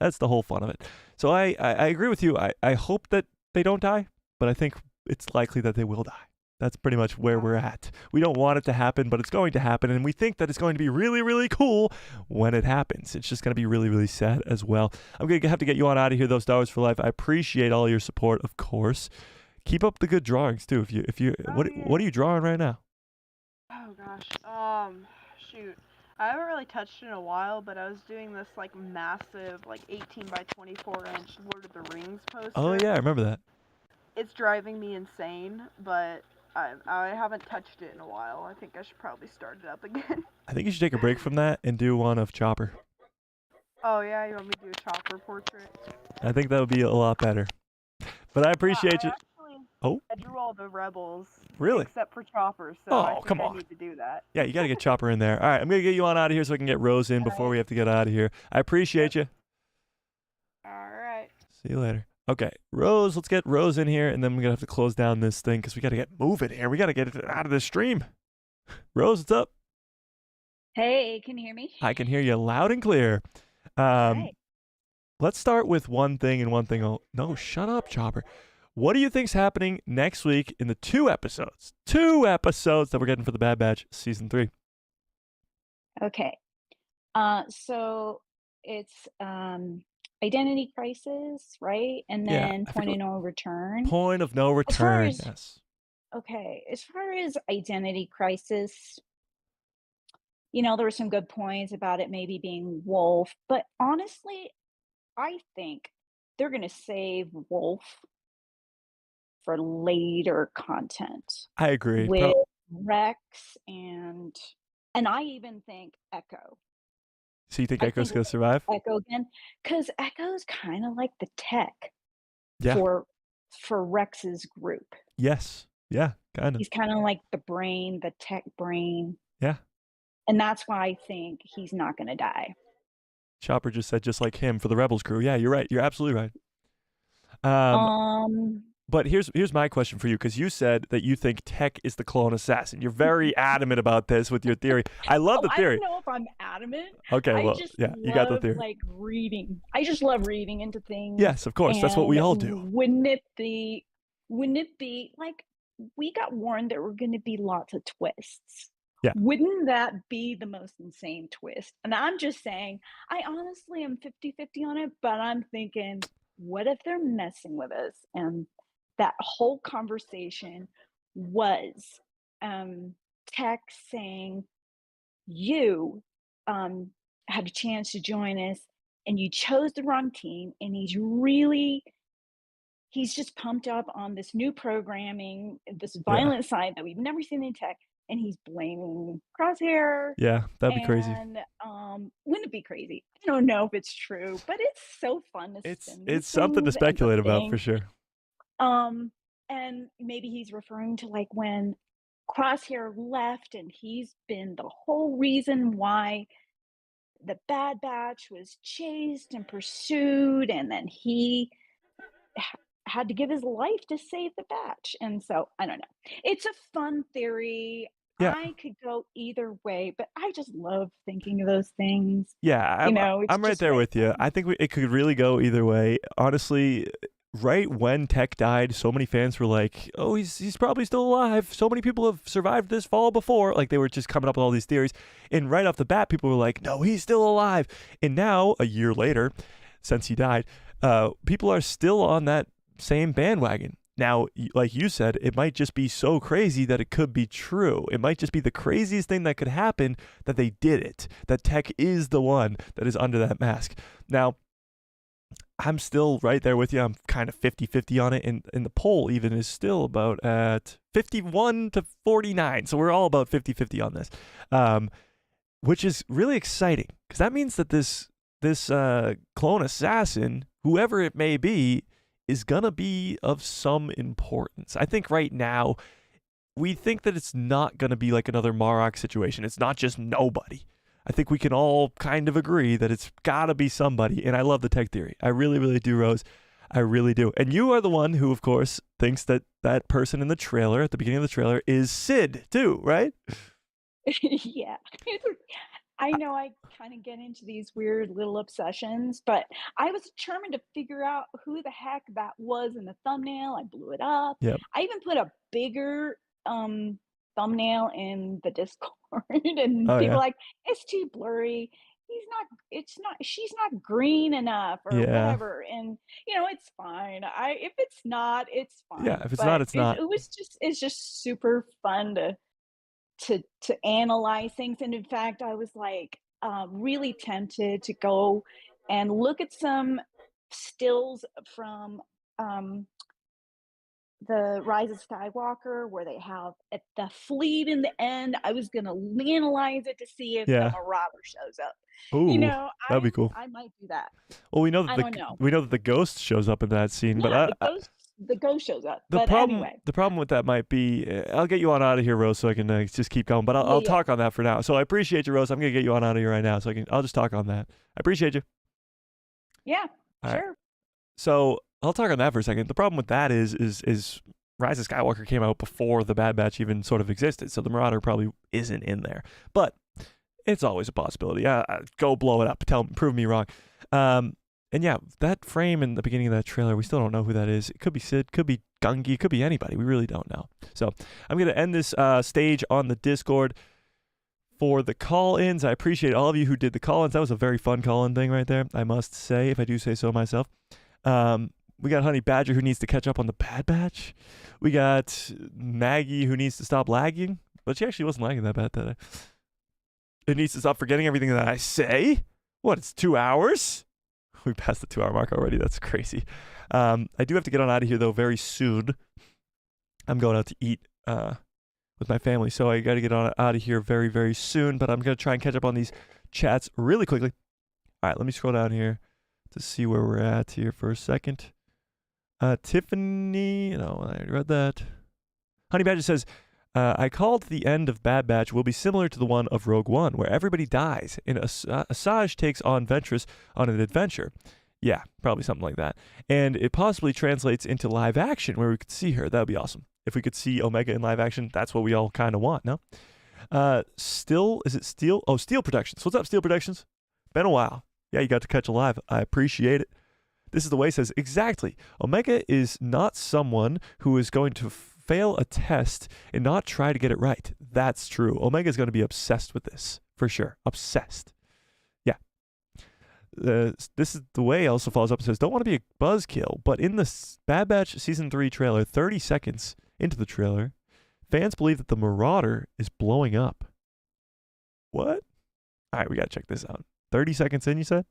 That's the whole fun of it. So I agree with you. I hope that they don't die, but I think it's likely that they will die. That's pretty much where we're at. We don't want it to happen, but it's going to happen, and we think that it's going to be really, really cool when it happens. It's just going to be really, really sad as well. I'm going to have to get you on out of here, though, Star Wars for Life. I appreciate all your support, of course. Keep up the good drawings too. What are you drawing right now? Oh gosh. Shoot. I haven't really touched it in a while, but I was doing this like massive, like 18 by 24 inch Lord of the Rings poster. Oh yeah, I remember that. It's driving me insane, but I haven't touched it in a while. I think I should probably start it up again. I think you should take a break from that and do one of Chopper. Oh yeah, you want me to do a Chopper portrait? I think that would be a lot better. But I appreciate you. I drew all the rebels. Really? Except for Chopper, so I think come I on. need to do that. Yeah, you got to get Chopper in there. All right, I'm going to get you on out of here so I can get Rose in before we have to get out of here. I appreciate you. All right. See you later. Okay, Rose, let's get Rose in here, and then we're going to have to close down this thing because we got to get moving here. We got to get it out of the stream. Rose, what's up? Hey, can you hear me? I can hear you loud and clear. Let's start with one thing and one thing. No, shut up, Chopper. What do you think's happening next week in the 2 episodes that we're getting for the Bad Batch season 3? Okay. So it's Identity Crisis, right? And then Point of No Return. Point of No Return, yes. Okay. As far as Identity Crisis, you know, there were some good points about it maybe being Wolf, but honestly, I think they're going to save Wolf for later content. I agree. With Rex and I even think Echo. So you think Echo's going to survive? Echo again, because Echo's kind of like the tech yeah. for Rex's group. Yes. Yeah, kind of. He's kind of like the brain, the tech brain. Yeah. And that's why I think he's not going to die. Chopper just said just like him for the Rebels crew. Yeah, you're right. You're absolutely right. But here's my question for you, because you said that you think Tech is the clone assassin. You're very adamant about this with your theory. I love the theory. I don't know if I'm adamant. Okay, well, you got the theory. Like reading. I just love reading into things. Yes, of course. That's what we all do. Wouldn't it be like we got warned there were going to be lots of twists? Yeah. Wouldn't that be the most insane twist? And I'm just saying, I honestly am 50-50 on it, but I'm thinking, what if they're messing with us and that whole conversation was Tech saying, you had a chance to join us and you chose the wrong team, and he's just pumped up on this new programming, this Yeah. violent side that we've never seen in Tech, and he's blaming Crosshair. Yeah, that'd be crazy. And wouldn't it be crazy? I don't know if it's true, but it's so fun to spin these It's something to things and speculate about for think. sure. And maybe he's referring to like when Crosshair left, and he's been the whole reason why the Bad Batch was chased and pursued, and then he had to give his life to save the batch. And so I don't know. It's a fun theory. Yeah. I could go either way, but I just love thinking of those things. Yeah, I'm right there with you. I think it could really go either way. Honestly, right when Tech died, so many fans were like, "Oh, he's probably still alive. So many people have survived this fall before." Like they were just coming up with all these theories. And right off the bat, people were like, "No, he's still alive." And now, a year later, since he died, people are still on that same bandwagon. Now, like you said, it might just be so crazy that it could be true. It might just be the craziest thing that could happen that they did it, that Tech is the one that is under that mask. Now, I'm still right there with you. I'm kind of 50-50 on it. And the poll even is still about at 51 to 49. So we're all about 50-50 on this, which is really exciting because that means that this clone assassin, whoever it may be, is going to be of some importance. I think right now, we think that it's not going to be like another Marok situation. It's not just nobody. I think we can all kind of agree that it's got to be somebody. And I love the Tech theory. I really, really do, Rose. I really do. And you are the one who, of course, thinks that that person in the trailer, at the beginning of the trailer, is Sid too, right? Yeah. I know I kind of get into these weird little obsessions, but I was determined to figure out who the heck that was in the thumbnail. I blew it up. Yep. I even put a bigger thumbnail in the Discord, and people like, it's too blurry. She's not green enough or whatever. And it's fine. If it's not, it's fine. Yeah, if it's not, it's not. It's just super fun to analyze things. And in fact, I was like really tempted to go and look at some stills from the Rise of Skywalker where they have the fleet in the end. I was gonna analyze it to see if the Marauder shows up. Ooh, that'd be cool. I might do that. Well, we know that the ghost shows up in that scene, but the ghost shows up. Anyway, the problem with that might be, I'll get you on out of here, Rose, so I can just keep going. But I'll talk on that for now. So I appreciate you, Rose. I'm gonna get you on out of here right now, so I'll just talk on that. I appreciate you. Yeah, all sure. Right. So I'll talk on that for a second. The problem with that is Rise of Skywalker came out before the Bad Batch even sort of existed, so the Marauder probably isn't in there. But it's always a possibility. Go blow it up. Prove me wrong. And yeah, that frame in the beginning of that trailer, we still don't know who that is. It could be Sid, could be Gungi, could be anybody. We really don't know. So I'm going to end this stage on the Discord for the call-ins. I appreciate all of you who did the call-ins. That was a very fun call-in thing right there, I must say, if I do say so myself. We got Honey Badger who needs to catch up on the Bad Batch. We got Maggie who needs to stop lagging. But she actually wasn't lagging that bad today. It needs to stop forgetting everything that I say. What, it's 2 hours? We passed the 2-hour mark already. That's crazy. I do have to get on out of here, though, very soon. I'm going out to eat with my family, so I got to get on out of here very, very soon. But I'm going to try and catch up on these chats really quickly. All right, let me scroll down here to see where we're at here for a second. Tiffany, no, I already read that. Honey Badger says, I called the end of Bad Batch will be similar to the one of Rogue One, where everybody dies, and Asajj takes on Ventress on an adventure. Yeah, probably something like that. And it possibly translates into live action, where we could see her. That would be awesome. If we could see Omega in live action, that's what we all kind of want, no? Is it Steel? Oh, Steel Productions. What's up, Steel Productions? Been a while. Yeah, you got to catch a live. I appreciate it. This is the way it says, exactly. Omega is not someone who is going to fail a test and not try to get it right. That's true. Omega is going to be obsessed with this, for sure. Obsessed. Yeah. This is the way also follows up and says, don't want to be a buzzkill, but in the Bad Batch Season 3 trailer, 30 seconds into the trailer, Fans believe that the Marauder is blowing up. What? All right, we got to check this out. 30 seconds in, you said?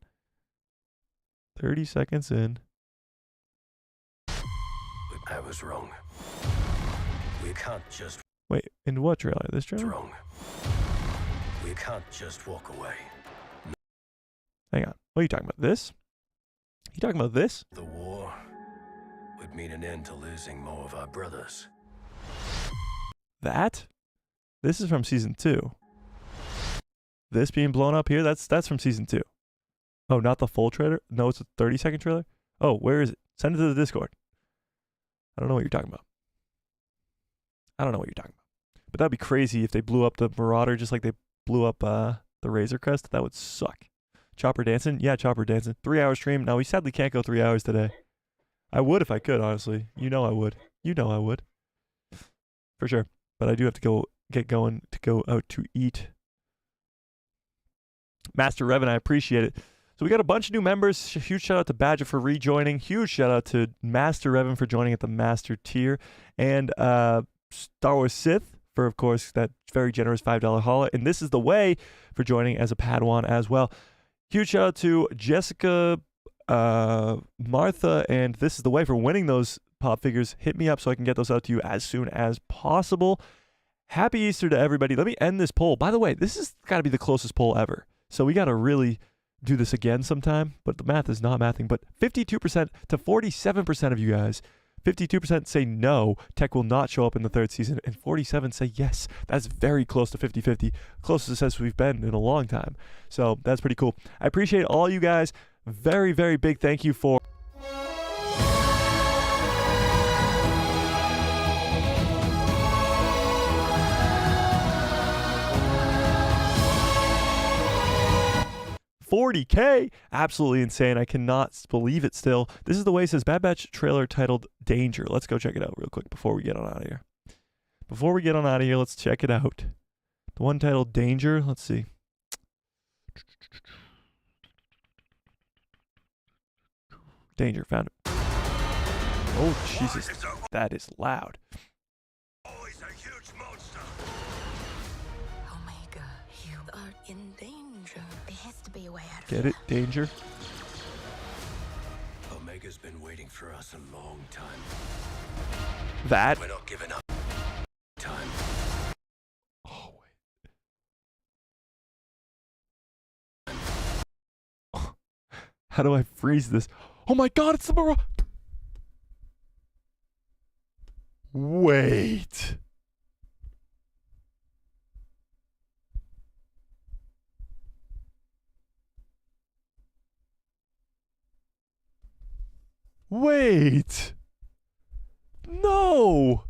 30 seconds in. I was wrong. We can't just... Wait, in what trailer? This trailer? Wrong. We can't just walk away. Hang on. What are you talking about? This? You talking about this? The war would mean an end to losing more of our brothers. That? This is from season 2. This being blown up here, that's from season 2. Oh, not the full trailer? No, it's a 30-second trailer? Oh, where is it? Send it to the Discord. I don't know what you're talking about. I don't know what you're talking about. But that'd be crazy if they blew up the Marauder just like they blew up the Razor Crest. That would suck. Chopper dancing? Yeah, Chopper dancing. 3-hour stream. Now, we sadly can't go 3 hours today. I would if I could, honestly. You know I would. You know I would. For sure. But I do have to get going to go out to eat. Master Revan, I appreciate it. So we got a bunch of new members. Huge shout out to Badger for rejoining. Huge shout out to Master Revan for joining at the Master tier. And Star Wars Sith for, of course, that very generous $5 holla. And This Is the Way for joining as a Padawan as well. Huge shout out to Jessica, Martha, and This Is the Way for winning those pop figures. Hit me up so I can get those out to you as soon as possible. Happy Easter to everybody. Let me end this poll. By the way, this has got to be the closest poll ever. So we got to really do this again sometime, but the math is not mathing. But 52% to 47% of you guys, 52% say no, tech will not show up in the 3rd season, and 47% say yes. That's very close to 50-50, closest as we've been in a long time. So that's pretty cool. I appreciate all you guys. Very, very big thank you for... $40K, absolutely insane. I cannot believe it still. This Is the Way says Bad Batch trailer titled Danger. Let's go check it out real quick before we get on out of here. Before we get on out of here, let's check it out. The one titled Danger, let's see. Danger, found it. Oh, Jesus, that is loud. Always a huge monster. Omega, you are in danger. There has to be a way out of Get it? Danger. Omega's been waiting for us a long time. That. We're not giving up. Time. Oh, wait. How do I freeze this? Oh my God, it's the Marauder. Wait. Wait. No.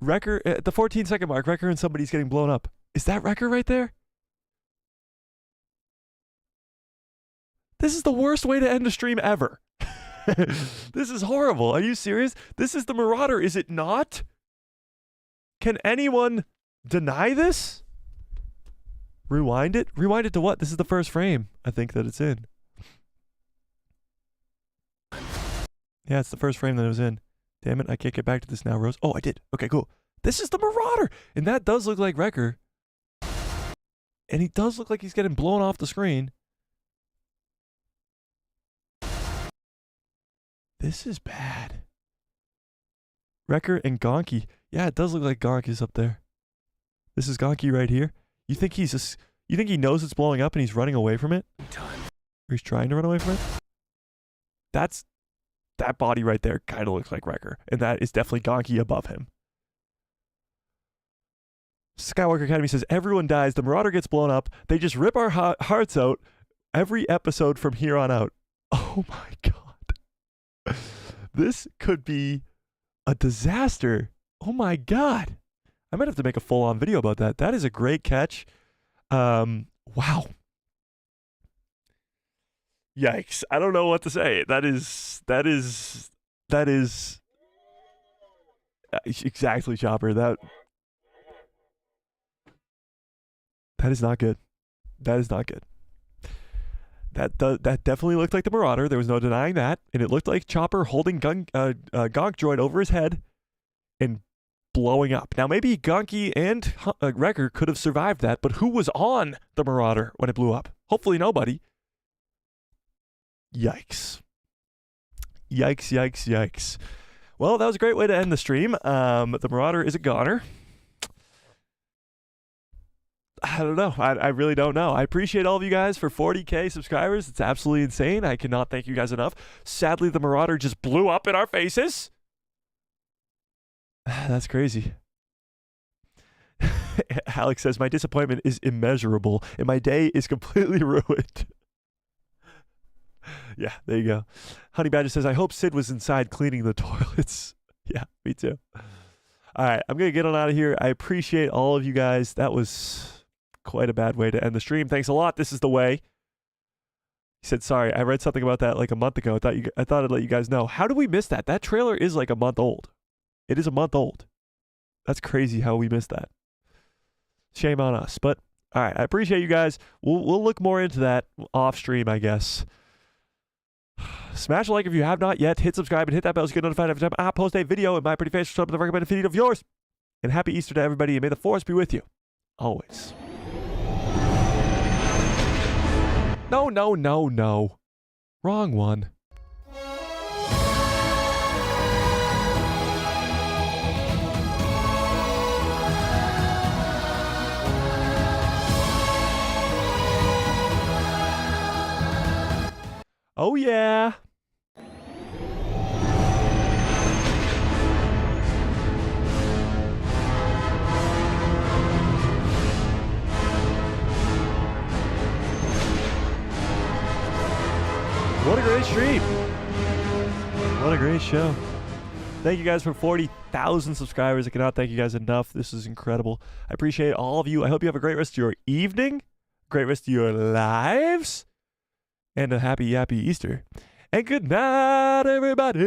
Wrecker at the 14-second mark, Wrecker and somebody's getting blown up. Is that Wrecker right there? This is the worst way to end a stream ever. This is horrible. Are you serious? This is the Marauder, is it not? Can anyone deny this? Rewind it? Rewind it to what? This is the first frame, I think, that it's in. Yeah, it's the first frame that it was in. Damn it, I can't get back to this now, Rose. Oh, I did. Okay, cool. This is the Marauder! And that does look like Wrecker. And he does look like he's getting blown off the screen. This is bad. Wrecker and Gonky. Yeah, it does look like Gonk is up there. This is Gonky right here. You think you think he knows it's blowing up and he's running away from it? Or he's trying to run away from it? That body right there kind of looks like Wrecker. And that is definitely Gonky above him. Skywalker Academy says, everyone dies. The Marauder gets blown up. They just rip our hearts out every episode from here on out. Oh my God. This could be a disaster. Oh my God. I might have to make a full-on video about that. That is a great catch. Wow. Yikes. I don't know what to say. That is exactly, Chopper. That is not good. That is not good. That definitely looked like the Marauder. There was no denying that. And it looked like Chopper holding Gonk Droid over his head and blowing up. Now, maybe Gunky and Wrecker could have survived that, but who was on the Marauder when it blew up? Hopefully nobody. Yikes. Yikes, yikes, yikes. Well, that was a great way to end the stream. The Marauder is a goner. I don't know. I really don't know. I appreciate all of you guys for 40K subscribers. It's absolutely insane. I cannot thank you guys enough. Sadly, the Marauder just blew up in our faces. That's crazy. Alex says, my disappointment is immeasurable and my day is completely ruined. Yeah, there you go. Honey Badger says, I hope Sid was inside cleaning the toilets. Yeah, me too. All right, I'm going to get on out of here. I appreciate all of you guys. That was quite a bad way to end the stream. Thanks a lot. This is the way. He said, sorry, I read something about that like a month ago. I thought I'd let you guys know. How do we miss that? That trailer is like a month old. It is a month old. That's crazy how we missed that. Shame on us. But all right, I appreciate you guys. We'll look more into that off stream, I guess. Smash a like if you have not yet. Hit subscribe and hit that bell so you get notified every time I post a video in my pretty face for some of the recommended feed of yours. And happy Easter to everybody, and may the force be with you always. No, no, no, no. Wrong one. Oh, yeah. What a great stream. What a great show. Thank you guys for 40,000 subscribers. I cannot thank you guys enough. This is incredible. I appreciate all of you. I hope you have a great rest of your evening, great rest of your lives, and a happy Easter. And good night, everybody.